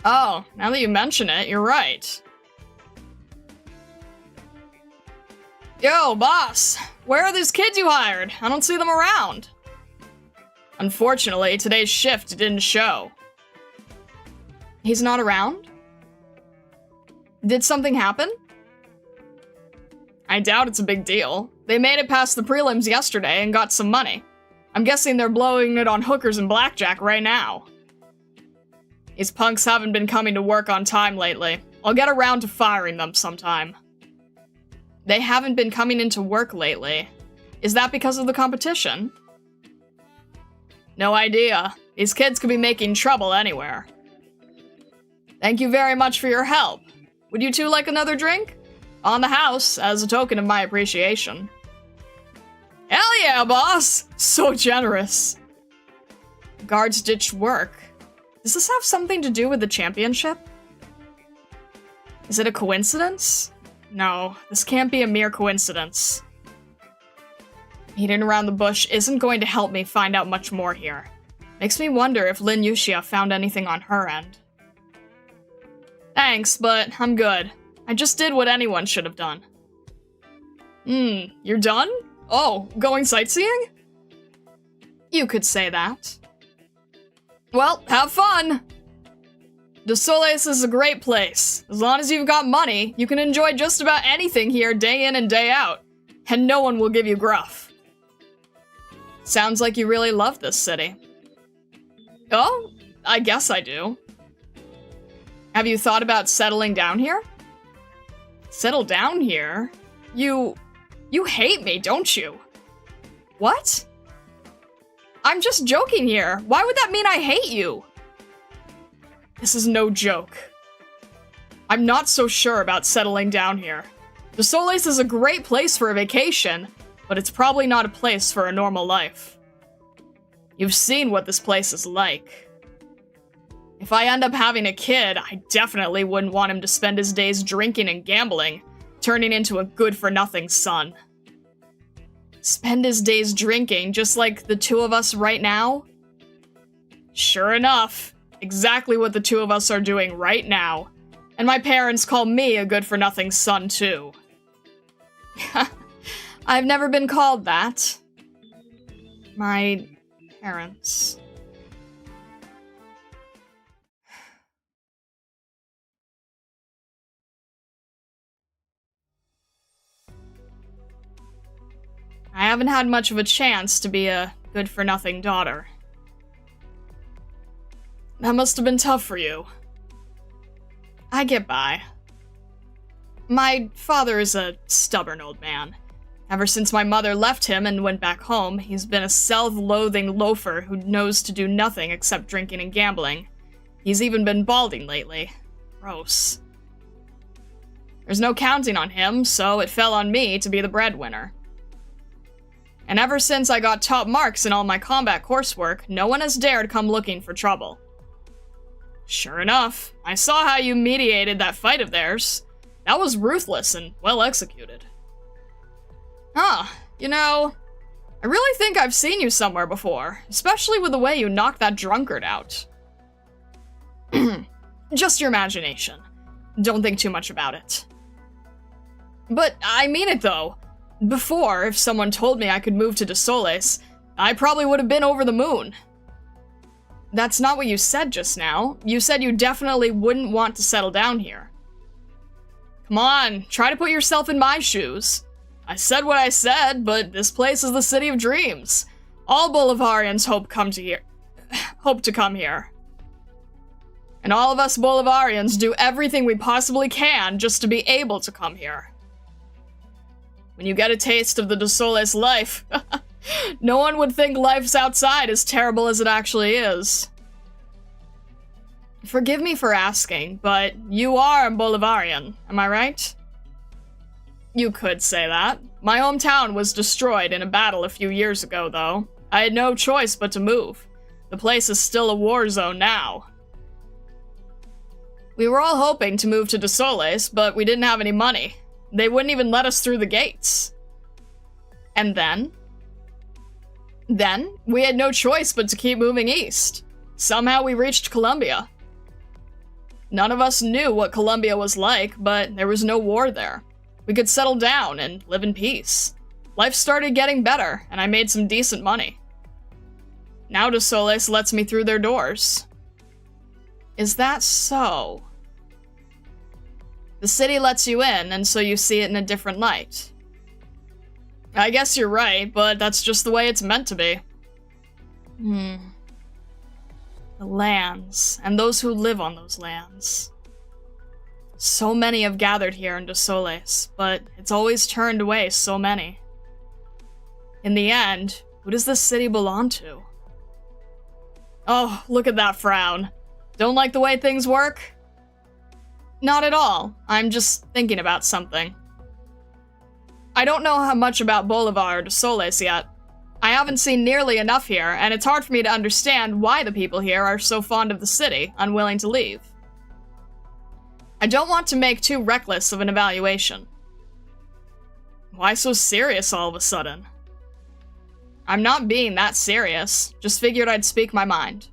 Oh, now that you mention it, you're right. Yo, boss, where are these kids you hired? I don't see them around. Unfortunately, today's shift didn't show. He's not around? Did something happen? I doubt it's a big deal. They made it past the prelims yesterday and got some money. I'm guessing they're blowing it on hookers and blackjack right now. These punks haven't been coming to work on time lately. I'll get around to firing them sometime. They haven't been coming into work lately. Is that because of the competition? No idea. These kids could be making trouble anywhere. Thank you very much for your help. Would you two like another drink? On the house, as a token of my appreciation. Hell yeah, boss! So generous. Guards ditched work. Does this have something to do with the championship? Is it a coincidence? No, this can't be a mere coincidence. Beating around the bush isn't going to help me find out much more here. Makes me wonder if Lin Yuxia found anything on her end. Thanks, but I'm good. I just did what anyone should have done. You're done? Oh, going sightseeing? You could say that. Well, have fun! Dossoles is a great place. As long as you've got money, you can enjoy just about anything here day in and day out, and no one will give you gruff. Sounds like you really love this city. Oh, I guess I do. Have you thought about settling down here? Settle down here? You hate me, don't you? What? I'm just joking here. Why would that mean I hate you? This is no joke. I'm not so sure about settling down here. Dossoles is a great place for a vacation, but it's probably not a place for a normal life. You've seen what this place is like. If I end up having a kid, I definitely wouldn't want him to spend his days drinking and gambling, turning into a good-for-nothing son. Spend his days drinking, just like the two of us right now? Sure enough, exactly what the two of us are doing right now. And my parents call me a good-for-nothing son, too. I've never been called that. My parents. I haven't had much of a chance to be a good-for-nothing daughter. That must have been tough for you. I get by. My father is a stubborn old man. Ever since my mother left him and went back home, he's been a self-loathing loafer who knows to do nothing except drinking and gambling. He's even been balding lately. Gross. There's no counting on him, so it fell on me to be the breadwinner. And ever since I got top marks in all my combat coursework, no one has dared come looking for trouble. Sure enough, I saw how you mediated that fight of theirs. That was ruthless and well executed. Huh, you know, I really think I've seen you somewhere before, especially with the way you knocked that drunkard out. Just your imagination. Don't think too much about it. But I mean it though. Before, if someone told me I could move to Dossoles, I probably would have been over the moon. That's not what you said just now. You said you definitely wouldn't want to settle down here. Come on, try to put yourself in my shoes. I said what I said, but this place is the city of dreams. All Bolivarians hope to come here. And all of us Bolivarians do everything we possibly can just to be able to come here. When you get a taste of the Dossoles life, no one would think life's outside as terrible as it actually is. Forgive me for asking, but you are a Bolivarian, am I right? You could say that. My hometown was destroyed in a battle a few years ago, though. I had no choice but to move. The place is still a war zone now. We were all hoping to move to Dossoles, but we didn't have any money. They wouldn't even let us through the gates. And then? Then, we had no choice but to keep moving east. Somehow we reached Columbia. None of us knew what Columbia was like, but there was no war there. We could settle down and live in peace. Life started getting better, and I made some decent money. Now Dossoles lets me through their doors. Is that so? The city lets you in, and so you see it in a different light. I guess you're right, but that's just the way it's meant to be. The lands, and those who live on those lands. So many have gathered here in Dossoles, but it's always turned away so many. In the end, who does this city belong to? Oh, look at that frown. Don't like the way things work? Not at all. I'm just thinking about something. I don't know how much about Bolivar or Dossoles yet. I haven't seen nearly enough here, and it's hard for me to understand why the people here are so fond of the city, unwilling to leave. I don't want to make too reckless of an evaluation. Why so serious all of a sudden? I'm not being that serious, just figured I'd speak my mind.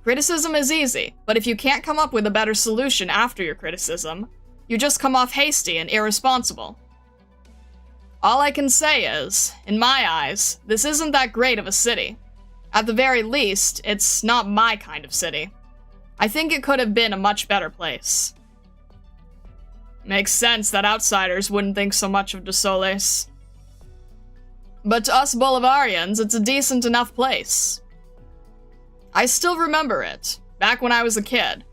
Criticism is easy, but if you can't come up with a better solution after your criticism, you just come off hasty and irresponsible. All I can say is, in my eyes, this isn't that great of a city. At the very least, it's not my kind of city. I think it could have been a much better place. Makes sense that outsiders wouldn't think so much of Dossoles. But to us Bolivarians, it's a decent enough place. I still remember it, back when I was a kid.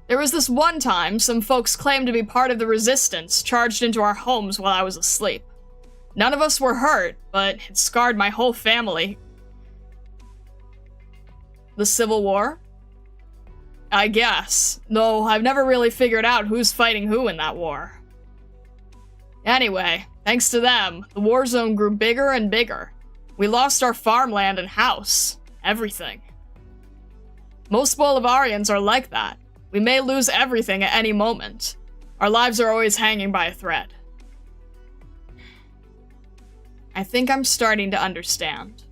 There was this one time some folks claimed to be part of the resistance charged into our homes while I was asleep. None of us were hurt, but it scarred my whole family. The Civil War? I guess, though I've never really figured out who's fighting who in that war. Anyway, thanks to them, the war zone grew bigger and bigger. We lost our farmland and house. Everything. Most Bolivarians are like that. We may lose everything at any moment. Our lives are always hanging by a thread. I think I'm starting to understand.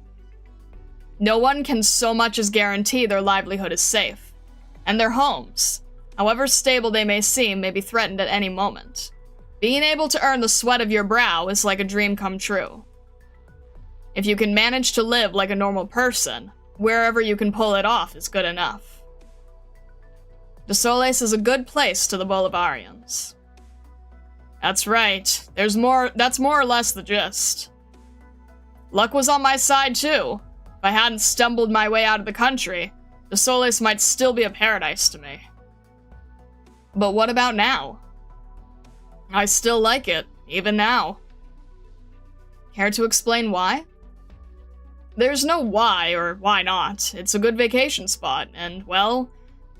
No one can so much as guarantee their livelihood is safe. And their homes, however stable they may seem, may be threatened at any moment. Being able to earn the sweat of your brow is like a dream come true. If you can manage to live like a normal person, wherever you can pull it off is good enough. Dossoles is a good place to the Bolivarians. That's right. That's more or less the gist. Luck was on my side too. If I hadn't stumbled my way out of the country, Dossoles might still be a paradise to me. But what about now? I still like it, even now. Care to explain why? There's no why or why not. It's a good vacation spot, and, well,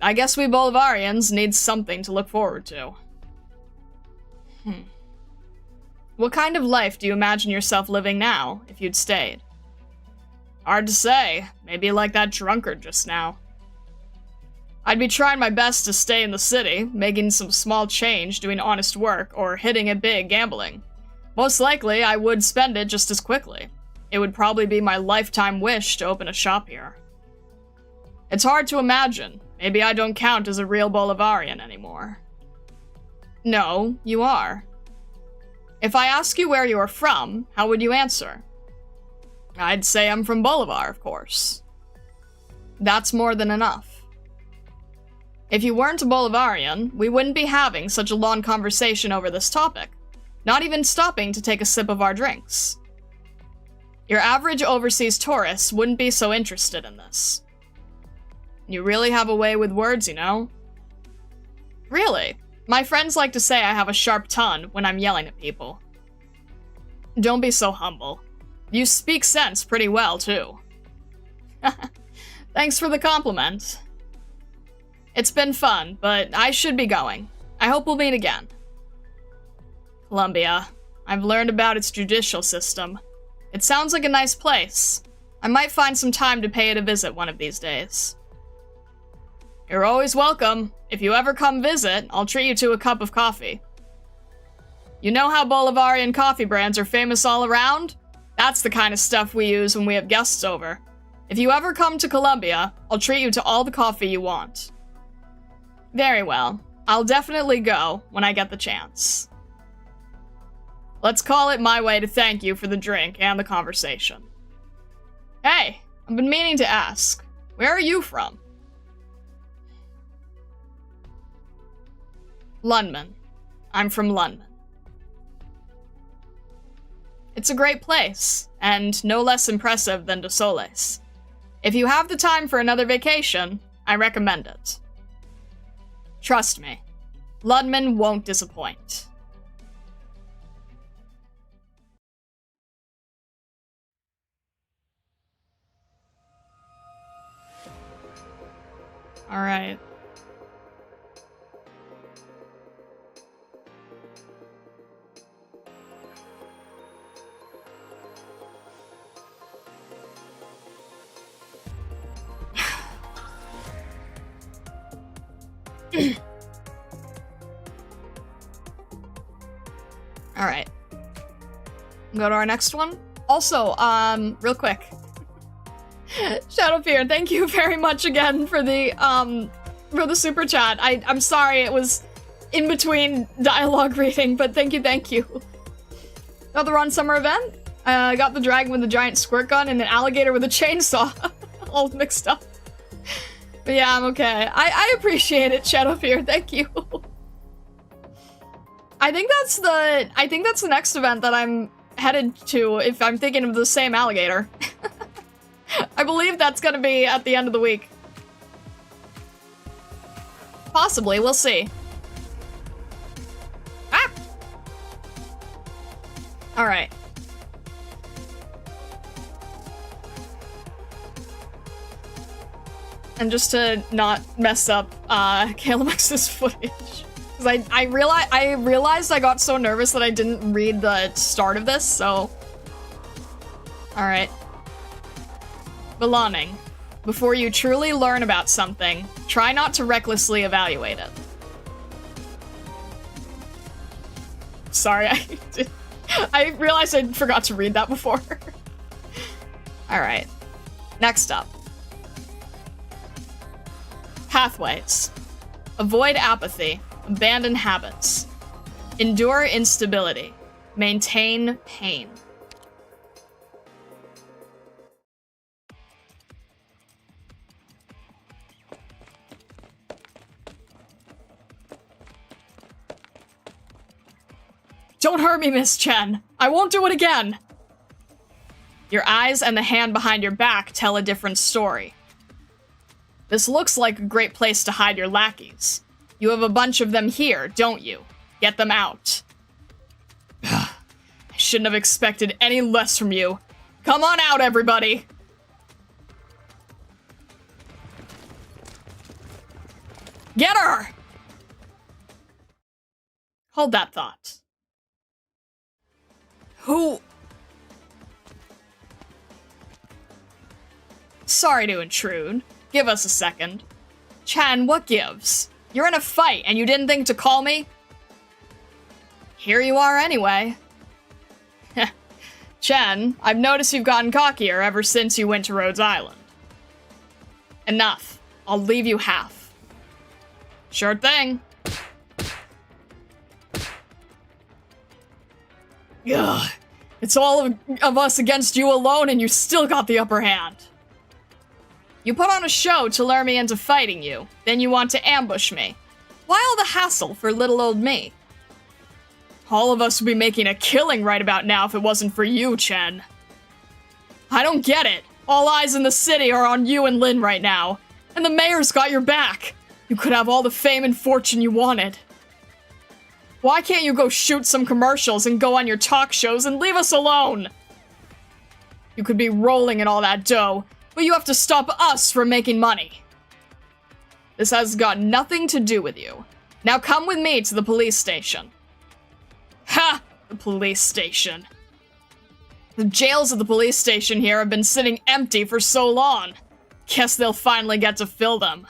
I guess we Bolivarians need something to look forward to. What kind of life do you imagine yourself living now, if you'd stayed? Hard to say. Maybe like that drunkard just now. I'd be trying my best to stay in the city, making some small change, doing honest work, or hitting it big gambling. Most likely, I would spend it just as quickly. It would probably be my lifetime wish to open a shop here. It's hard to imagine. Maybe I don't count as a real Bolivarian anymore. No, you are. If I ask you where you are from, how would you answer? I'd say I'm from Bolivar, of course. That's more than enough. If you weren't a Bolivarian, we wouldn't be having such a long conversation over this topic, not even stopping to take a sip of our drinks. Your average overseas tourist wouldn't be so interested in this. You really have a way with words, you know? Really? My friends like to say I have a sharp tongue when I'm yelling at people. Don't be so humble. You speak sense pretty well, too. Thanks for the compliment. It's been fun, but I should be going. I hope we'll meet again. Colombia. I've learned about its judicial system. It sounds like a nice place. I might find some time to pay it a visit one of these days. You're always welcome. If you ever come visit, I'll treat you to a cup of coffee. You know how Bolivarian coffee brands are famous all around? That's the kind of stuff we use when we have guests over. If you ever come to Colombia, I'll treat you to all the coffee you want. Very well. I'll definitely go when I get the chance. Let's call it my way to thank you for the drink and the conversation. Hey, I've been meaning to ask, where are you from? Lundman. I'm from Lundman. It's a great place, and no less impressive than Dossoles. If you have the time for another vacation, I recommend it. Trust me, Lundman won't disappoint. Alright. Alright. Go to our next one. Also, real quick. Shadowfear, thank you very much again for the super chat. I'm sorry it was in between dialogue reading, but thank you. Got the Ron Summer event. Got the dragon with the giant squirt gun and an alligator with a chainsaw. All mixed up. But yeah, I'm okay. I appreciate it, Shadowfear. Thank you. I think that's the next event that I'm headed to if I'm thinking of the same alligator. I believe that's gonna be at the end of the week. Possibly, we'll see. Ah! Alright. And just to not mess up KLMX's footage. Because I realized I got so nervous that I didn't read the start of this, so... Alright. Belonging. Before you truly learn about something, try not to recklessly evaluate it. Sorry, I realized I forgot to read that before. Alright. Next up. Pathways. Avoid apathy. Abandon habits. Endure instability. Maintain pain. Don't hurt me, Miss Chen. I won't do it again. Your eyes and the hand behind your back tell a different story. This looks like a great place to hide your lackeys. You have a bunch of them here, don't you? Get them out. I shouldn't have expected any less from you. Come on out, everybody! Get her! Hold that thought. Who? Sorry to intrude. Give us a second. Chen, what gives? You're in a fight and you didn't think to call me? Here you are anyway. Chen, I've noticed you've gotten cockier ever since you went to Rhodes Island. Enough. I'll leave you half. Sure thing. Ugh. It's all of us against you alone and you still got the upper hand. You put on a show to lure me into fighting you, then you want to ambush me. Why all the hassle for little old me? All of us would be making a killing right about now if it wasn't for you, Chen. I don't get it. All eyes in the city are on you and Lin right now, and the mayor's got your back. You could have all the fame and fortune you wanted. Why can't you go shoot some commercials and go on your talk shows and leave us alone? You could be rolling in all that dough, but you have to stop us from making money. This has got nothing to do with you. Now come with me to the police station. Ha! The police station. The jails at the police station here have been sitting empty for so long. Guess they'll finally get to fill them.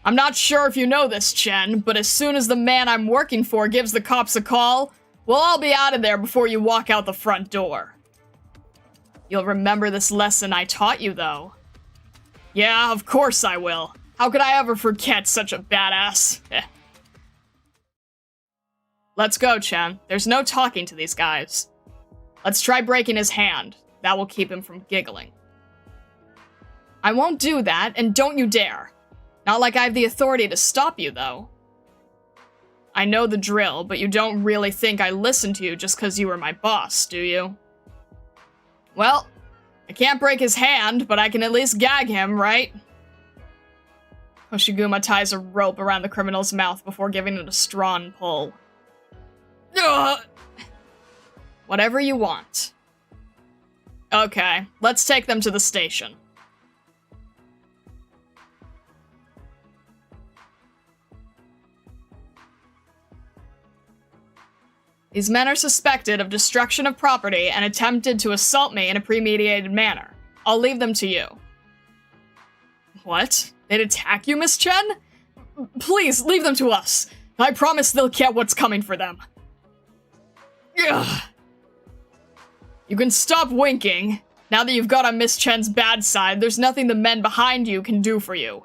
I'm not sure if you know this, Chen, but as soon as the man I'm working for gives the cops a call, we'll all be out of there before you walk out the front door. You'll remember this lesson I taught you, though. Yeah, of course I will. How could I ever forget such a badass? Let's go, Chen. There's no talking to these guys. Let's try breaking his hand. That will keep him from giggling. I won't do that, and don't you dare. Not like I have the authority to stop you, though. I know the drill, but you don't really think I listened to you just because you were my boss, do you? Well, I can't break his hand, but I can at least gag him, right? Hoshiguma ties a rope around the criminal's mouth before giving it a strong pull. Ugh. Whatever you want. Okay, let's take them to the station. These men are suspected of destruction of property and attempted to assault me in a premeditated manner. I'll leave them to you. What? They'd attack you, Miss Chen? Please, leave them to us. I promise they'll get what's coming for them. Ugh. You can stop winking. Now that you've got on Miss Chen's bad side, there's nothing the men behind you can do for you.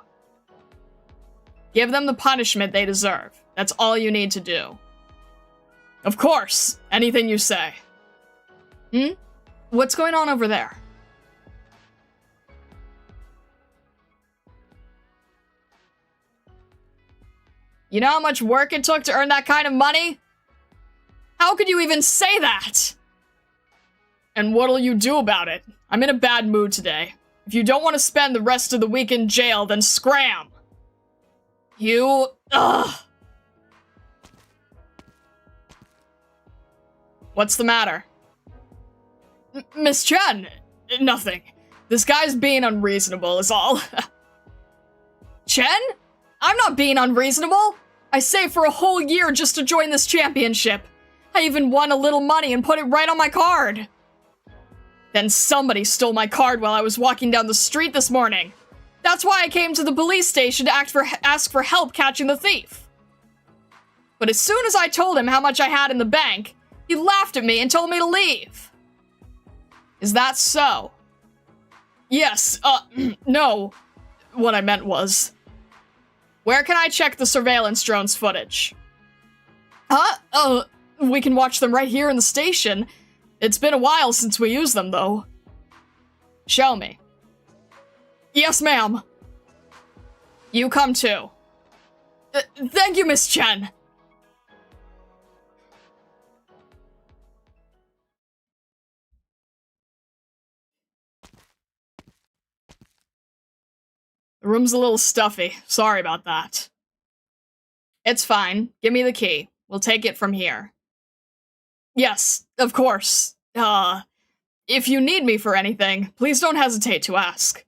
Give them the punishment they deserve. That's all you need to do. Of course. Anything you say. What's going on over there? You know how much work it took to earn that kind of money? How could you even say that? And what'll you do about it? I'm in a bad mood today. If you don't want to spend the rest of the week in jail, then scram! Ugh. What's the matter? Miss Chen! Nothing. This guy's being unreasonable is all. Chen? I'm not being unreasonable! I saved for a whole year just to join this championship. I even won a little money and put it right on my card. Then somebody stole my card while I was walking down the street this morning. That's why I came to the police station to ask for help catching the thief. But as soon as I told him how much I had in the bank, he laughed at me and told me to leave. Is that so? Yes, no. What I meant was... Where can I check the surveillance drone's footage? We can watch them right here in the station. It's been a while since we used them, though. Show me. Yes, ma'am. You come too. Thank you, Miss Chen. The room's a little stuffy. Sorry about that. It's fine. Give me the key. We'll take it from here. Yes, of course. If you need me for anything, please don't hesitate to ask.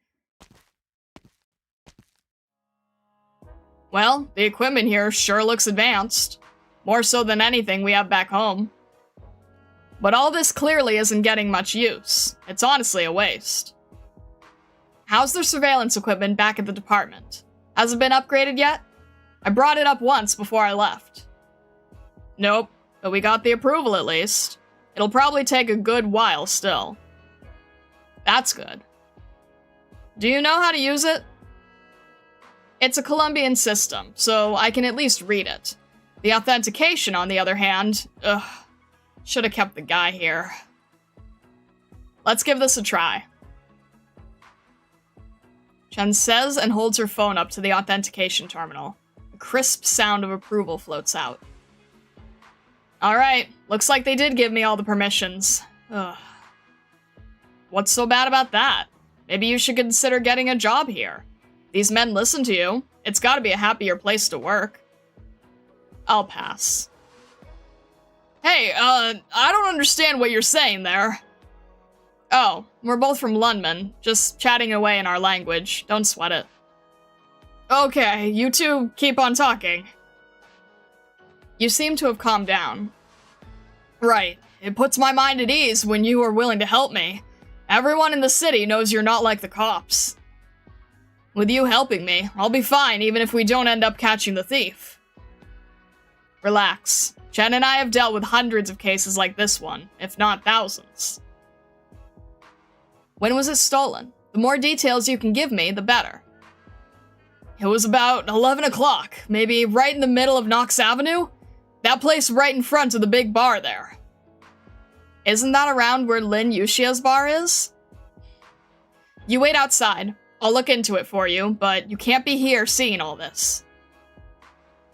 Well, the equipment here sure looks advanced. More so than anything we have back home. But all this clearly isn't getting much use. It's honestly a waste. How's their surveillance equipment back at the department? Has it been upgraded yet? I brought it up once before I left. Nope, but we got the approval at least. It'll probably take a good while still. That's good. Do you know how to use it? It's a Colombian system, so I can at least read it. The authentication, on the other hand, should have kept the guy here. Let's give this a try. Chen says and holds her phone up to the authentication terminal. A crisp sound of approval floats out. Alright, looks like they did give me all the permissions. Ugh. What's so bad about that? Maybe you should consider getting a job here. These men listen to you. It's gotta be a happier place to work. I'll pass. Hey, I don't understand what you're saying there. Oh, we're both from Lundman, just chatting away in our language. Don't sweat it. Okay, you two keep on talking. You seem to have calmed down. Right, it puts my mind at ease when you are willing to help me. Everyone in the city knows you're not like the cops. With you helping me, I'll be fine even if we don't end up catching the thief. Relax. Chen and I have dealt with hundreds of cases like this one, if not thousands. When was it stolen? The more details you can give me, the better. It was about 11 o'clock, maybe right in the middle of Knox Avenue? That place right in front of the big bar there. Isn't that around where Lin Yushia's bar is? You wait outside. I'll look into it for you, but you can't be here seeing all this.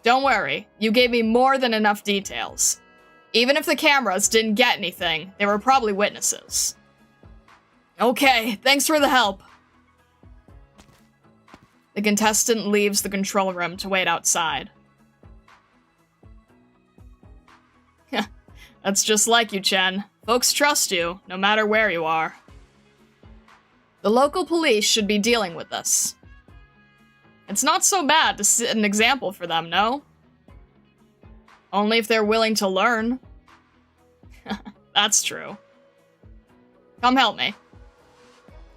Don't worry, you gave me more than enough details. Even if the cameras didn't get anything, they were probably witnesses. Okay, thanks for the help. The contestant leaves the control room to wait outside. That's just like you, Chen. Folks trust you, no matter where you are. The local police should be dealing with this. It's not so bad to set an example for them, no? Only if they're willing to learn. That's true. Come help me.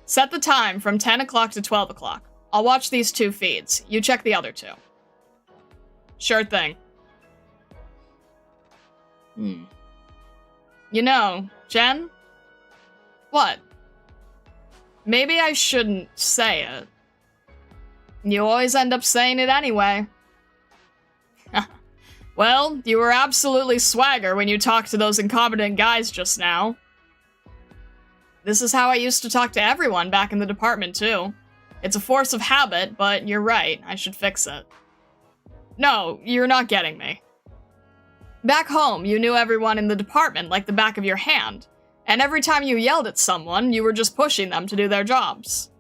Set the time from 10 o'clock to 12 o'clock. I'll watch these two feeds. You check the other two. Sure thing. You know, Jen? What? Maybe I shouldn't say it. You always end up saying it anyway. Well, you were absolutely swagger when you talked to those incompetent guys just now. This is how I used to talk to everyone back in the department, too. It's a force of habit, but you're right, I should fix it. No, you're not getting me. Back home, you knew everyone in the department like the back of your hand, and every time you yelled at someone, you were just pushing them to do their jobs.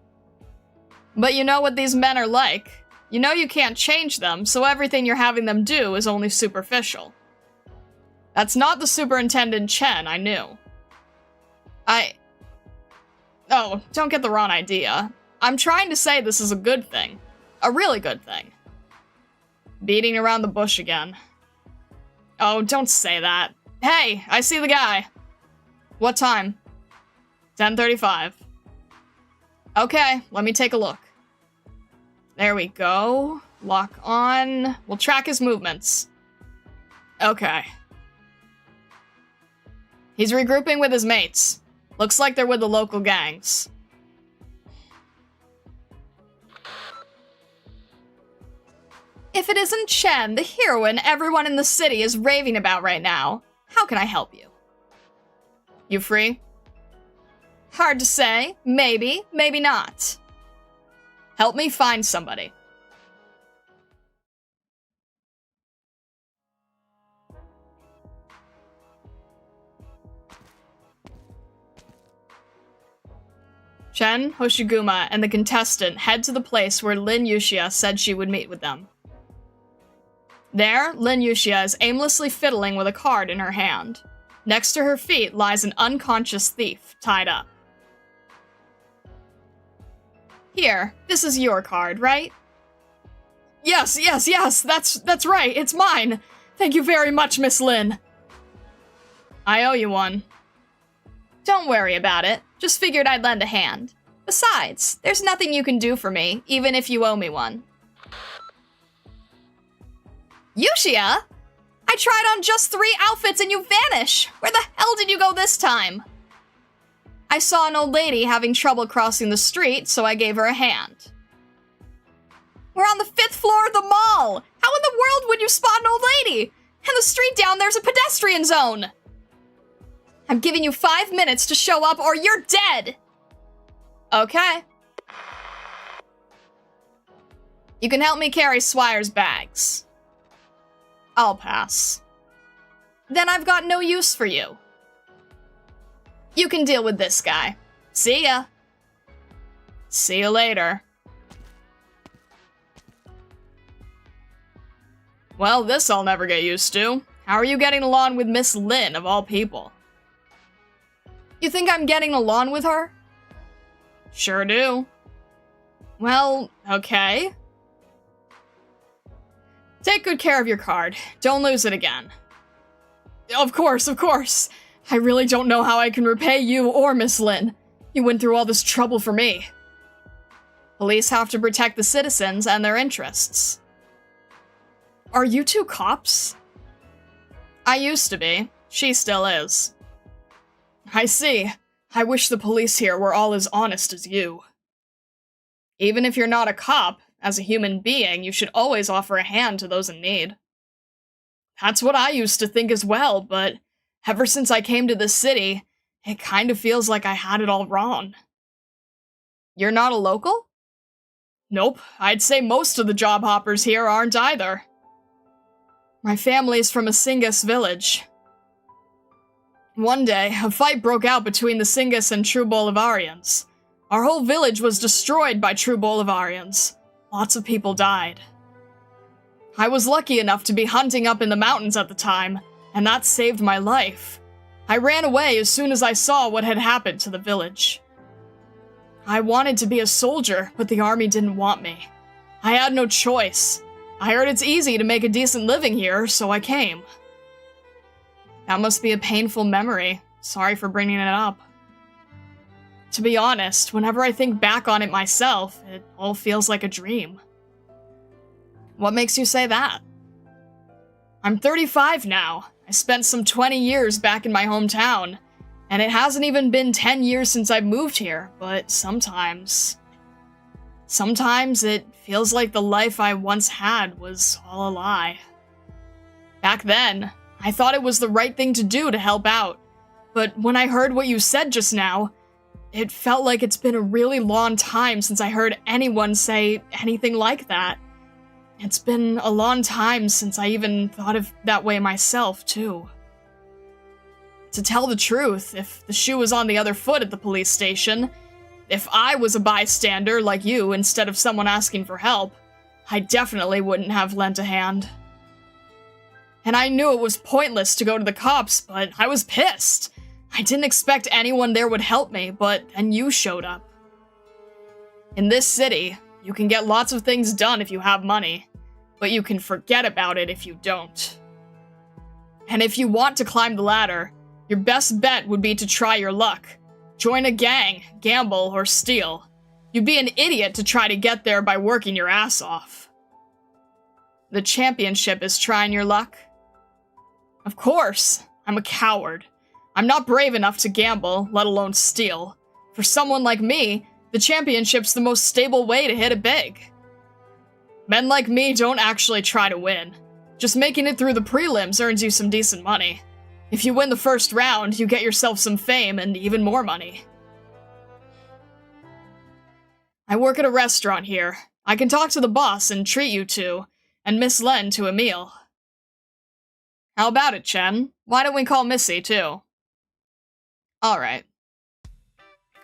But you know what these men are like. You know you can't change them, so everything you're having them do is only superficial. That's not the Superintendent Chen I knew. Oh, don't get the wrong idea. I'm trying to say this is a good thing. A really good thing. Beating around the bush again. Oh, don't say that. Hey, I see the guy. What time? 10:35. Okay, let me take a look. There we go. Lock on. We'll track his movements. Okay. He's regrouping with his mates. Looks like they're with the local gangs. If it isn't Chen, the heroine everyone in the city is raving about right now, how can I help you? You free? Hard to say. Maybe, maybe not. Help me find somebody. Chen, Hoshiguma, and the contestant head to the place where Lin Yushia said she would meet with them. There, Lin Yushia is aimlessly fiddling with a card in her hand. Next to her feet lies an unconscious thief, tied up. Here, this is your card, right? Yes, that's right, it's mine! Thank you very much, Miss Lin! I owe you one. Don't worry about it. Just figured I'd lend a hand. Besides, there's nothing you can do for me, even if you owe me one. Yushia? I tried on just 3 outfits and you vanish! Where the hell did you go this time? I saw an old lady having trouble crossing the street, so I gave her a hand. We're on the 5th floor of the mall! How in the world would you spot an old lady? And the street down there's a pedestrian zone! I'm giving you 5 minutes to show up or you're dead! Okay. You can help me carry Swire's bags. I'll pass. Then I've got no use for you. You can deal with this guy. See ya. See you later. Well, this I'll never get used to. How are you getting along with Miss Lynn, of all people? You think I'm getting along with her? Sure do. Well, okay. Take good care of your card. Don't lose it again. Of course, of course. I really don't know how I can repay you or Miss Lynn. You went through all this trouble for me. Police have to protect the citizens and their interests. Are you 2 cops? I used to be. She still is. I see. I wish the police here were all as honest as you. Even if you're not a cop, as a human being, you should always offer a hand to those in need. That's what I used to think as well, but ever since I came to this city, it kind of feels like I had it all wrong. You're not a local? Nope, I'd say most of the job hoppers here aren't either. My family's from a Singus village. One day, a fight broke out between the Singus and true Bolivarians. Our whole village was destroyed by true Bolivarians. Lots of people died. I was lucky enough to be hunting up in the mountains at the time, and that saved my life. I ran away as soon as I saw what had happened to the village. I wanted to be a soldier, but the army didn't want me. I had no choice. I heard it's easy to make a decent living here, so I came. That must be a painful memory. Sorry for bringing it up. To be honest, whenever I think back on it myself, it all feels like a dream. What makes you say that? I'm 35 now. I spent some 20 years back in my hometown, and it hasn't even been 10 years since I moved here, but sometimes it feels like the life I once had was all a lie. Back then, I thought it was the right thing to do to help out, but when I heard what you said just now, it felt like it's been a really long time since I heard anyone say anything like that. It's been a long time since I even thought of that way myself, too. To tell the truth, if the shoe was on the other foot at the police station, if I was a bystander like you instead of someone asking for help, I definitely wouldn't have lent a hand. And I knew it was pointless to go to the cops, but I was pissed. I didn't expect anyone there would help me, but then you showed up. In this city, you can get lots of things done if you have money, but you can forget about it if you don't. And if you want to climb the ladder, your best bet would be to try your luck. Join a gang, gamble, or steal. You'd be an idiot to try to get there by working your ass off. The championship is trying your luck? Of course, I'm a coward. I'm not brave enough to gamble, let alone steal. For someone like me, the championship's the most stable way to hit it big. Men like me don't actually try to win. Just making it through the prelims earns you some decent money. If you win the first round, you get yourself some fame and even more money. I work at a restaurant here. I can talk to the boss and treat you two, and Miss Len to a meal. How about it, Chen? Why don't we call Missy, too? Alright.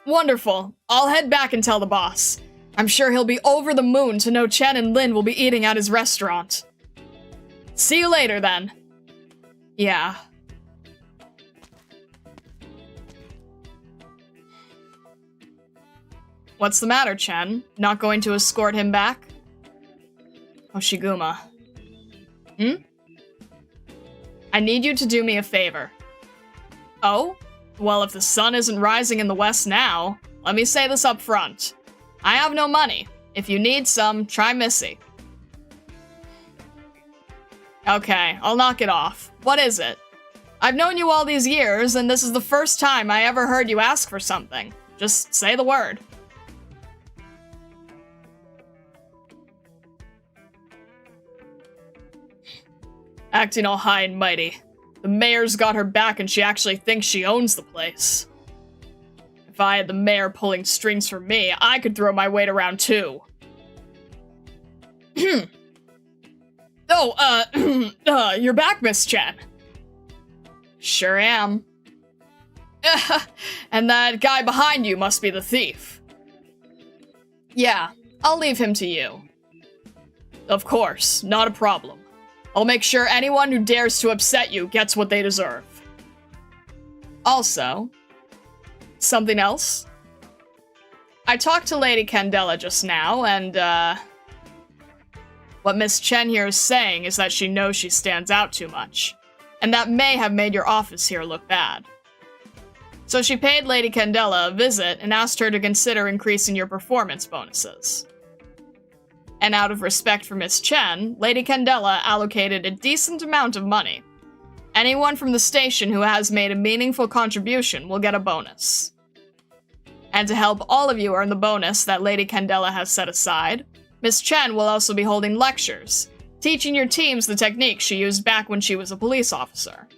Wonderful. I'll head back and tell the boss. I'm sure he'll be over the moon to know Chen and Lin will be eating at his restaurant. See you later, then. Yeah. What's the matter, Chen? Not going to escort him back? Hoshiguma. I need you to do me a favor. Oh? Well, if the sun isn't rising in the west now, let me say this up front. I have no money. If you need some, try Missy. Okay, I'll knock it off. What is it? I've known you all these years, and this is the first time I ever heard you ask for something. Just say the word. Acting all high and mighty. The mayor's got her back and she actually thinks she owns the place. If I had the mayor pulling strings for me, I could throw my weight around too. Oh, you're back, Miss Chen. Sure am. And that guy behind you must be the thief. Yeah, I'll leave him to you. Of course, not a problem. I'll make sure anyone who dares to upset you gets what they deserve. Also, something else? I talked to Lady Candela just now, and, what Miss Chen here is saying is that she knows she stands out too much, and that may have made your office here look bad. So she paid Lady Candela a visit and asked her to consider increasing your performance bonuses. And out of respect for Miss Chen, Lady Candela allocated a decent amount of money. Anyone from the station who has made a meaningful contribution will get a bonus. And to help all of you earn the bonus that Lady Candela has set aside, Miss Chen will also be holding lectures, teaching your teams the techniques she used back when she was a police officer.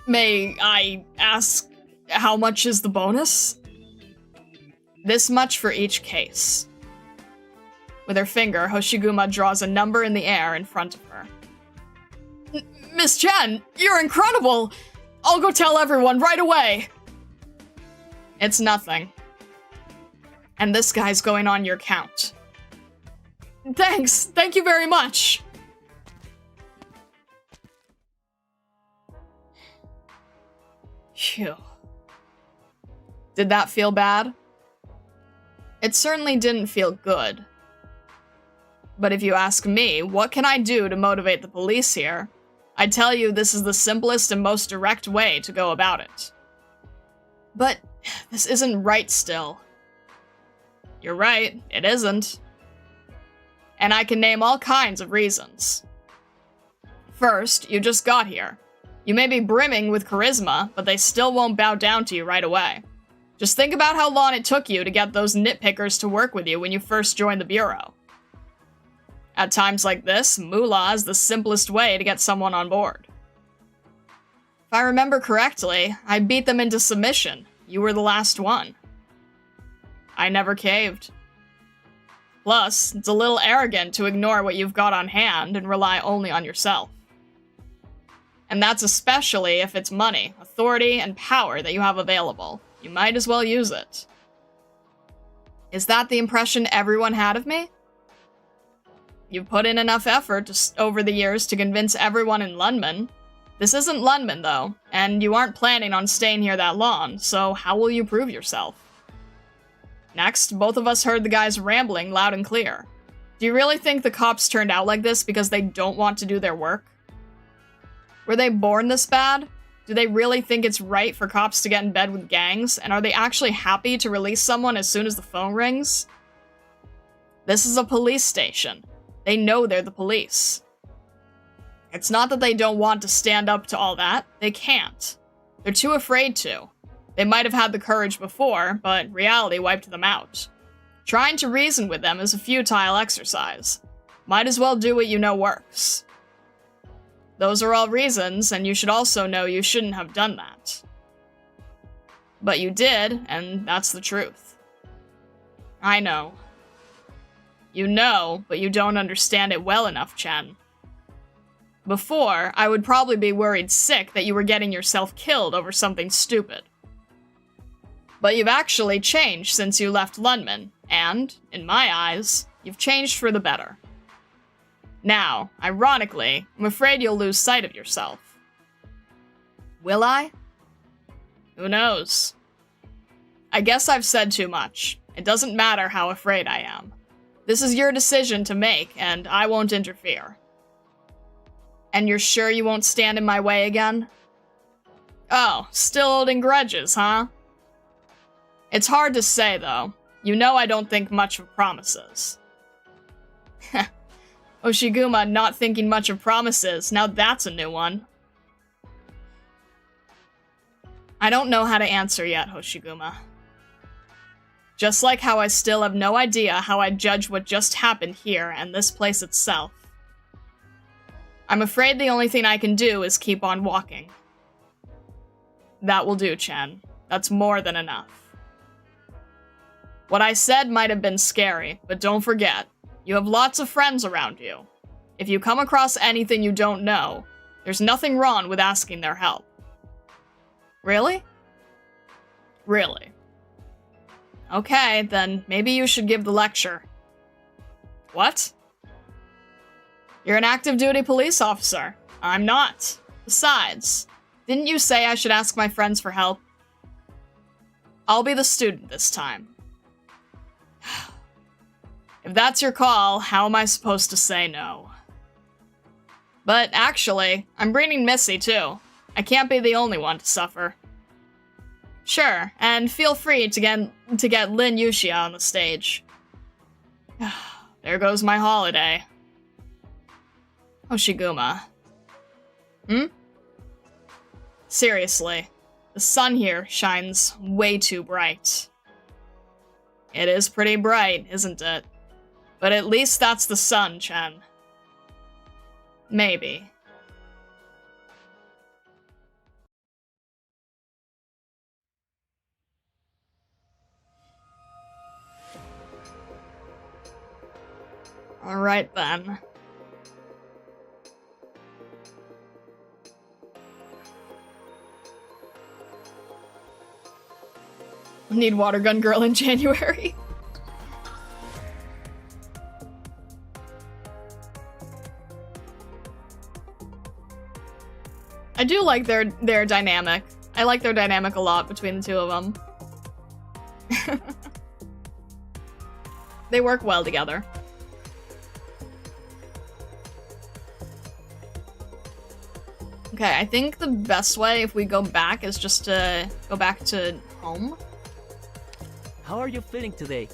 May I ask, how much is the bonus? This much for each case. With her finger, Hoshiguma draws a number in the air in front of her. Miss Chen, you're incredible! I'll go tell everyone right away! It's nothing. And this guy's going on your count. Thanks! Thank you very much! Phew. Did that feel bad? It certainly didn't feel good. But if you ask me, what can I do to motivate the police here? I tell you this is the simplest and most direct way to go about it. But this isn't right still. You're right, it isn't. And I can name all kinds of reasons. First, you just got here. You may be brimming with charisma, but they still won't bow down to you right away. Just think about how long it took you to get those nitpickers to work with you when you first joined the bureau. At times like this, moolah is the simplest way to get someone on board. If I remember correctly, I beat them into submission. You were the last one. I never caved. Plus, it's a little arrogant to ignore what you've got on hand and rely only on yourself. And that's especially if it's money, authority, and power that you have available. You might as well use it. Is that the impression everyone had of me? You've put in enough effort over the years to convince everyone in Lundman. This isn't Lundman, though, and you aren't planning on staying here that long, so how will you prove yourself? Next, both of us heard the guys rambling loud and clear. Do you really think the cops turned out like this because they don't want to do their work? Were they born this bad? Do they really think it's right for cops to get in bed with gangs, and are they actually happy to release someone as soon as the phone rings? This is a police station. They know they're the police. It's not that they don't want to stand up to all that. They can't. They're too afraid to. They might have had the courage before, but reality wiped them out. Trying to reason with them is a futile exercise. Might as well do what you know works. Those are all reasons, and you should also know you shouldn't have done that. But you did, and that's the truth. I know. You know, but you don't understand it well enough, Chen. Before, I would probably be worried sick that you were getting yourself killed over something stupid. But you've actually changed since you left Lundman, and, in my eyes, you've changed for the better. Now, ironically, I'm afraid you'll lose sight of yourself. Will I? Who knows? I guess I've said too much. It doesn't matter how afraid I am. This is your decision to make, and I won't interfere. And you're sure you won't stand in my way again? Oh, still holding grudges, huh? It's hard to say, though. You know I don't think much of promises. Oshiguma not thinking much of promises. Now that's a new one. I don't know how to answer yet, Hoshiguma. Just like how I still have no idea how I judge what just happened here and this place itself. I'm afraid the only thing I can do is keep on walking. That will do, Chen. That's more than enough. What I said might have been scary, but don't forget, you have lots of friends around you. If you come across anything you don't know, there's nothing wrong with asking their help. Really? Really. Okay, then maybe you should give the lecture. What? You're an active duty police officer. I'm not. Besides, didn't you say I should ask my friends for help? I'll be the student this time. If that's your call, how am I supposed to say no? But actually, I'm bringing Missy too. I can't be the only one to suffer. Sure, and feel free to get Lin Yuxia on the stage. There goes my holiday. Hoshiguma. Seriously, the sun here shines way too bright. It is pretty bright, isn't it? But at least that's the sun, Chen. Maybe. Alright then. Need water gun girl in January. I do like their dynamic. I like their dynamic a lot between the two of them. They work well together. Okay, I think the best way if we go back is just to go back to home. How are you feeling today?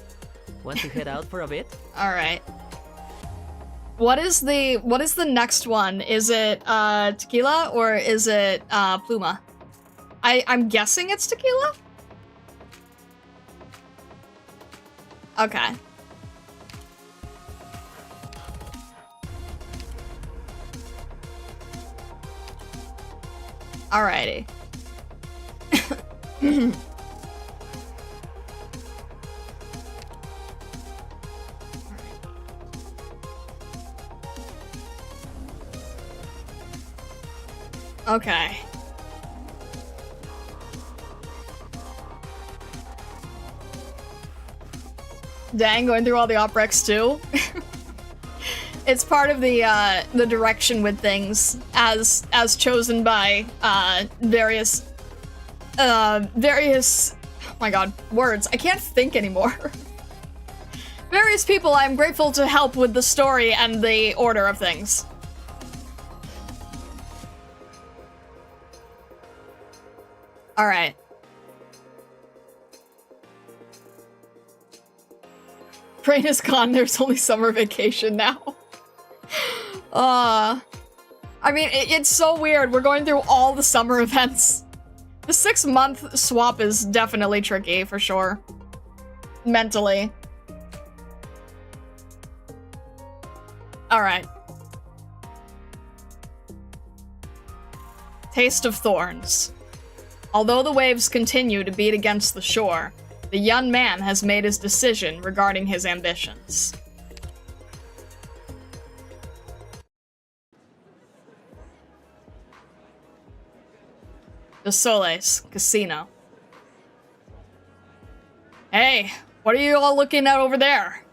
Want to head out for a bit? Alright. What is the next one? Is it tequila or is it pluma? I'm guessing it's tequila? Okay. Alrighty. Okay. Dang, going through all the oprex too? It's part of the direction with things as chosen by various oh my god, words. I can't think anymore. Various people I'm grateful to help with the story and the order of things. Alright. Rain is gone, there's only summer vacation now. I mean, it's so weird. We're going through all the summer events. The 6-month swap is definitely tricky, for sure. Mentally. Alright. Taste of Thorns. Although the waves continue to beat against the shore, the young man has made his decision regarding his ambitions. Dossoles Casino. Hey, what are you all looking at over there?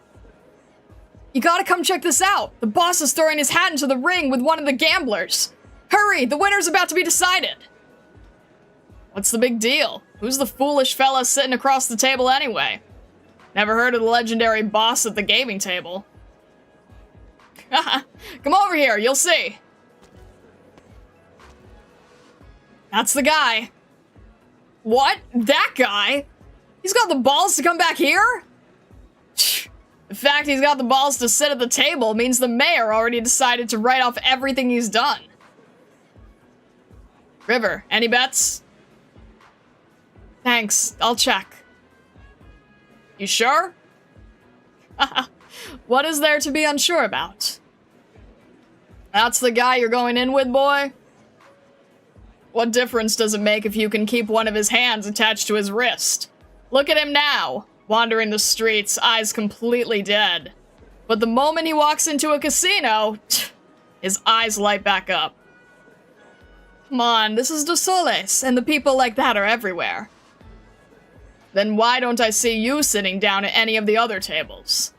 You gotta come check this out! The boss is throwing his hat into the ring with one of the gamblers! Hurry, the winner's about to be decided! What's the big deal? Who's the foolish fella sitting across the table anyway? Never heard of the legendary boss at the gaming table. Come over here, you'll see. That's the guy. What? That guy? He's got the balls to come back here? The fact he's got the balls to sit at the table means the mayor already decided to write off everything he's done. River, any bets? Thanks, I'll check. You sure? What is there to be unsure about? That's the guy you're going in with, boy? What difference does it make if you can keep one of his hands attached to his wrist? Look at him now, wandering the streets, eyes completely dead. But the moment he walks into a casino, his eyes light back up. Come on, this is Dossoles, and the people like that are everywhere. Then why don't I see you sitting down at any of the other tables?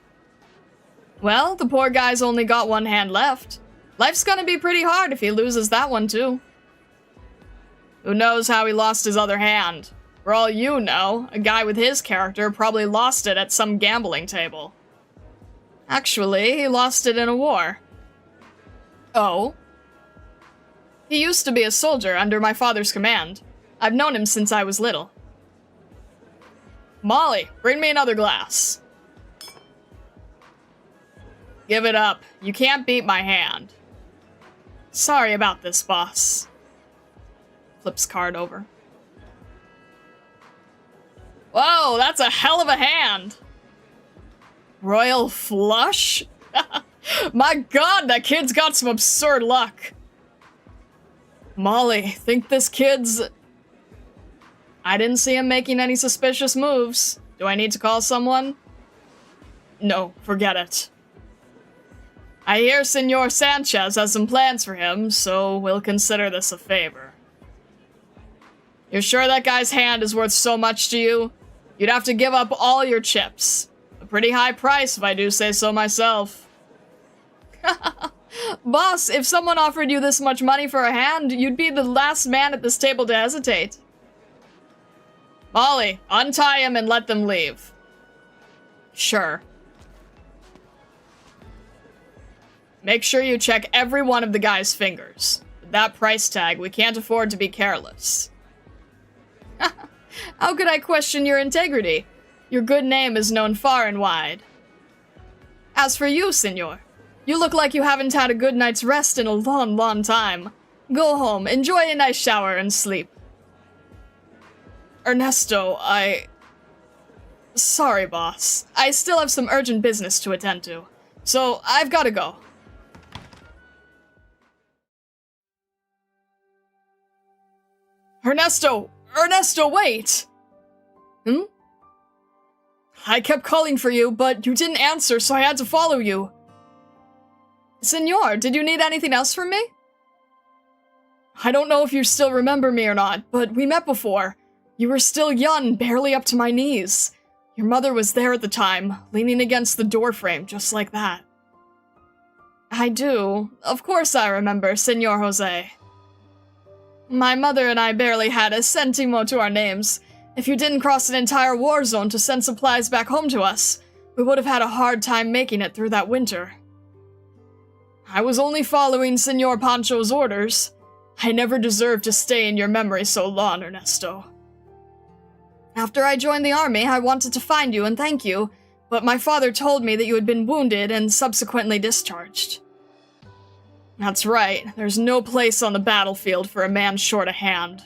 Well, the poor guy's only got one hand left. Life's gonna be pretty hard if he loses that one too. Who knows how he lost his other hand? For all you know, a guy with his character probably lost it at some gambling table. Actually, he lost it in a war. Oh? He used to be a soldier under my father's command. I've known him since I was little. Molly, bring me another glass. Give it up. You can't beat my hand. Sorry about this, boss. Flips card over. Whoa, that's a hell of a hand. Royal flush? My god, that kid's got some absurd luck. Molly, think this kid's... I didn't see him making any suspicious moves. Do I need to call someone? No, forget it. I hear Senor Sanchez has some plans for him, so we'll consider this a favor. You're sure that guy's hand is worth so much to you? You'd have to give up all your chips. A pretty high price, if I do say so myself. Boss, if someone offered you this much money for a hand, you'd be the last man at this table to hesitate. Molly, untie him and let them leave. Sure. Make sure you check every one of the guy's fingers. With that price tag, we can't afford to be careless. How could I question your integrity? Your good name is known far and wide. As for you, senor, you look like you haven't had a good night's rest in a long, long time. Go home, enjoy a nice shower, and sleep. Ernesto, Sorry, boss. I still have some urgent business to attend to, so I've gotta go. Ernesto! Ernesto, wait! I kept calling for you, but you didn't answer, so I had to follow you. Senor, did you need anything else from me? I don't know if you still remember me or not, but we met before. You were still young, barely up to my knees. Your mother was there at the time, leaning against the doorframe, just like that. I do. Of course I remember, Senor Jose. My mother and I barely had a centimo to our names. If you didn't cross an entire war zone to send supplies back home to us, we would have had a hard time making it through that winter. I was only following Senor Pancho's orders. I never deserved to stay in your memory so long, Ernesto. After I joined the army, I wanted to find you and thank you, but my father told me that you had been wounded and subsequently discharged. That's right, there's no place on the battlefield for a man short a hand.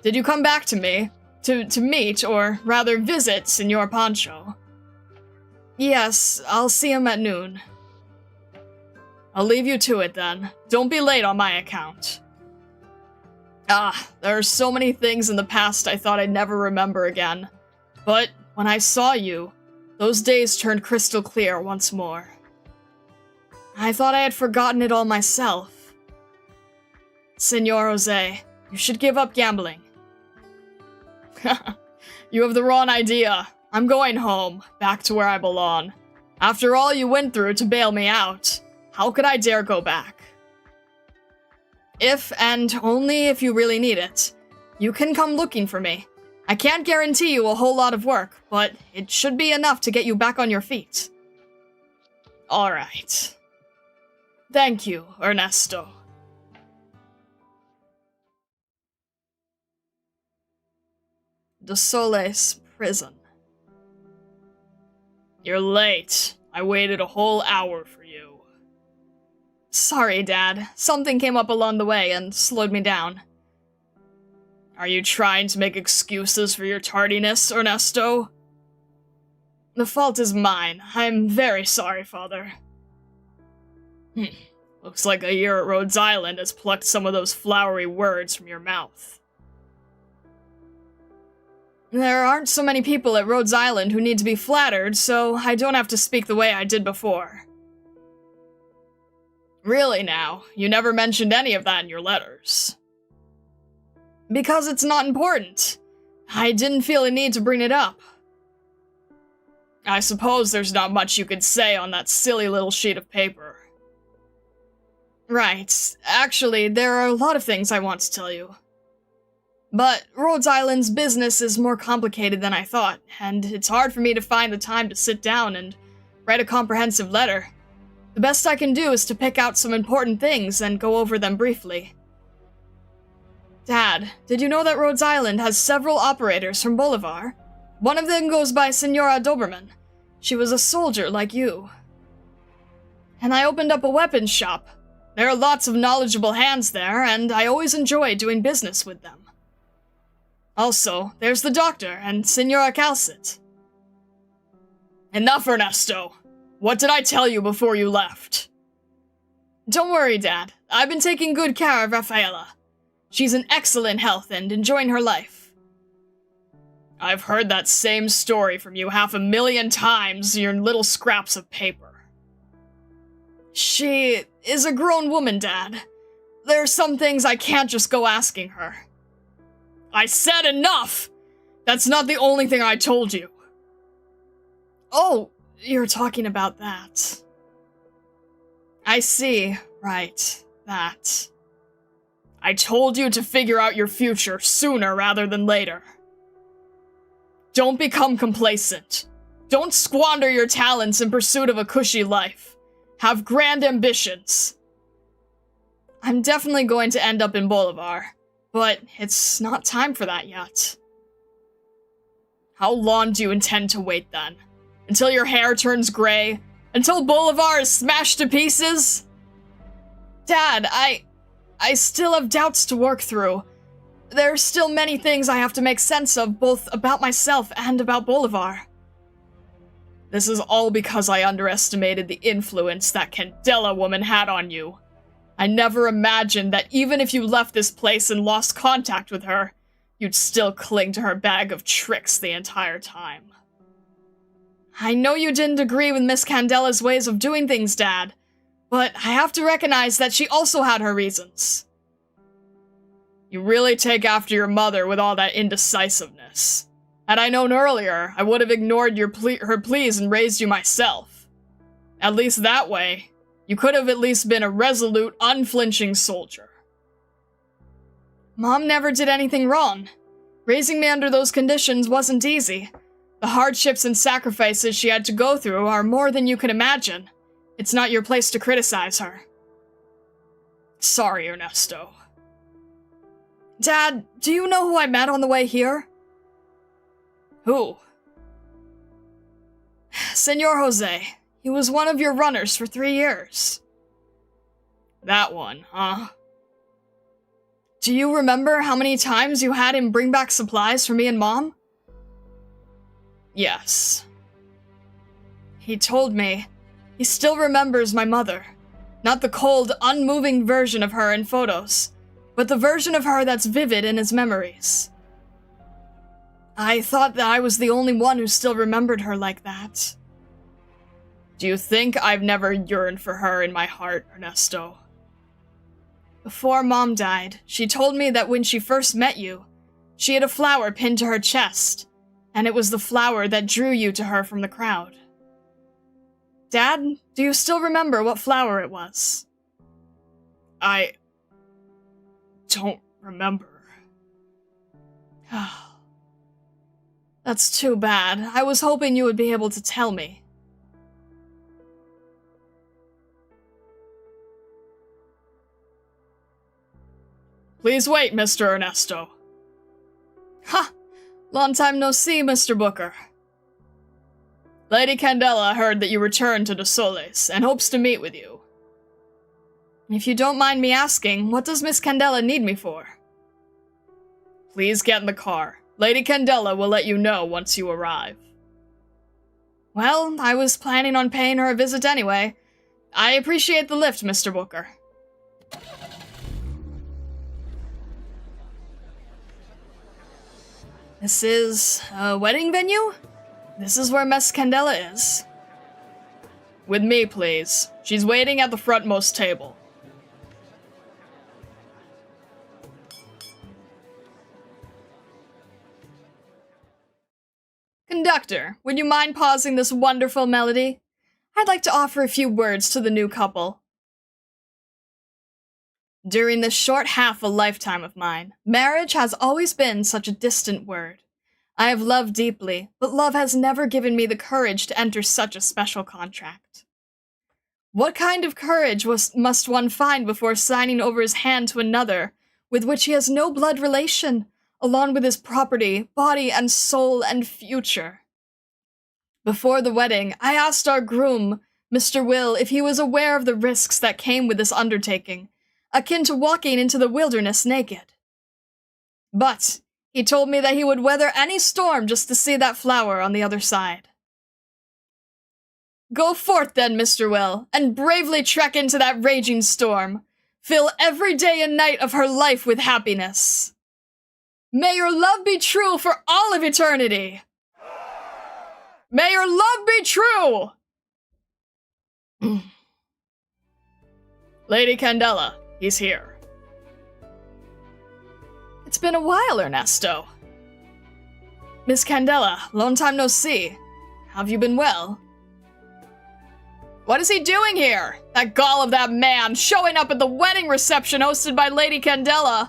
Did you come back to me? To meet, or rather visit, Senor Pancho? Yes, I'll see him at noon. I'll leave you to it then. Don't be late on my account. There are so many things in the past I thought I'd never remember again. But when I saw you, those days turned crystal clear once more. I thought I had forgotten it all myself. Senor Jose, you should give up gambling. You have the wrong idea. I'm going home, back to where I belong. After all you went through to bail me out, how could I dare go back? If, and only if you really need it, you can come looking for me. I can't guarantee you a whole lot of work, but it should be enough to get you back on your feet. Alright. Thank you, Ernesto. Dossoles prison. You're late. I waited a whole hour for you. Sorry, Dad. Something came up along the way and slowed me down. Are you trying to make excuses for your tardiness, Ernesto? The fault is mine. I'm very sorry, Father. Looks like a year at Rhodes Island has plucked some of those flowery words from your mouth. There aren't so many people at Rhodes Island who need to be flattered, so I don't have to speak the way I did before. Really now, you never mentioned any of that in your letters. Because it's not important. I didn't feel a need to bring it up. I suppose there's not much you could say on that silly little sheet of paper. Right. Actually, there are a lot of things I want to tell you. But Rhodes Island's business is more complicated than I thought, and it's hard for me to find the time to sit down and write a comprehensive letter. The best I can do is to pick out some important things and go over them briefly. Dad, did you know that Rhodes Island has several operators from Bolivar? One of them goes by Senora Doberman. She was a soldier like you. And I opened up a weapons shop. There are lots of knowledgeable hands there, and I always enjoy doing business with them. Also, there's the doctor and Senora Calcit. Enough, Ernesto! What did I tell you before you left? Don't worry, Dad. I've been taking good care of Rafaela. She's in excellent health and enjoying her life. I've heard that same story from you 500,000 times in your little scraps of paper. She is a grown woman, Dad. There are some things I can't just go asking her. I said enough! That's not the only thing I told you. Oh, you're talking about that. I see. Right. That. I told you to figure out your future sooner rather than later. Don't become complacent. Don't squander your talents in pursuit of a cushy life. Have grand ambitions. I'm definitely going to end up in Bolivar, but it's not time for that yet. How long do you intend to wait then? Until your hair turns gray? Until Bolivar is smashed to pieces? Dad, I still have doubts to work through. There are still many things I have to make sense of, both about myself and about Bolivar. This is all because I underestimated the influence that Candela woman had on you. I never imagined that even if you left this place and lost contact with her, you'd still cling to her bag of tricks the entire time. I know you didn't agree with Miss Candela's ways of doing things, Dad, but I have to recognize that she also had her reasons. You really take after your mother with all that indecisiveness. Had I known earlier, I would have ignored her pleas and raised you myself. At least that way, you could have at least been a resolute, unflinching soldier. Mom never did anything wrong. Raising me under those conditions wasn't easy. The hardships and sacrifices she had to go through are more than you can imagine. It's not your place to criticize her. Sorry, Ernesto. Dad, do you know who I met on the way here? Who? Senor Jose. He was one of your runners for 3 years. That one, huh? Do you remember how many times you had him bring back supplies for me and Mom? Yes. He told me he still remembers my mother. Not the cold, unmoving version of her in photos, but the version of her that's vivid in his memories. I thought that I was the only one who still remembered her like that. Do you think I've never yearned for her in my heart, Ernesto? Before Mom died, she told me that when she first met you, she had a flower pinned to her chest, and it was the flower that drew you to her from the crowd. Dad, do you still remember what flower it was? I don't remember. That's too bad. I was hoping you would be able to tell me. Please wait, Mr. Ernesto. Ha! Long time no see, Mr. Booker. Lady Candela heard that you returned to Dossoles and hopes to meet with you. If you don't mind me asking, what does Miss Candela need me for? Please get in the car. Lady Candela will let you know once you arrive. Well, I was planning on paying her a visit anyway. I appreciate the lift, Mr. Booker. This is a wedding venue? This is where Miss Candela is. With me, please. She's waiting at the frontmost table. Conductor, would you mind pausing this wonderful melody? I'd like to offer a few words to the new couple. During this short half a lifetime of mine, marriage has always been such a distant word. I have loved deeply, but love has never given me the courage to enter such a special contract. What kind of courage must one find before signing over his hand to another, with which he has no blood relation, along with his property, body and soul and future? Before the wedding, I asked our groom, Mr. Will, if he was aware of the risks that came with this undertaking, akin to walking into the wilderness naked. But he told me that he would weather any storm just to see that flower on the other side. Go forth then, Mr. Will, and bravely trek into that raging storm. Fill every day and night of her life with happiness. May your love be true for all of eternity. May your love be true! Lady Candela, he's here. It's been a while, Ernesto. Miss Candela, long time no see. Have you been well? What is he doing here? That gall of that man, showing up at the wedding reception hosted by Lady Candela.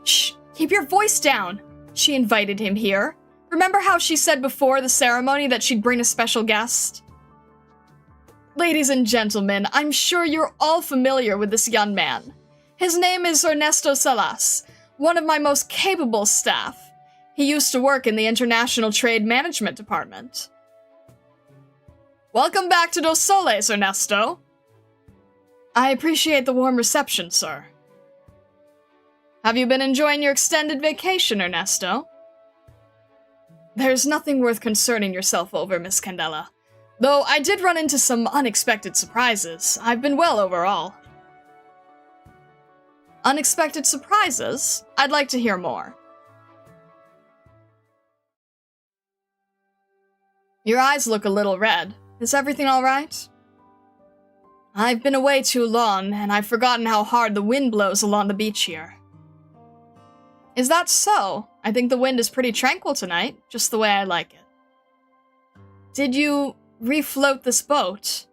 Shh, keep your voice down. She invited him here. Remember how she said before the ceremony that she'd bring a special guest? Ladies and gentlemen, I'm sure you're all familiar with this young man. His name is Ernesto Salas, one of my most capable staff. He used to work in the International Trade Management Department. Welcome back to Dossoles, Ernesto. I appreciate the warm reception, sir. Have you been enjoying your extended vacation, Ernesto? There's nothing worth concerning yourself over, Miss Candela. Though I did run into some unexpected surprises, I've been well overall. Unexpected surprises? I'd like to hear more. Your eyes look a little red. Is everything all right? I've been away too long, and I've forgotten how hard the wind blows along the beach here. Is that so? I think the wind is pretty tranquil tonight, just the way I like it. Did you refloat this boat?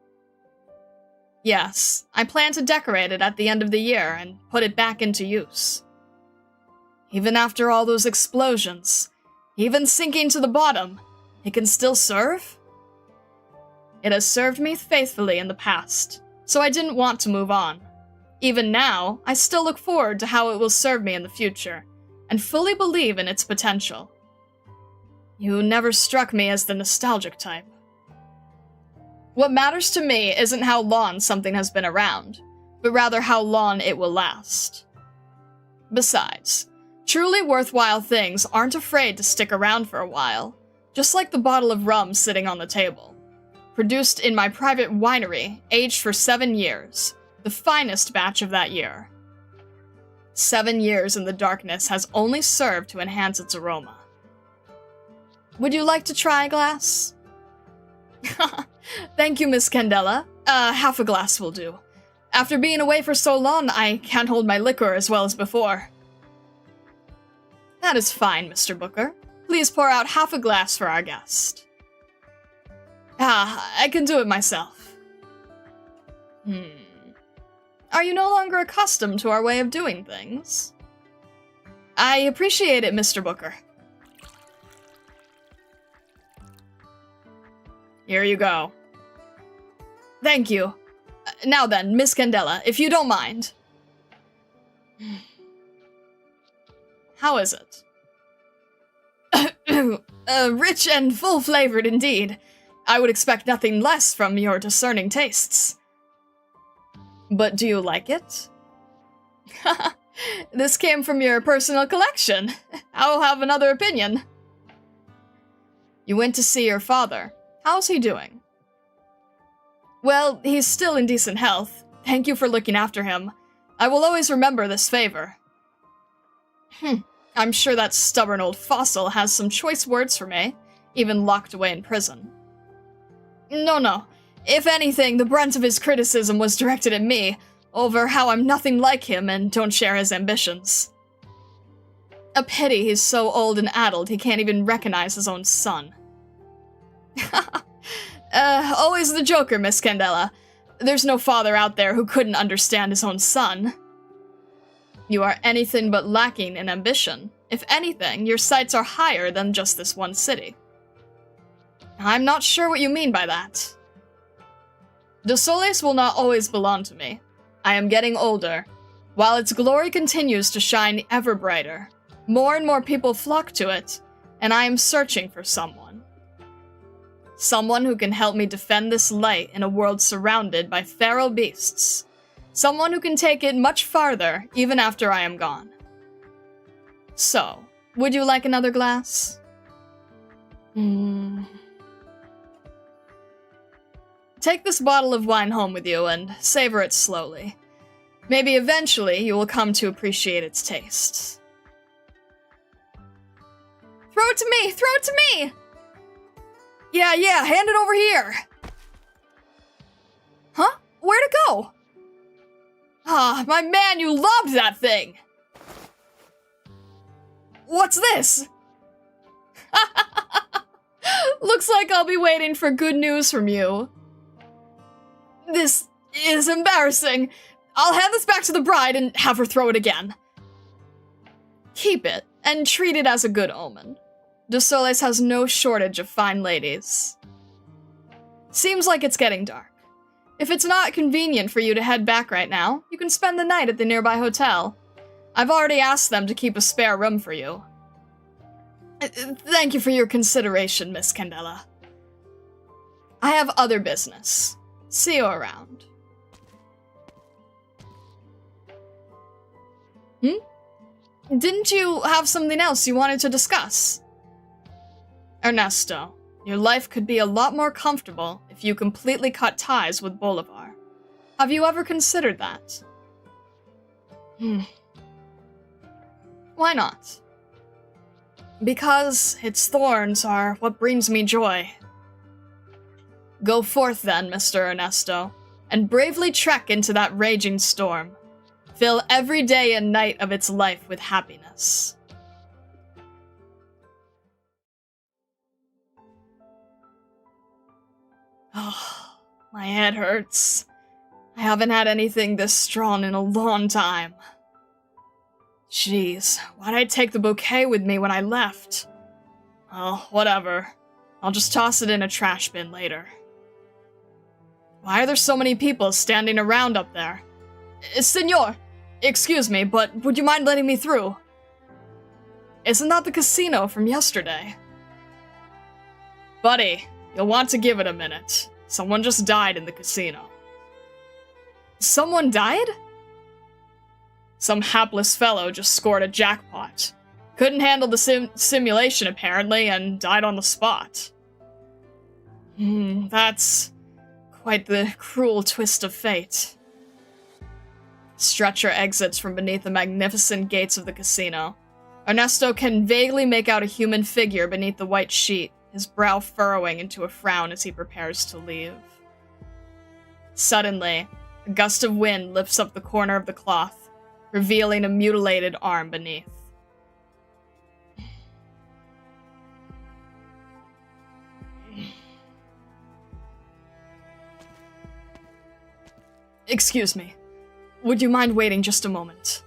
Yes, I plan to decorate it at the end of the year and put it back into use. Even after all those explosions, even sinking to the bottom, it can still serve? It has served me faithfully in the past, so I didn't want to move on. Even now, I still look forward to how it will serve me in the future, and fully believe in its potential. You never struck me as the nostalgic type. What matters to me isn't how long something has been around, but rather how long it will last. Besides, truly worthwhile things aren't afraid to stick around for a while, just like the bottle of rum sitting on the table. Produced in my private winery, aged for 7 years, the finest batch of that year. 7 years in the darkness has only served to enhance its aroma. Would you like to try a glass? Thank you, Miss Candela. Half a glass will do. After being away for so long, I can't hold my liquor as well as before. That is fine, Mr. Booker. Please pour out half a glass for our guest. I can do it myself. Are you no longer accustomed to our way of doing things? I appreciate it, Mr. Booker. Here you go. Thank you. Now then, Miss Candela, if you don't mind. How is it? Rich and full-flavored indeed. I would expect nothing less from your discerning tastes. But do you like it? This came from your personal collection. I'll have another opinion. You went to see your father. How's he doing? Well, he's still in decent health. Thank you for looking after him. I will always remember this favor. I'm sure that stubborn old fossil has some choice words for me, even locked away in prison. No. If anything, the brunt of his criticism was directed at me, over how I'm nothing like him and don't share his ambitions. A pity he's so old and addled he can't even recognize his own son. Always the joker, Miss Candela. There's no father out there who couldn't understand his own son. You are anything but lacking in ambition. If anything, your sights are higher than just this one city. I'm not sure what you mean by that. Dossoles will not always belong to me. I am getting older. While its glory continues to shine ever brighter, more and more people flock to it, and I am searching for someone. Someone who can help me defend this light in a world surrounded by feral beasts. Someone who can take it much farther, even after I am gone. So, would you like another glass? Take this bottle of wine home with you and savor it slowly. Maybe eventually you will come to appreciate its taste. Throw it to me! Throw it to me! Yeah, hand it over here! Huh? Where'd it go? Ah, my man, you lobbed that thing! What's this? Looks like I'll be waiting for good news from you. This is embarrassing. I'll hand this back to the bride and have her throw it again. Keep it, and treat it as a good omen. Dossoles has no shortage of fine ladies. Seems like it's getting dark. If it's not convenient for you to head back right now, you can spend the night at the nearby hotel. I've already asked them to keep a spare room for you. Thank you for your consideration, Miss Candela. I have other business. See you around. Didn't you have something else you wanted to discuss? Ernesto, your life could be a lot more comfortable if you completely cut ties with Bolivar. Have you ever considered that? Why not? Because its thorns are what brings me joy. Go forth then, Mr. Ernesto, and bravely trek into that raging storm. Fill every day and night of its life with happiness. Oh, my head hurts. I haven't had anything this strong in a long time. Jeez, why'd I take the bouquet with me when I left? Oh, whatever. I'll just toss it in a trash bin later. Why are there so many people standing around up there? Senor, excuse me, but would you mind letting me through? Isn't that the casino from yesterday? Buddy, you'll want to give it a minute. Someone just died in the casino. Someone died? Some hapless fellow just scored a jackpot. Couldn't handle the simulation, apparently, and died on the spot. That's quite the cruel twist of fate. Stretcher exits from beneath the magnificent gates of the casino. Ernesto can vaguely make out a human figure beneath the white sheet, his brow furrowing into a frown as he prepares to leave. Suddenly, a gust of wind lifts up the corner of the cloth, revealing a mutilated arm beneath. Excuse me. Would you mind waiting just a moment?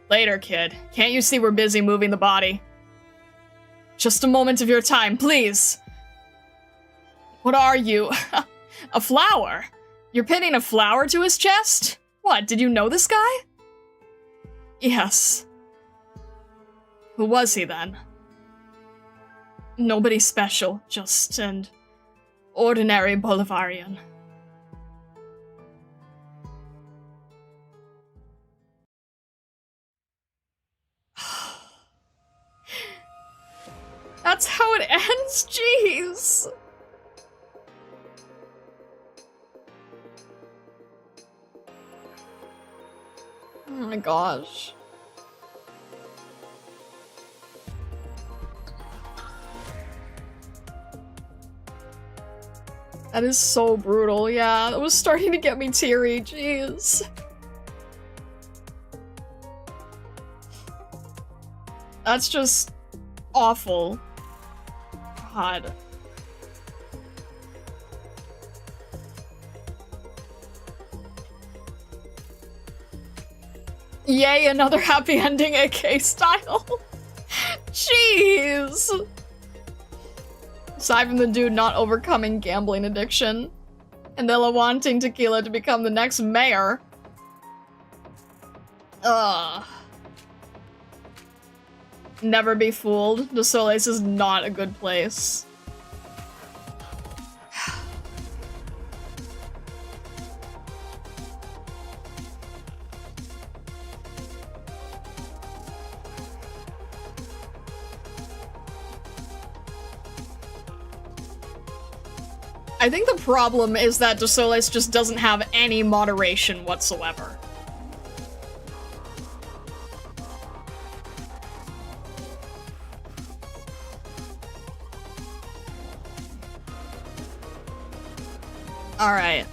Later, kid. Can't you see we're busy moving the body? Just a moment of your time, please. What are you? A flower? You're pinning a flower to his chest? What, did you know this guy? Yes. Who was he then? Nobody special, just an ordinary Bolivarian. That's how it ends? Jeez! Oh my gosh. That is so brutal, yeah. That was starting to get me teary, jeez. That's just awful. God. Yay, another happy ending AK style. Jeez. Aside from the dude not overcoming gambling addiction, and Ella wanting Tequila to become the next mayor. Ugh. Never be fooled. Dossoles is not a good place. I think the problem is that Dossoles just doesn't have any moderation whatsoever. Alright.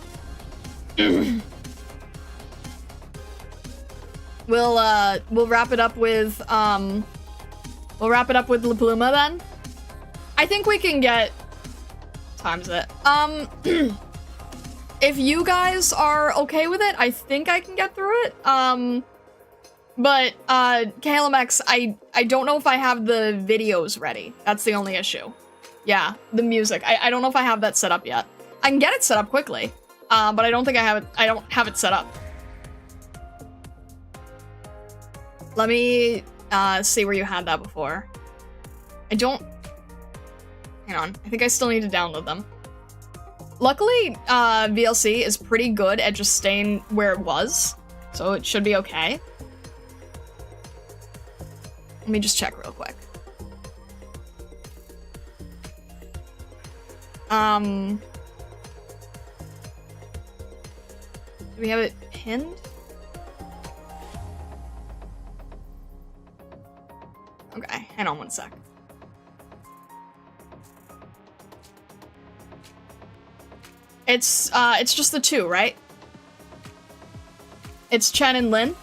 We'll wrap it up with, La Pluma then? I think we can get... times it. If you guys are okay with it, I think I can get through it. But, KLMX, I don't know if I have the videos ready. That's the only issue. Yeah, the music. I don't know if I have that set up yet. I can get it set up quickly, but I don't think I don't have it set up. Let me, see where you had that before. I don't... Hang on, I think I still need to download them. Luckily, VLC is pretty good at just staying where it was, so it should be okay. Let me just check real quick. Do we have it pinned? Okay, hang on one sec. It's just the two, right? It's Chen and Lin.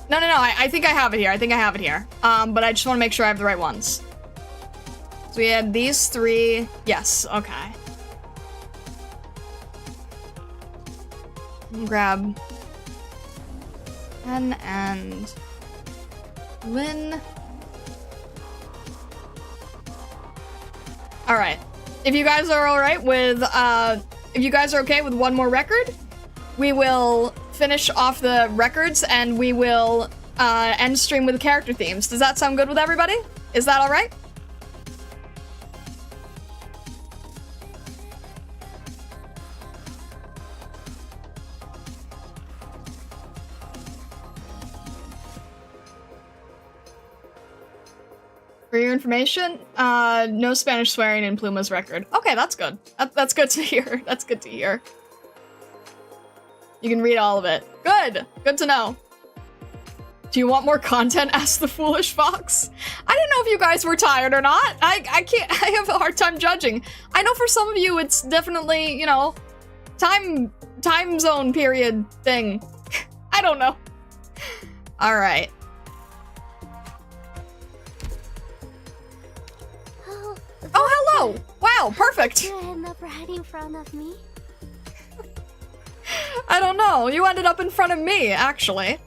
No, I think I have it here. But I just want to make sure I have the right ones. So we had these three. Yes, okay. Grab Chen and Lin. Alright. If you guys are alright with, if you guys are okay with one more record, we will finish off the records and we will, end stream with character themes. Does that sound good with everybody? Is that alright? For your information, no Spanish swearing in Pluma's record. Okay, that's good. That's good to hear. That's good to hear. You can read all of it. Good! Good to know. Do you want more content? Asked the Foolish Fox. I didn't know if you guys were tired or not. I can't, I have a hard time judging. I know for some of you it's definitely, you know, time zone period thing. I don't know. Alright. Oh, hello! Wow, perfect! You end up right in front of me. I don't know. You ended up in front of me, actually.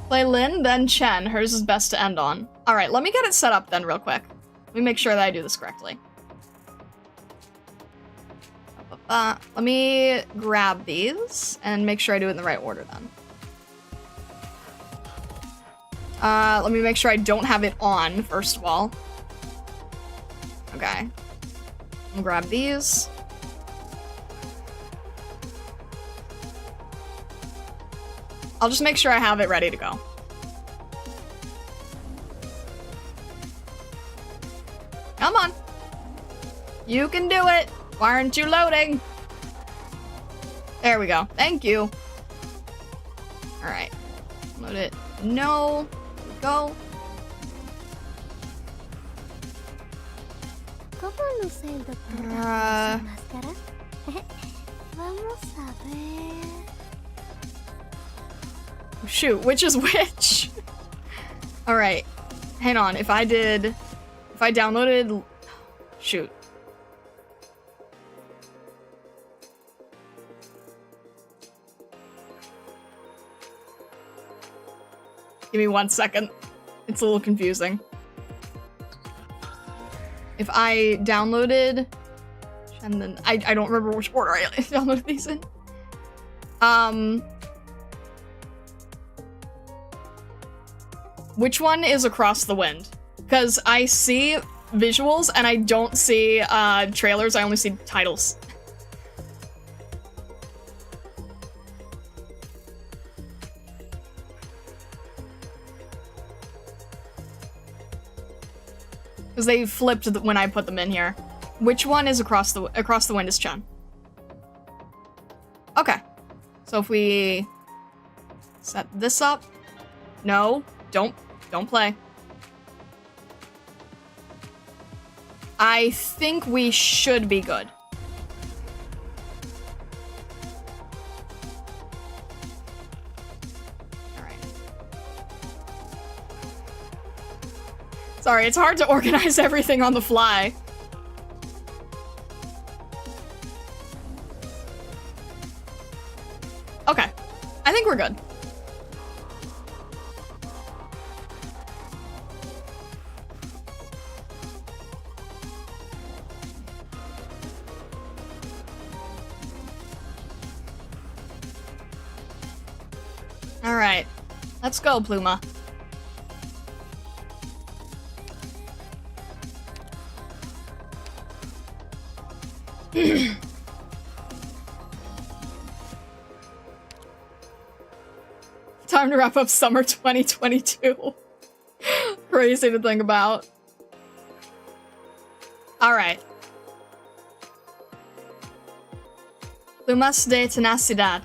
Play Lin, then Chen. Hers is best to end on. Alright, let me get it set up then real quick. Let me make sure that I do this correctly. Let me grab these and make sure I do it in the right order then. Let me make sure I don't have it on, first of all. Okay. I'll grab these. I'll just make sure I have it ready to go. Come on. You can do it. Why aren't you loading? There we go. Thank you. All right. Load it. No. There we go. ¿Cómo luce el doctor bajo su máscara? Vamos a ver. Shoot, which is which? Alright. Hang on, if I downloaded... Shoot. Give me 1 second. It's a little confusing. If I downloaded... And then... I don't remember which order I downloaded these in. Which one is Across the Wind? Because I see visuals and I don't see trailers, I only see titles. Because they flipped when I put them in here. Which one is Across the Wind is Chun? Okay. So if we set this up. No, don't play. I think we should be good. Alright. Sorry, it's hard to organize everything on the fly. Okay. I think we're good. Alright. Let's go, Pluma. Time to wrap up summer 2022. Crazy to think about. Alright. Plumas de tenacidad.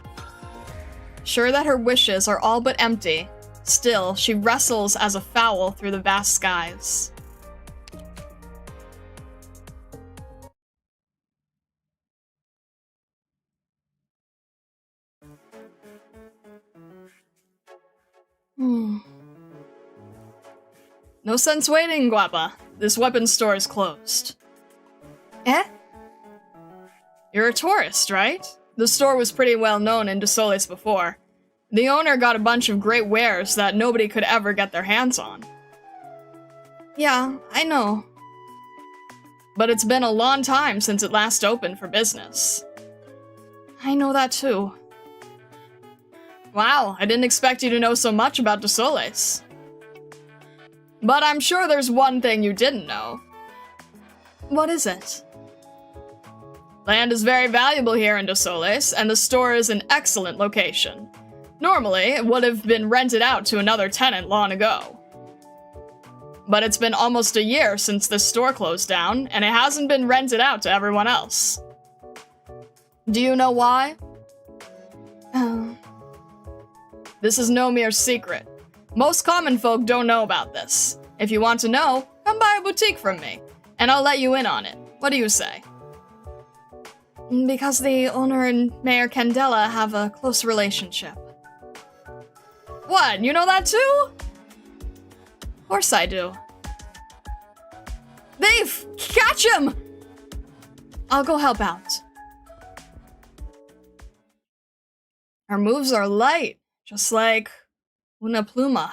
Sure that her wishes are all but empty, still, she wrestles as a fowl through the vast skies. No sense waiting, Guapa. This weapon store is closed. Eh? You're a tourist, right? The store was pretty well known in Dossoles before. The owner got a bunch of great wares that nobody could ever get their hands on. Yeah, I know. But it's been a long time since it last opened for business. I know that too. Wow, I didn't expect you to know so much about Dossoles. But I'm sure there's one thing you didn't know. What is it? Land is very valuable here in Dossoles, and the store is an excellent location. Normally, it would have been rented out to another tenant long ago. But it's been almost a year since this store closed down, and it hasn't been rented out to everyone else. Do you know why? This is no mere secret. Most common folk don't know about this. If you want to know, come buy a boutique from me, and I'll let you in on it. What do you say? Because the owner and Mayor Candela have a close relationship. What, you know that too? Of course I do. Thief! Catch him! I'll go help out. Our moves are light, just like una pluma.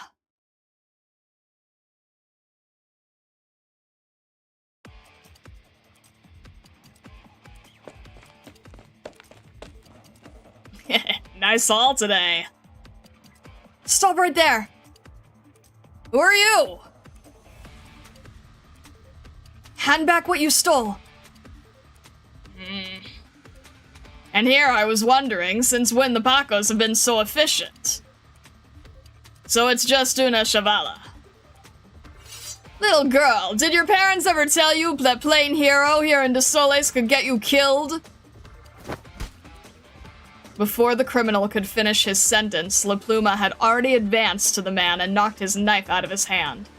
Nice haul today. Stop right there. Who are you? Hand back what you stole. And here I was wondering, since when the Pacos have been so efficient. So it's just una chavala. Little girl, did your parents ever tell you that playing hero here in Dossoles could get you killed? Before the criminal could finish his sentence, La Pluma had already advanced to the man and knocked his knife out of his hand.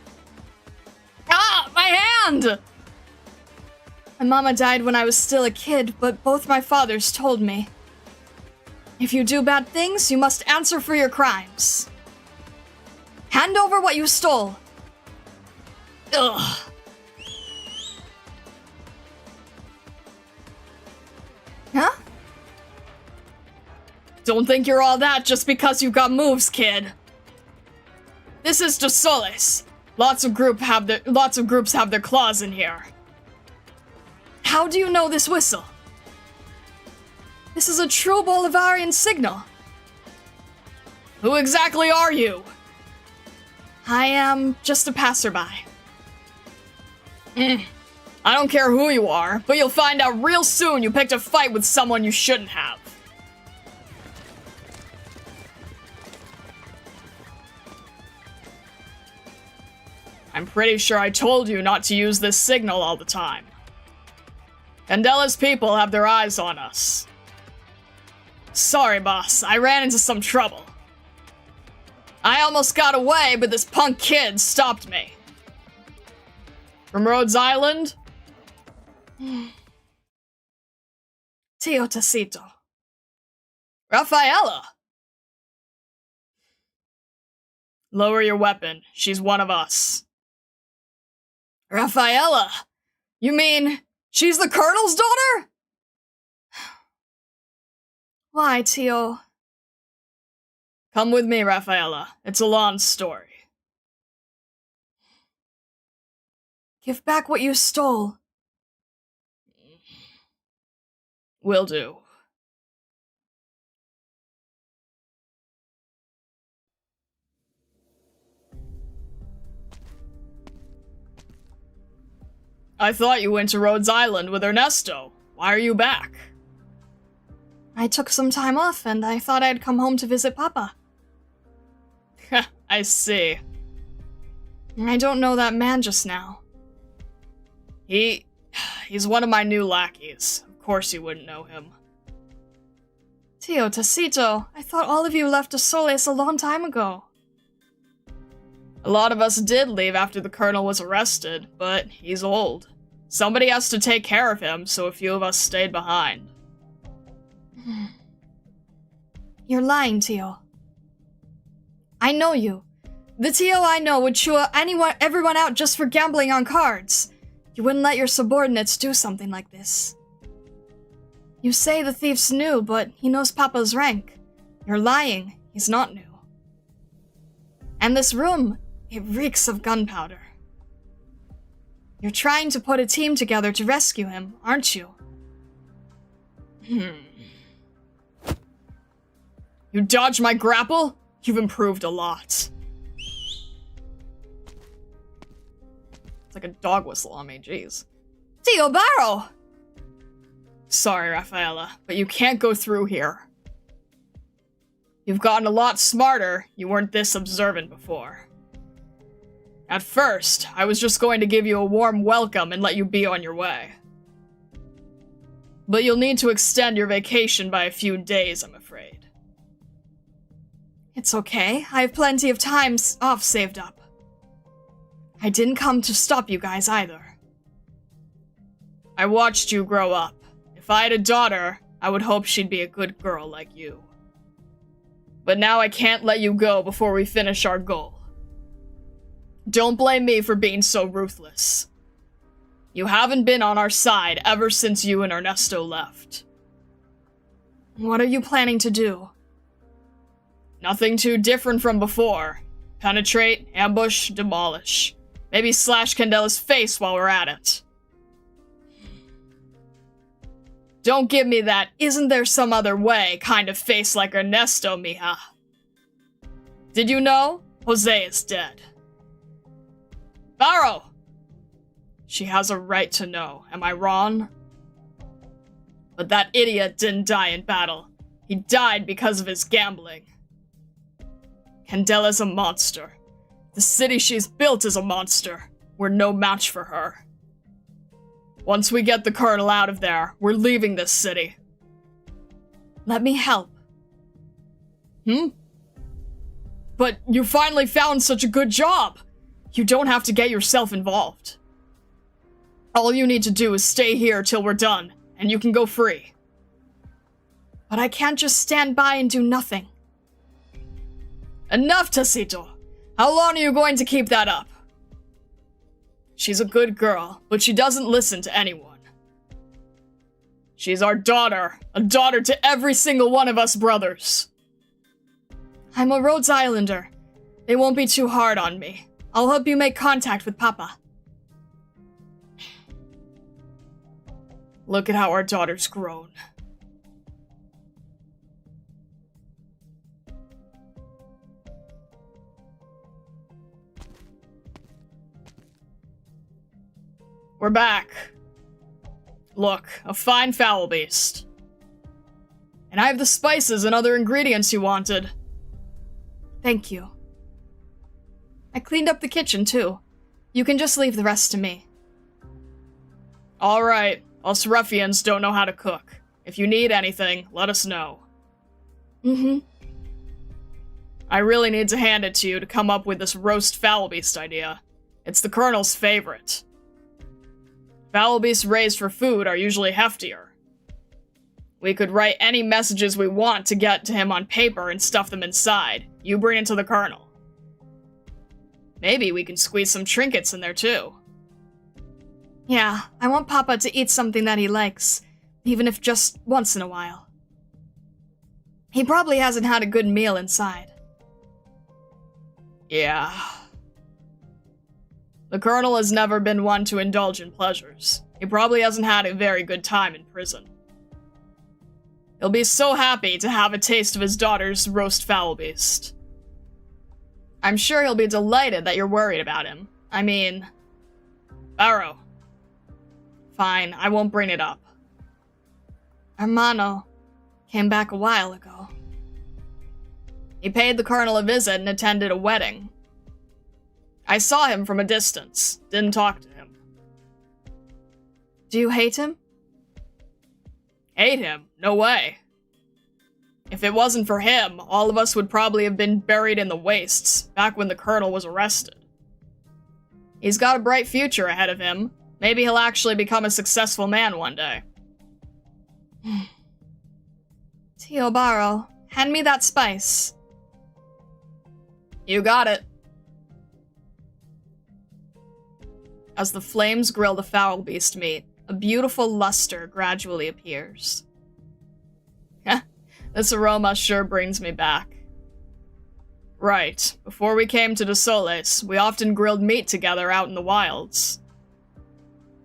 Ah, my hand! My mama died when I was still a kid, but both my fathers told me. If you do bad things, you must answer for your crimes. Hand over what you stole. Ugh. Huh? Don't think you're all that just because you got moves, kid. This is Dossoles. Lots of groups have their claws in here. How do you know this whistle? This is a true Bolivarian signal. Who exactly are you? I am just a passerby. I don't care who you are, but you'll find out real soon you picked a fight with someone you shouldn't have. I'm pretty sure I told you not to use this signal all the time. Candela's people have their eyes on us. Sorry, boss. I ran into some trouble. I almost got away, but this punk kid stopped me. From Rhodes Island? Tio Tacito. Rafaela! Lower your weapon. She's one of us. Rafaela! You mean she's the Colonel's daughter? Why, Tio? Come with me, Rafaela. It's a long story. Give back what you stole. Will do. I thought you went to Rhodes Island with Ernesto. Why are you back? I took some time off, and I thought I'd come home to visit Papa. I see. I don't know that man just now. He's one of my new lackeys. Of course you wouldn't know him. Tio Tacito, I thought all of you left Dossoles a long time ago. A lot of us did leave after the Colonel was arrested, but he's old. Somebody has to take care of him, so a few of us stayed behind. You're lying, Tio. I know you. The Tio I know would chew everyone out just for gambling on cards. You wouldn't let your subordinates do something like this. You say the thief's new, but he knows Papa's rank. You're lying. He's not new. And this room, it reeks of gunpowder. You're trying to put a team together to rescue him, aren't you? You dodged my grapple? You've improved a lot. It's like a dog whistle on me, jeez. Tio Barrow! Sorry, Rafaela, but you can't go through here. You've gotten a lot smarter. You weren't this observant before. At first, I was just going to give you a warm welcome and let you be on your way. But you'll need to extend your vacation by a few days, I'm afraid. It's okay. I have plenty of time off saved up. I didn't come to stop you guys either. I watched you grow up. If I had a daughter, I would hope she'd be a good girl like you. But now I can't let you go before we finish our goal. Don't blame me for being so ruthless. You haven't been on our side ever since you and Ernesto left. What are you planning to do? Nothing too different from before. Penetrate, ambush, demolish. Maybe slash Candela's face while we're at it. Don't give me that "isn't there some other way" kind of face like Ernesto, mija. Did you know? Jose is dead. Barrow! She has a right to know, am I wrong? But that idiot didn't die in battle. He died because of his gambling. Candela's a monster. The city she's built is a monster. We're no match for her. Once we get the Colonel out of there, we're leaving this city. Let me help. But you finally found such a good job. You don't have to get yourself involved. All you need to do is stay here till we're done, and you can go free. But I can't just stand by and do nothing. Enough, Tacito. How long are you going to keep that up? She's a good girl, but she doesn't listen to anyone. She's our daughter, a daughter to every single one of us brothers. I'm a Rhodes Islander. They won't be too hard on me. I'll help you make contact with Papa. Look at how our daughter's grown. We're back. Look, a fine fowl beast. And I have the spices and other ingredients you wanted. Thank you. I cleaned up the kitchen, too. You can just leave the rest to me. Alright, us ruffians don't know how to cook. If you need anything, let us know. I really need to hand it to you to come up with this roast fowl beast idea. It's the Colonel's favorite. Fowl beasts raised for food are usually heftier. We could write any messages we want to get to him on paper and stuff them inside. You bring it to the Colonel. Maybe we can squeeze some trinkets in there too. Yeah, I want Papa to eat something that he likes, even if just once in a while. He probably hasn't had a good meal inside. Yeah. The Colonel has never been one to indulge in pleasures. He probably hasn't had a very good time in prison. He'll be so happy to have a taste of his daughter's roast fowl beast. I'm sure he'll be delighted that you're worried about him. I mean... Barrow. Fine, I won't bring it up. Hermano came back a while ago. He paid the Colonel a visit and attended a wedding. I saw him from a distance, didn't talk to him. Do you hate him? Hate him? No way. If it wasn't for him, all of us would probably have been buried in the wastes, back when the Colonel was arrested. He's got a bright future ahead of him. Maybe he'll actually become a successful man one day. Tio Barrow, hand me that spice. You got it. As the flames grill the fowl beast meat, a beautiful luster gradually appears. This aroma sure brings me back. Right, before we came to Dossoles, we often grilled meat together out in the wilds.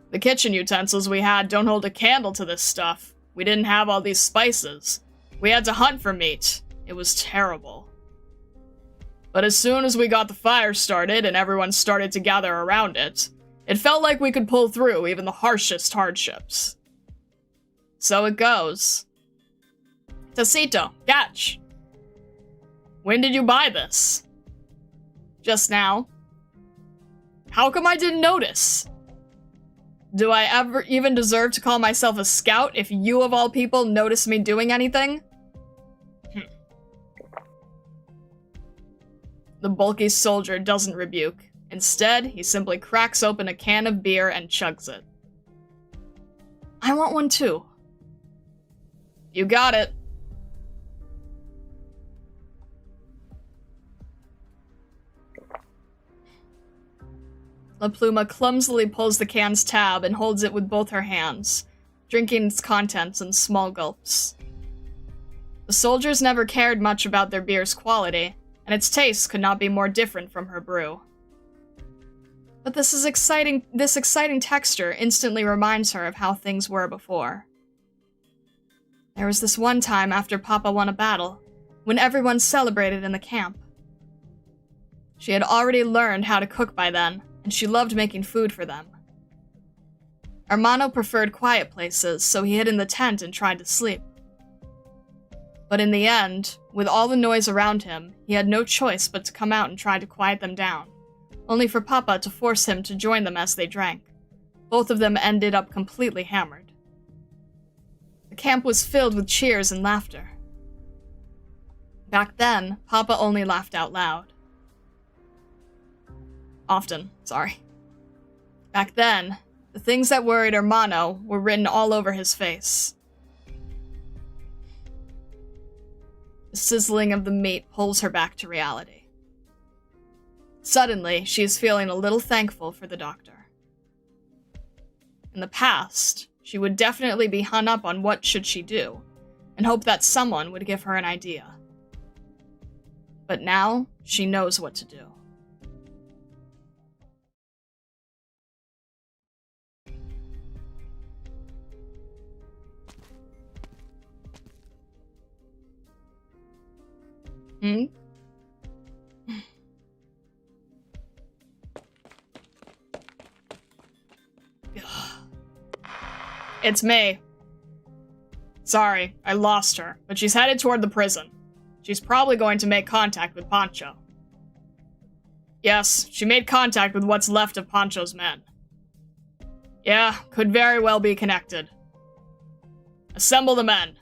The kitchen utensils we had don't hold a candle to this stuff. We didn't have all these spices. We had to hunt for meat. It was terrible. But as soon as we got the fire started and everyone started to gather around it, it felt like we could pull through even the harshest hardships. So it goes. Tacito, catch! When did you buy this? Just now. How come I didn't notice? Do I ever even deserve to call myself a scout if you of all people notice me doing anything? The bulky soldier doesn't rebuke. Instead, he simply cracks open a can of beer and chugs it. I want one too. You got it. La Pluma clumsily pulls the can's tab and holds it with both her hands, drinking its contents in small gulps. The soldiers never cared much about their beer's quality, and its taste could not be more different from her brew. But this exciting texture instantly reminds her of how things were before. There was this one time after Papa won a battle, when everyone celebrated in the camp. She had already learned how to cook by then, and she loved making food for them. Hermano preferred quiet places, so he hid in the tent and tried to sleep. But in the end, with all the noise around him, he had no choice but to come out and try to quiet them down, only for Papa to force him to join them as they drank. Both of them ended up completely hammered. The camp was filled with cheers and laughter. Back then, Papa only laughed out loud. Often, sorry. Back then, the things that worried Hermano were written all over his face. The sizzling of the meat pulls her back to reality. Suddenly, she is feeling a little thankful for the doctor. In the past, she would definitely be hung up on what should she do, and hope that someone would give her an idea. But now, she knows what to do. It's me. Sorry, I lost her, but she's headed toward the prison. She's probably going to make contact with Pancho. Yes, she made contact with what's left of Pancho's men. Yeah, could very well be connected. Assemble the men.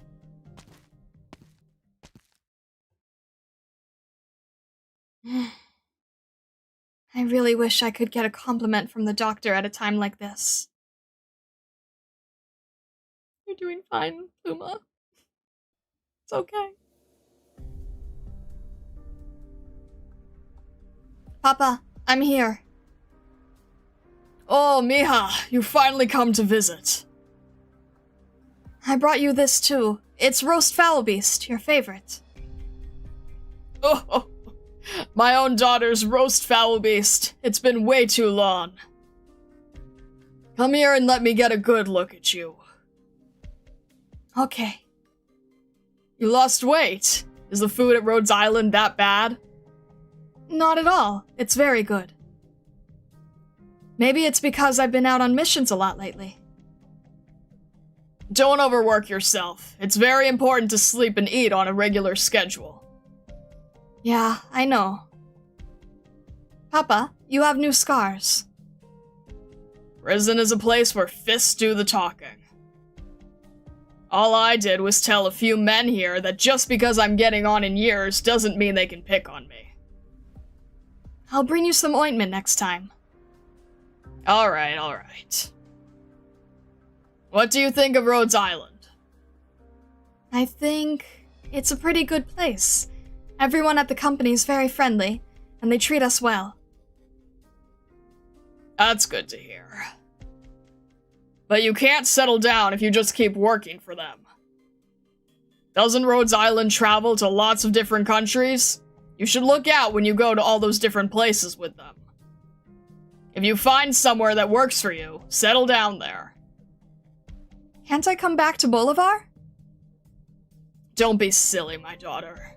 I really wish I could get a compliment from the doctor at a time like this. You're doing fine, Pluma. It's okay. Papa, I'm here. Oh, Mija, you finally come to visit. I brought you this too. It's roast fowl beast, your favorite. Oh, my own daughter's roast fowl beast. It's been way too long. Come here and let me get a good look at you. Okay. You lost weight. Is the food at Rhodes Island that bad? Not at all. It's very good. Maybe it's because I've been out on missions a lot lately. Don't overwork yourself. It's very important to sleep and eat on a regular schedule. Yeah, I know. Papa, you have new scars. Prison is a place where fists do the talking. All I did was tell a few men here that just because I'm getting on in years doesn't mean they can pick on me. I'll bring you some ointment next time. Alright. What do you think of Rhodes Island? I think it's a pretty good place. Everyone at the company's very friendly, and they treat us well. That's good to hear. But you can't settle down if you just keep working for them. Doesn't Rhodes Island travel to lots of different countries? You should look out when you go to all those different places with them. If you find somewhere that works for you, settle down there. Can't I come back to Bolivar? Don't be silly, my daughter.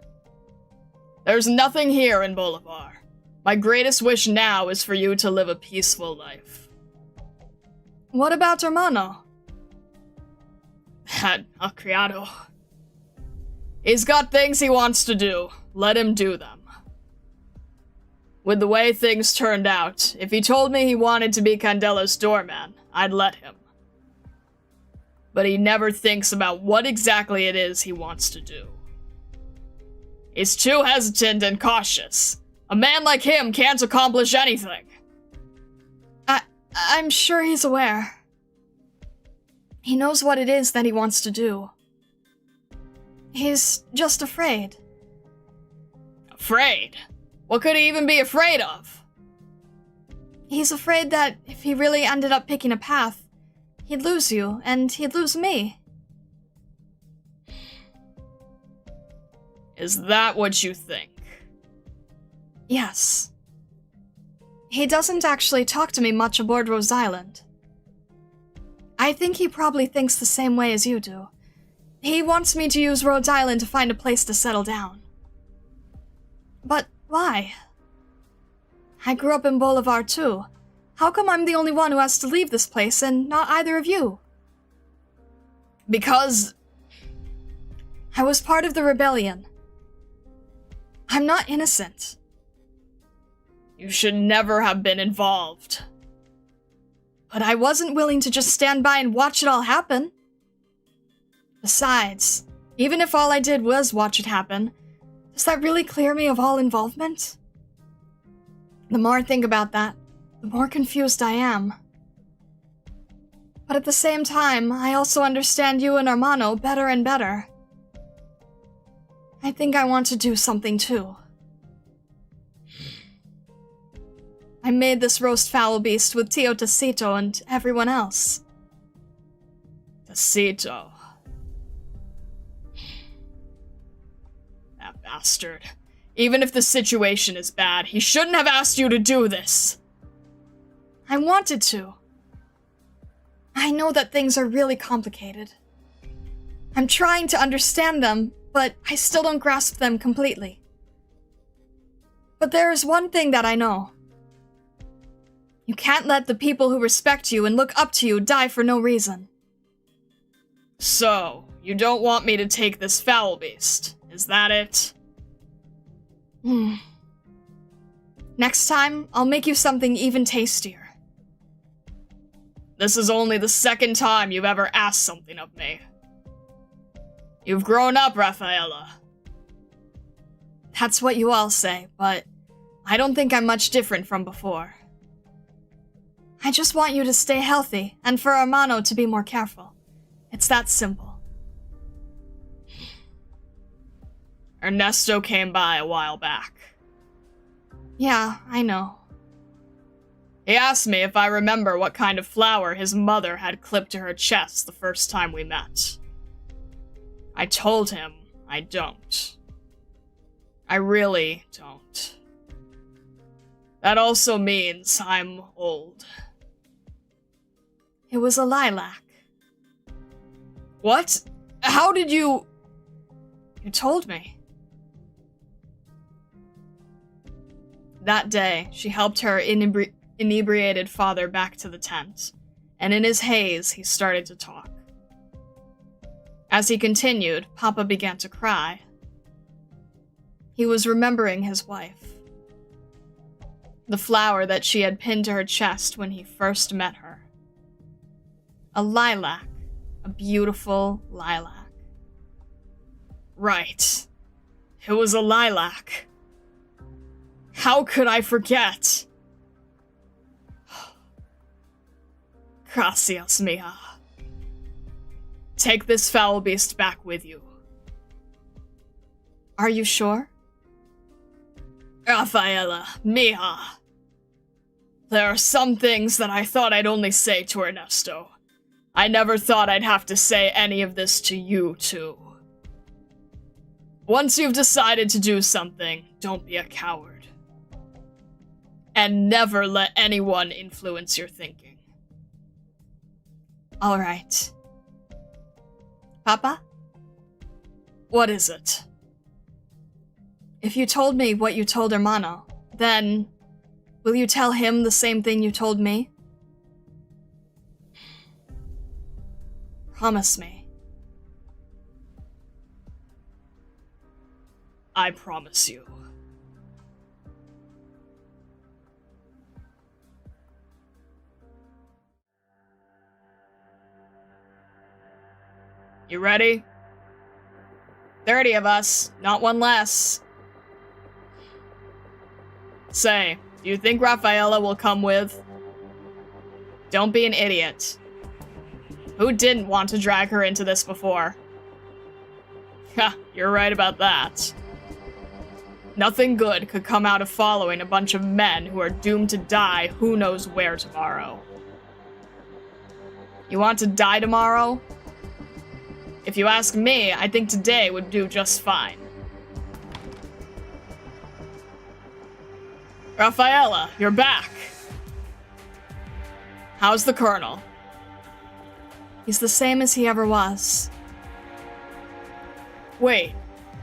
There's nothing here in Bolivar. My greatest wish now is for you to live a peaceful life. What about Hermano? That criado. He's got things he wants to do. Let him do them. With the way things turned out, if he told me he wanted to be Candela's doorman, I'd let him. But he never thinks about what exactly it is he wants to do. He's too hesitant and cautious. A man like him can't accomplish anything. I'm sure he's aware. He knows what it is that he wants to do. He's just afraid. Afraid? What could he even be afraid of? He's afraid that if he really ended up picking a path, he'd lose you, and he'd lose me. Is that what you think? Yes. He doesn't actually talk to me much aboard Rhodes Island. I think he probably thinks the same way as you do. He wants me to use Rhodes Island to find a place to settle down. But why? I grew up in Bolivar too. How come I'm the only one who has to leave this place and not either of you? Because I was part of the rebellion. I'm not innocent. you should never have been involved. But I wasn't willing to just stand by and watch it all happen. Besides, even if all I did was watch it happen, does that really clear me of all involvement? The more I think about that, the more confused I am. But at the same time, I also understand you and Armano better and better. I think I want to do something too. I made this roast fowl beast with Tio Tacito and everyone else. Tacito. That bastard. Even if the situation is bad, he shouldn't have asked you to do this. I wanted to. I know that things are really complicated. I'm trying to understand them, but I still don't grasp them completely. But there is one thing that I know. You can't let the people who respect you and look up to you die for no reason. So, you don't want me to take this fowl beast, is that it? Next time, I'll make you something even tastier. This is only the second time you've ever asked something of me. You've grown up, Rafaela. That's what you all say, but I don't think I'm much different from before. I just want you to stay healthy, and for Armano to be more careful. It's that simple. Ernesto came by a while back. Yeah, I know. He asked me if I remember what kind of flower his mother had clipped to her chest the first time we met. I told him I don't. I really don't. That also means I'm old. It was a lilac. What? How did you... You told me. That day, she helped her inebriated father back to the tent, and in his haze, he started to talk. As he continued, Papa began to cry. He was remembering his wife. The flower that she had pinned to her chest when he first met her. A lilac. A beautiful lilac. Right. It was a lilac. How could I forget? Gracias, mija. Take this foul beast back with you. Are you sure? Rafaela, mija. There are some things that I thought I'd only say to Ernesto. I never thought I'd have to say any of this to you, too. Once you've decided to do something, don't be a coward. And never let anyone influence your thinking. All right. Papa? What is it? If you told me what you told Hermano, then will you tell him the same thing you told me? Promise me. I promise you. You ready? 30 of us, not one less. Say, do you think Rafaela will come with? Don't be an idiot. Who didn't want to drag her into this before? Ha, you're right about that. Nothing good could come out of following a bunch of men who are doomed to die who knows where tomorrow. You want to die tomorrow? If you ask me, I think today would do just fine. Rafaela, you're back. How's the Colonel? He's the same as he ever was. Wait,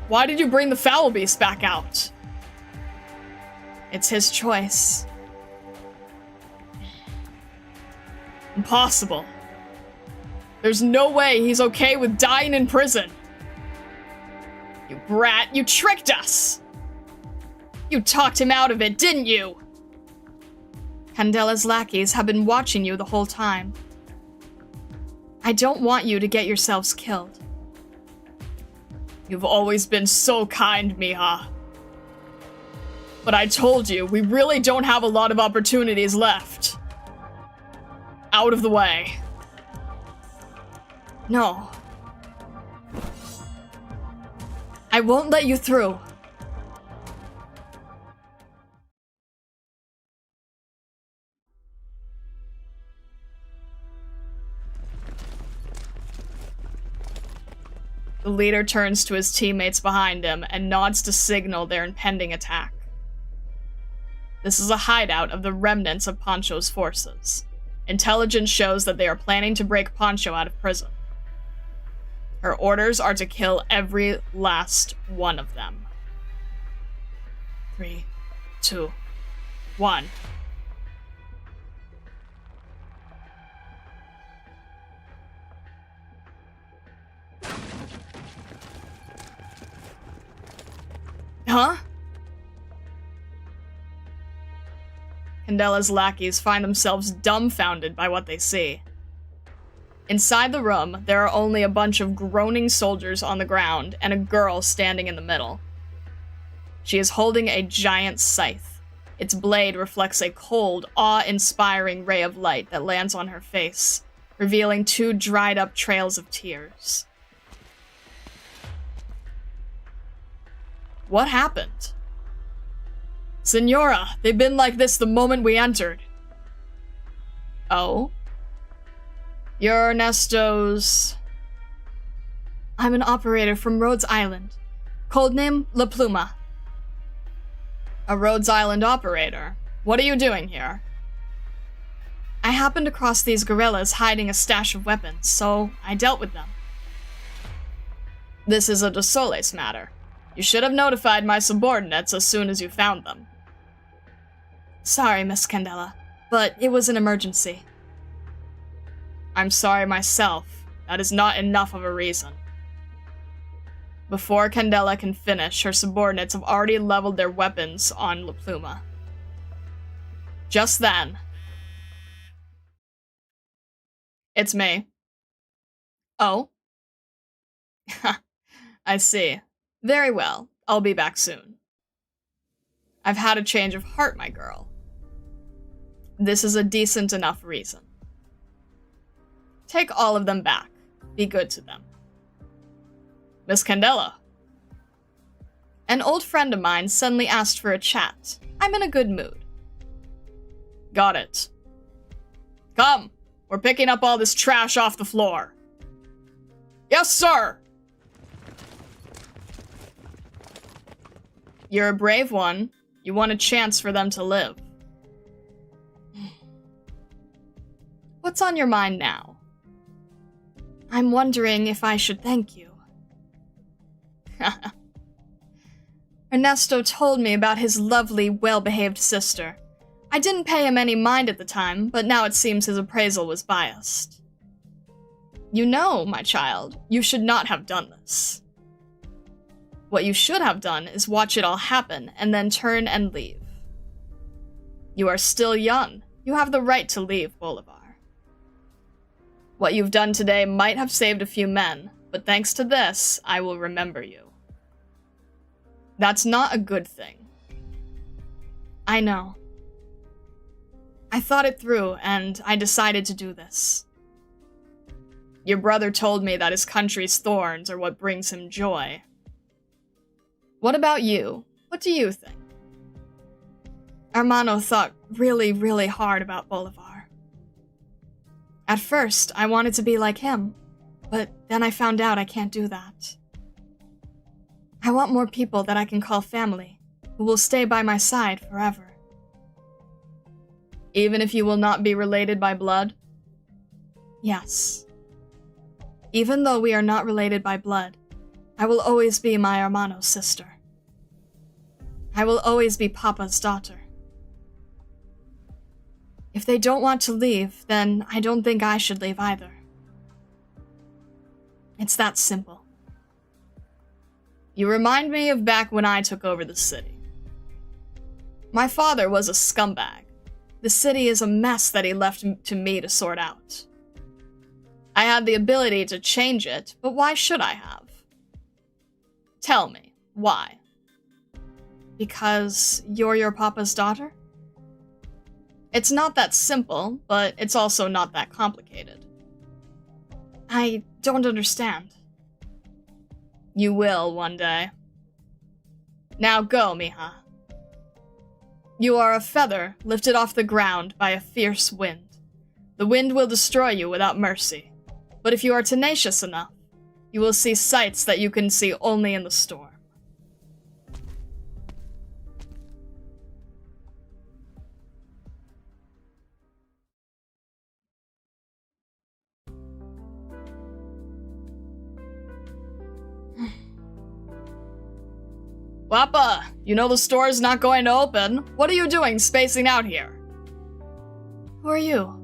why did you bring the foul beast back out? It's his choice. Impossible. There's no way he's okay with dying in prison. You brat, you tricked us! You talked him out of it, didn't you? Candela's lackeys have been watching you the whole time. I don't want you to get yourselves killed. You've always been so kind, Miha. But I told you, we really don't have a lot of opportunities left. Out of the way. No. I won't let you through. The leader turns to his teammates behind him and nods to signal their impending attack. This is a hideout of the remnants of Poncho's forces. Intelligence shows that they are planning to break Poncho out of prison. Her orders are to kill every last one of them. 3, 2, 1. Huh? Candela's lackeys find themselves dumbfounded by what they see. Inside the room, there are only a bunch of groaning soldiers on the ground and a girl standing in the middle. She is holding a giant scythe. Its blade reflects a cold, awe-inspiring ray of light that lands on her face, revealing 2 dried-up trails of tears. What happened? Senora, they've been like this the moment we entered. Oh? You're Ernesto's... I'm an operator from Rhodes Island. Codename La Pluma. A Rhodes Island operator? What are you doing here? I happened across these guerrillas hiding a stash of weapons, so I dealt with them. This is a Dossoles matter. You should have notified my subordinates as soon as you found them. Sorry, Miss Candela, but it was an emergency. I'm sorry myself. That is not enough of a reason. Before Candela can finish, her subordinates have already leveled their weapons on La Pluma. Just then... It's me. Oh? I see. Very well. I'll be back soon. I've had a change of heart, my girl. This is a decent enough reason. Take all of them back. Be good to them. Miss Candela. An old friend of mine suddenly asked for a chat. I'm in a good mood. Got it. Come, we're picking up all this trash off the floor. Yes, sir! You're a brave one. You want a chance for them to live. What's on your mind now? I'm wondering if I should thank you. Ernesto told me about his lovely, well-behaved sister. I didn't pay him any mind at the time, but now it seems his appraisal was biased. You know, my child, you should not have done this. What you should have done is watch it all happen and then turn and leave. You are still young. You have the right to leave Bolivar. What you've done today might have saved a few men, but thanks to this, I will remember you. That's not a good thing. I know. I thought it through, and I decided to do this. Your brother told me that his country's thorns are what brings him joy. What about you? What do you think? Hermano thought really, really hard about Bolivar. At first, I wanted to be like him, but then I found out I can't do that. I want more people that I can call family, who will stay by my side forever. Even if you will not be related by blood? Yes. Even though we are not related by blood, I will always be my hermano's sister. I will always be Papa's daughter. If they don't want to leave, then I don't think I should leave either. It's that simple. You remind me of back when I took over the city. My father was a scumbag. The city is a mess that he left to me to sort out. I had the ability to change it, but why should I have? Tell me, why? Because you're your papa's daughter? It's not that simple, but it's also not that complicated. I don't understand. You will one day. Now go, Mija. You are a feather lifted off the ground by a fierce wind. The wind will destroy you without mercy. But if you are tenacious enough, you will see sights that you can see only in the storm. Papa, you know the store is not going to open. What are you doing spacing out here? Who are you?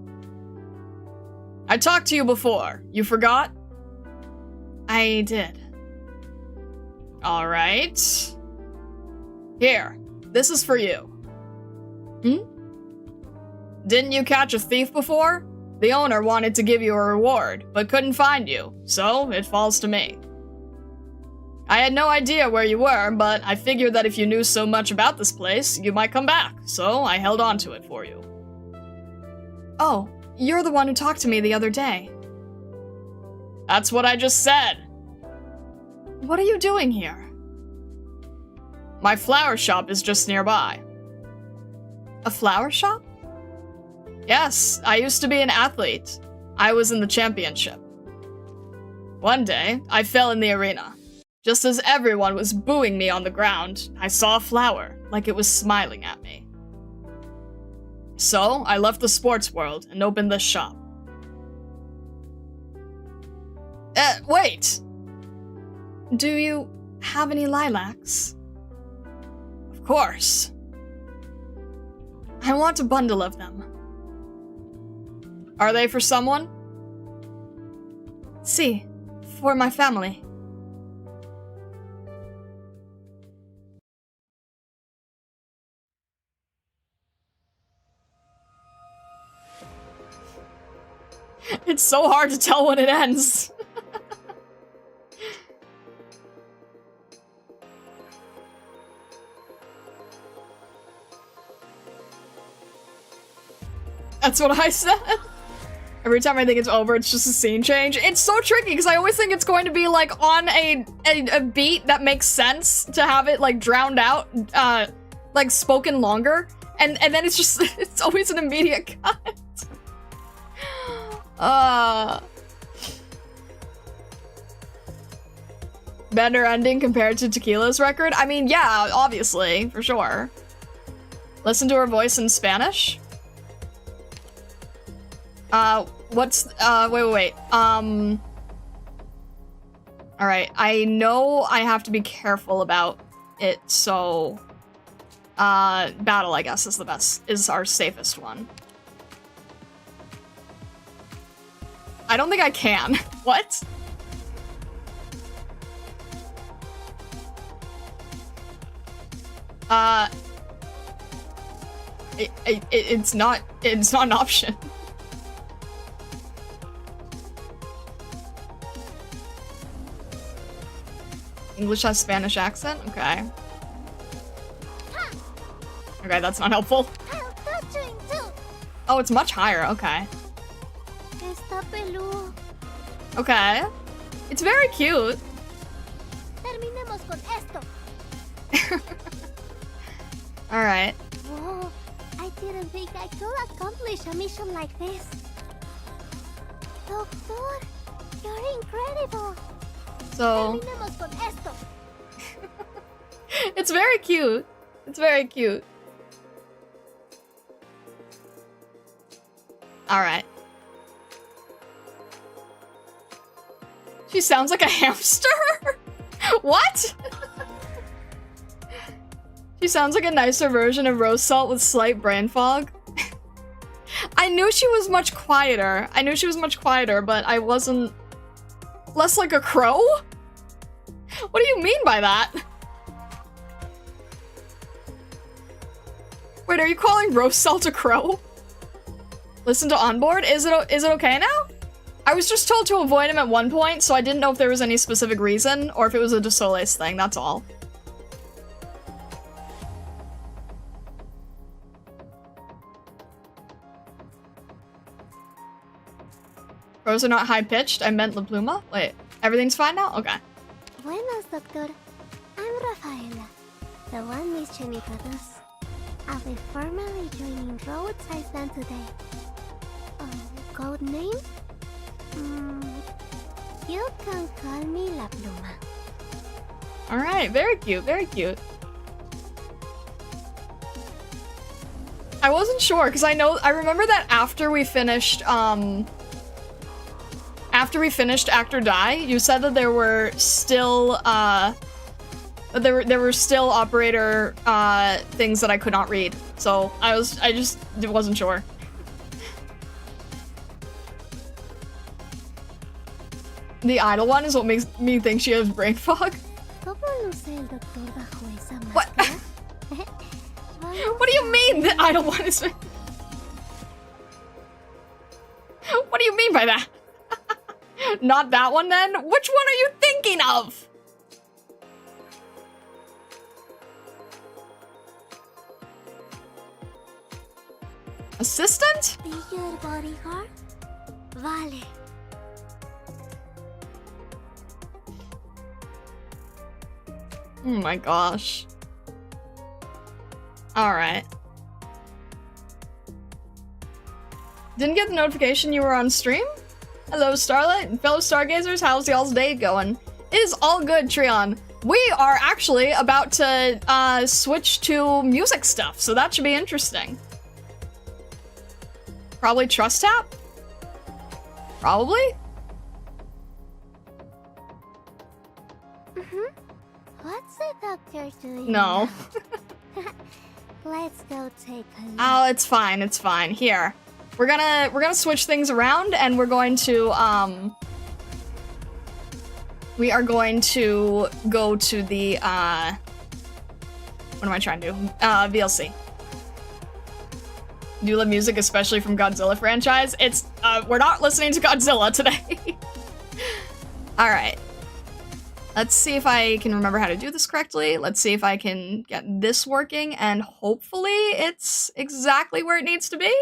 I talked to you before. You forgot? I did. Alright. Here, this is for you. Didn't you catch a thief before? The owner wanted to give you a reward, but couldn't find you, so it falls to me. I had no idea where you were, but I figured that if you knew so much about this place, you might come back, so I held on to it for you. Oh, you're the one who talked to me the other day. That's what I just said. What are you doing here? My flower shop is just nearby. A flower shop? Yes, I used to be an athlete. I was in the championship. One day, I fell in the arena. Just as everyone was booing me on the ground, I saw a flower, like it was smiling at me. So, I left the sports world and opened this shop. Wait! Do you have any lilacs? Of course. I want a bundle of them. Are they for someone? Si, for my family. It's so hard to tell when it ends. That's what I said. Every time I think it's over, it's just a scene change. It's so tricky because I always think it's going to be like on a beat that makes sense to have it like drowned out, like spoken longer, and then it's just it's always an immediate cut. Better ending compared to Tequila's record? I mean, yeah, obviously, for sure. Listen to her voice in Spanish? Wait. Alright, I know I have to be careful about it, so... battle, I guess, is our safest one. I don't think I can. What? It's not an option. English has Spanish accent? Okay. Okay, that's not helpful. Oh, it's much higher, okay. Está peludo. Okay. It's very cute. Terminemos con esto. Alright. Whoa, I didn't think I could accomplish a mission like this. Doctor, you're incredible. So... Terminemos con esto. It's very cute. It's very cute. Alright. She sounds like a hamster? What? She sounds like a nicer version of Rose Salt with slight brain fog. I knew she was much quieter. I knew she was much quieter, but I wasn't... Less like a crow? What do you mean by that? Wait, are you calling roast salt a crow? Listen to onboard? Is it okay now? I was just told to avoid him at one point, so I didn't know if there was any specific reason, or if it was a Dossoles thing, that's all. Crows are not high-pitched, I meant La Pluma? Wait, everything's fine now? Okay. Buenas, doctor. I'm Rafaela, the one Miss Jenny produce. I'll be formally joining Rhodes Island today. Code name? You can call me La Pluma. Alright, very cute, very cute. I wasn't sure, because I remember that after we finished Act or Die, you said that there were still, there were still operator, things that I could not read. So, I just wasn't sure. The idle one is what makes me think she has brain fog. What? What do you mean the idle one is... What do you mean by that? Not that one then? Which one are you thinking of? Assistant? Be your bodyguard? Vale. Oh my gosh. Alright. Didn't get the notification you were on stream? Hello, Starlight and fellow stargazers, how's y'all's day going? It is all good, Treon. We are actually about to switch to music stuff, so that should be interesting. Probably Trust Tap? Probably? What's the doctor doing? No. Let's go take a look. Oh, it's fine, it's fine. Here. We're gonna switch things around and we're going to we are going to go to the what am I trying to do? VLC. Do you love music, especially from Godzilla franchise? It's we're not listening to Godzilla today. Alright. Let's see if I can remember how to do this correctly. Let's see if I can get this working, and hopefully it's exactly where it needs to be.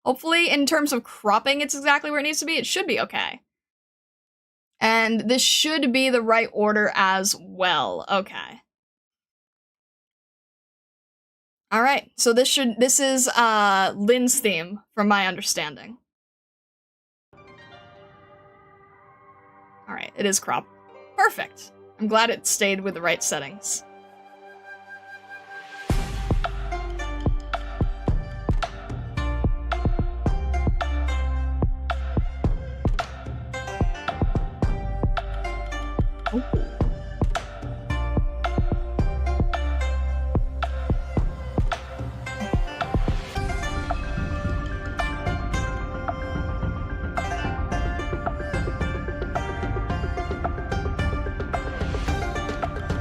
Hopefully, in terms of cropping, it's exactly where it needs to be. It should be okay. And this should be the right order as well. Okay. Alright, so this is Lynn's theme, from my understanding. Alright, it is cropped. Perfect. I'm glad it stayed with the right settings. Ooh.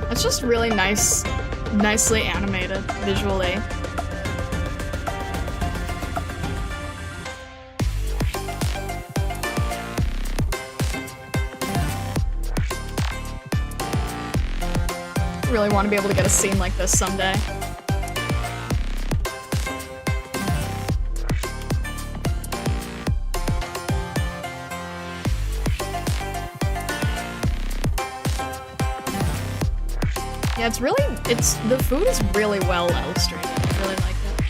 It's just really nicely animated visually. I really want to be able to get a scene like this someday. Yeah, the food is really well illustrated. I really like it.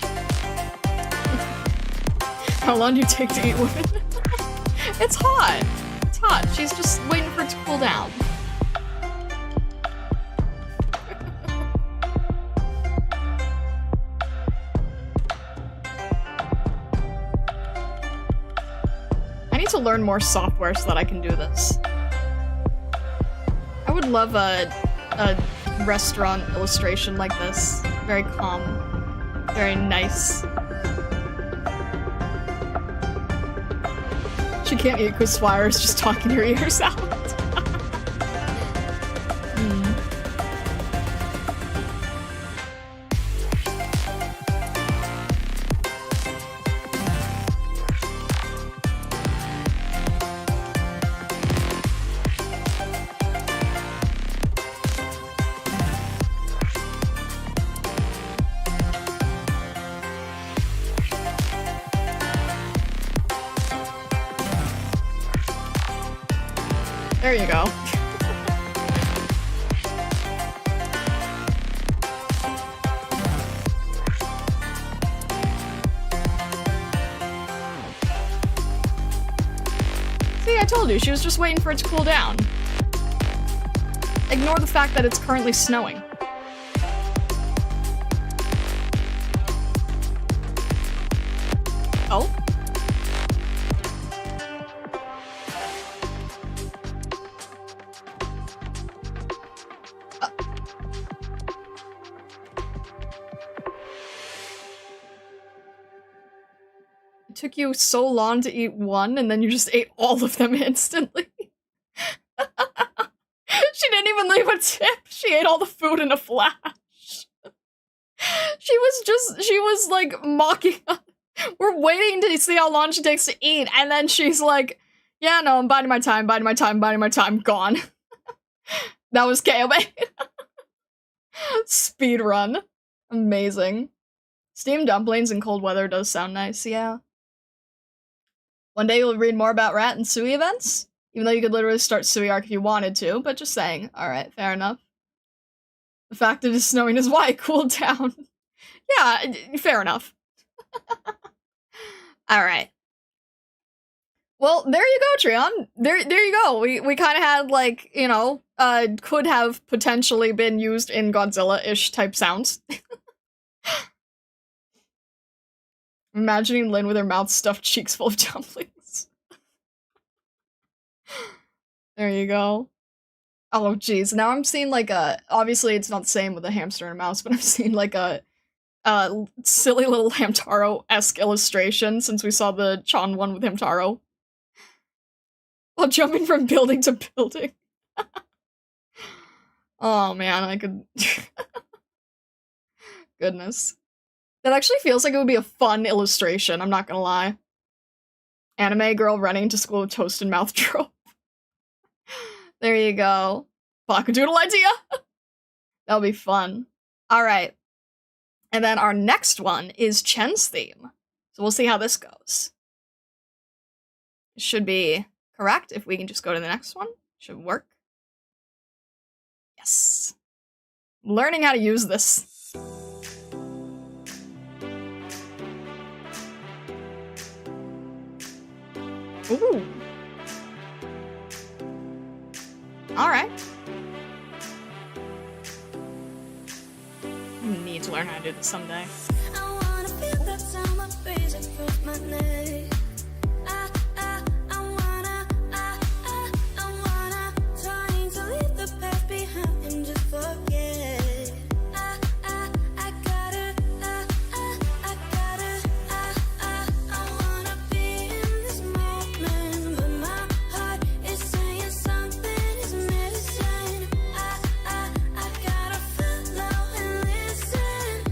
How long do you take to eat women? It's hot. It's hot. She's just waiting for it to cool down. I need to learn more software so that I can do this. I would love a restaurant illustration like this. Very calm. Very nice. She can't eat because Swire's just talking her ears out. There you go. See, I told you, she was just waiting for it to cool down. Ignore the fact that it's currently snowing. Oh? Took you so long to eat one, and then you just ate all of them instantly. She didn't even leave a tip. She ate all the food in a flash. She was like mocking us. We're waiting to see how long she takes to eat, and then she's like, yeah, no, I'm biding my time, gone. That was KOA. Speed run. Amazing. Steamed dumplings in cold weather does sound nice, yeah. One day you'll read more about Rat and Sui events, even though you could literally start Sui arc if you wanted to, but just saying. Alright, fair enough. The fact that it's snowing is why it cooled down. Yeah, fair enough. Alright. Well, there you go, Treon. There you go. We kind of had, like, you know, could have potentially been used in Godzilla-ish type sounds. Imagining Lynn with her mouth stuffed, cheeks full of dumplings. There you go. Oh, jeez. Now I'm seeing, like, obviously it's not the same with a hamster and a mouse, but I'm seeing, like, a silly little Hamtaro-esque illustration since we saw the Chan one with Hamtaro. While jumping from building to building. Oh, man, I could... Goodness. That actually feels like it would be a fun illustration, I'm not gonna lie. Anime girl running to school with toasted mouth trope. There you go. Pock-a-doodle idea! That'll be fun. Alright. And then our next one is Chen's theme. So we'll see how this goes. It should be correct if we can just go to the next one. Should work. Yes. I'm learning how to use this. Ooh. Alright. I need to learn how to do this someday. I wanna feel that summer breeze across my neck. I wanna trying to leave the past behind and just forget. I gotta, I wanna be in this moment, but my heart is saying something is missing. I gotta follow and listen.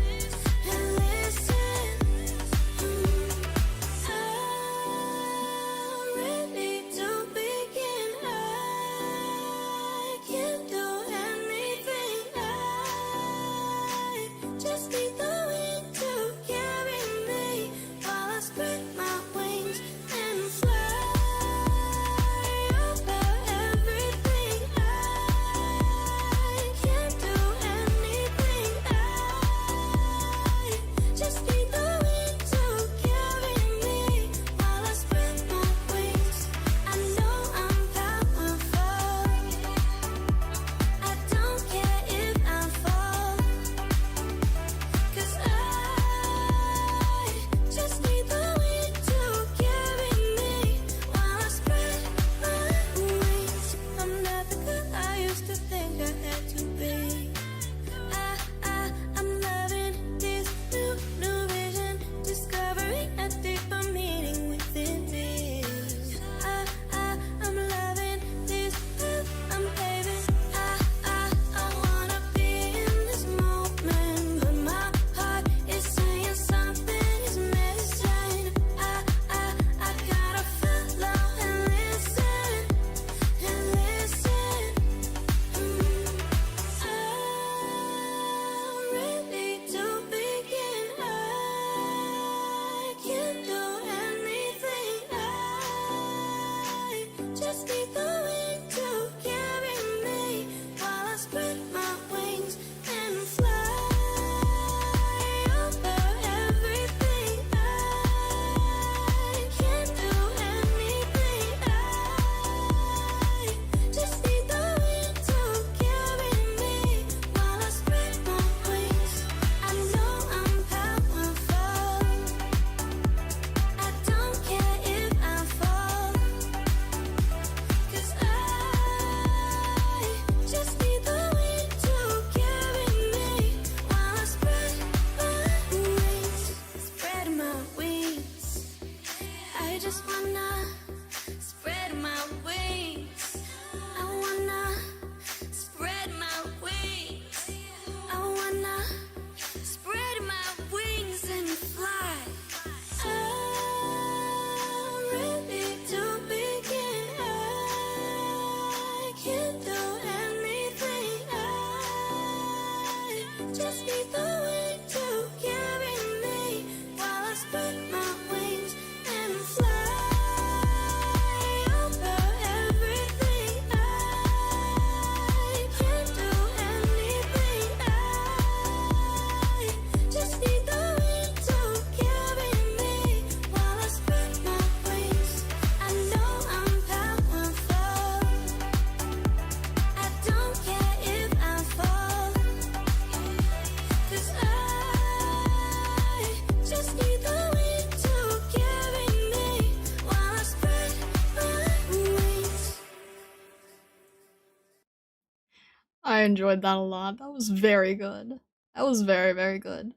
I enjoyed that a lot. That was very good. That was very, very good.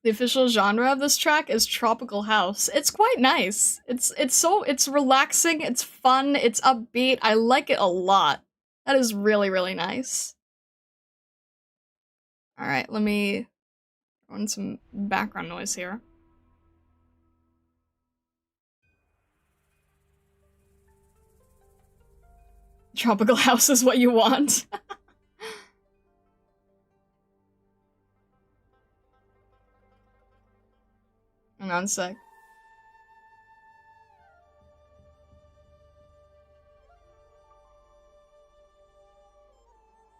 The official genre of this track is tropical house. It's quite nice. It's relaxing, it's fun, it's upbeat. I like it a lot. That is really, really nice. Alright, let me throw in some background noise here. Tropical house is what you want. Hang on a sec.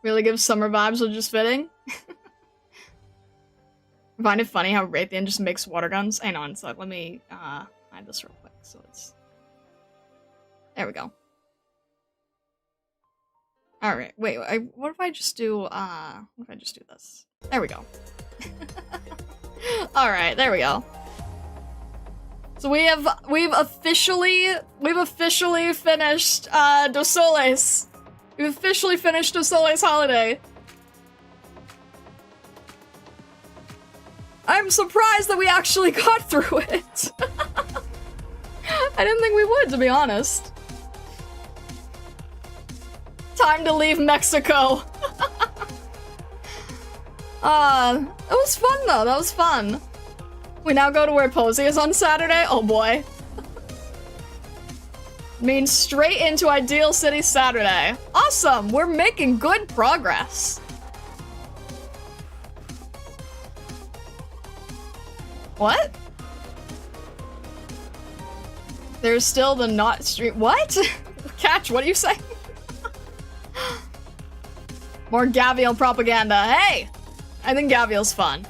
Really gives summer vibes, which is fitting. I find it funny how Raytheon just makes water guns. Hang on a sec, let me hide this real quick. So it's... There we go. Alright, wait, what if I just do, what if I just do this? There we go. Alright, there we go. So we've officially finished Dossoles. We've officially finished Dossoles Holiday. I'm surprised that we actually got through it. I didn't think we would, to be honest. Time to leave Mexico. That was fun though, that was fun. We now go to where Posey is on Saturday? Oh boy. Means straight into Ideal City Saturday. Awesome, we're making good progress. What? There's still the not street. What? Catch, what are you saying? More Gavial propaganda. Hey! I think Gavial's fun.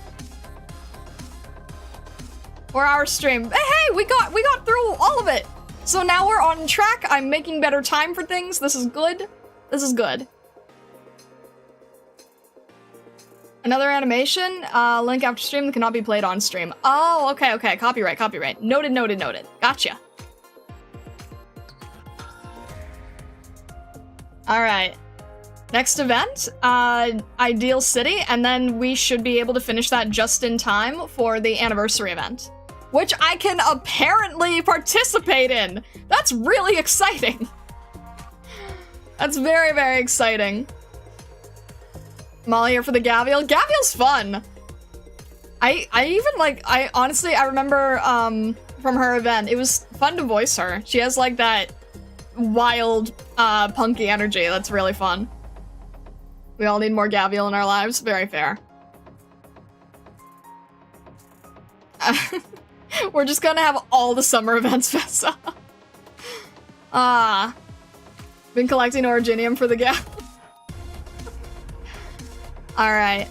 4-hour stream. Hey, we got through all of it. So now we're on track. I'm making better time for things. This is good. This is good. Another animation. Link after stream that cannot be played on stream. Oh, okay, okay. Copyright, copyright. Noted, noted, noted. Gotcha. Alright. Next event, Ideal City, and then we should be able to finish that just in time for the anniversary event, which I can apparently participate in. That's really exciting. That's very, very exciting. Molly here for the Gavial. Gavial's fun. I even like, honestly, I remember from her event, it was fun to voice her. She has like that wild, punky energy. That's really fun. We all need more Gavial in our lives. Very fair. We're just gonna have all the summer events fest up. Been collecting Originium for the Gav. Alright.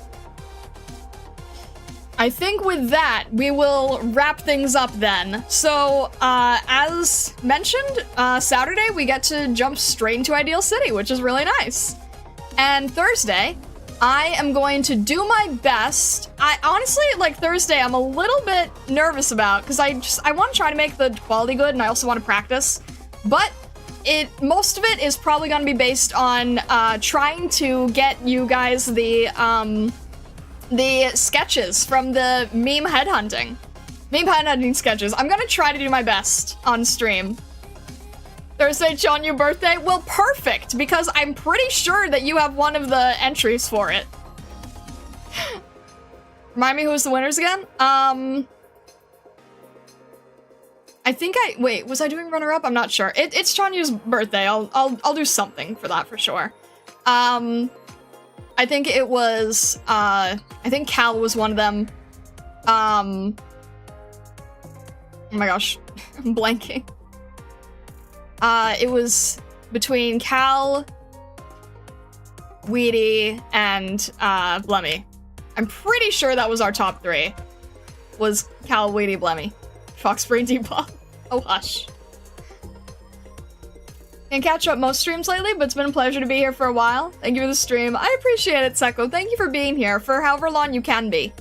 I think with that, we will wrap things up then. So, as mentioned, Saturday we get to jump straight into Ideal City, which is really nice. And Thursday, I am going to do my best. I honestly, like Thursday, I'm a little bit nervous about, because I want to try to make the quality good, and I also want to practice. But most of it is probably going to be based on trying to get you guys the sketches from the meme headhunting. Meme headhunting sketches. I'm going to try to do my best on stream. Thursday, Chonyu birthday? Well, perfect, because I'm pretty sure that you have one of the entries for it. Remind me who's the winners again? I think wait, was I doing runner-up? I'm not sure. It's Chonyu's birthday. I'll do something for that for sure. I think it was, I think Cal was one of them. Oh my gosh, I'm blanking. It was between Cal, Weedy, and Blemmy. I'm pretty sure that was our top three. Was Cal, Weedy, Blemmy. Foxbrain Depop. Oh hush. Can't catch up most streams lately, but it's been a pleasure to be here for a while. Thank you for the stream. I appreciate it, Seko. Thank you for being here for however long you can be.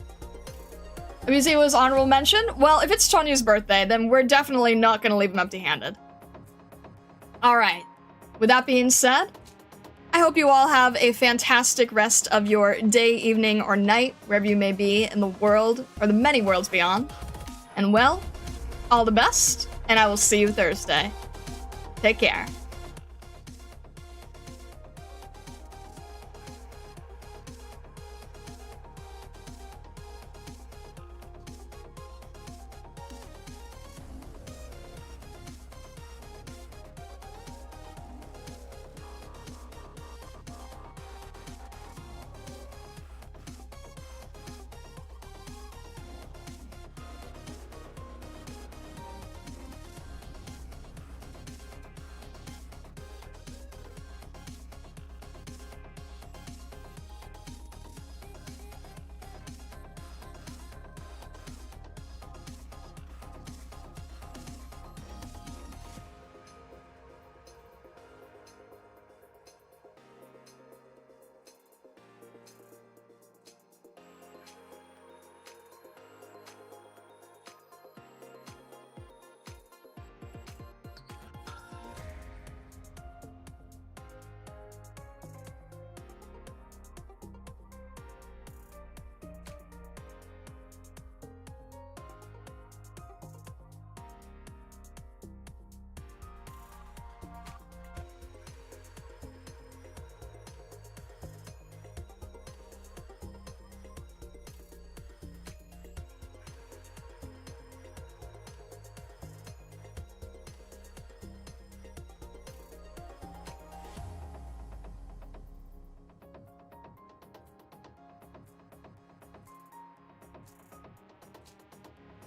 Abusi was honorable mention. Well, if it's Chonyu's birthday, then we're definitely not gonna leave him empty-handed. Alright. With that being said, I hope you all have a fantastic rest of your day, evening, or night, wherever you may be in the world, or the many worlds beyond. And well, all the best, and I will see you Thursday. Take care.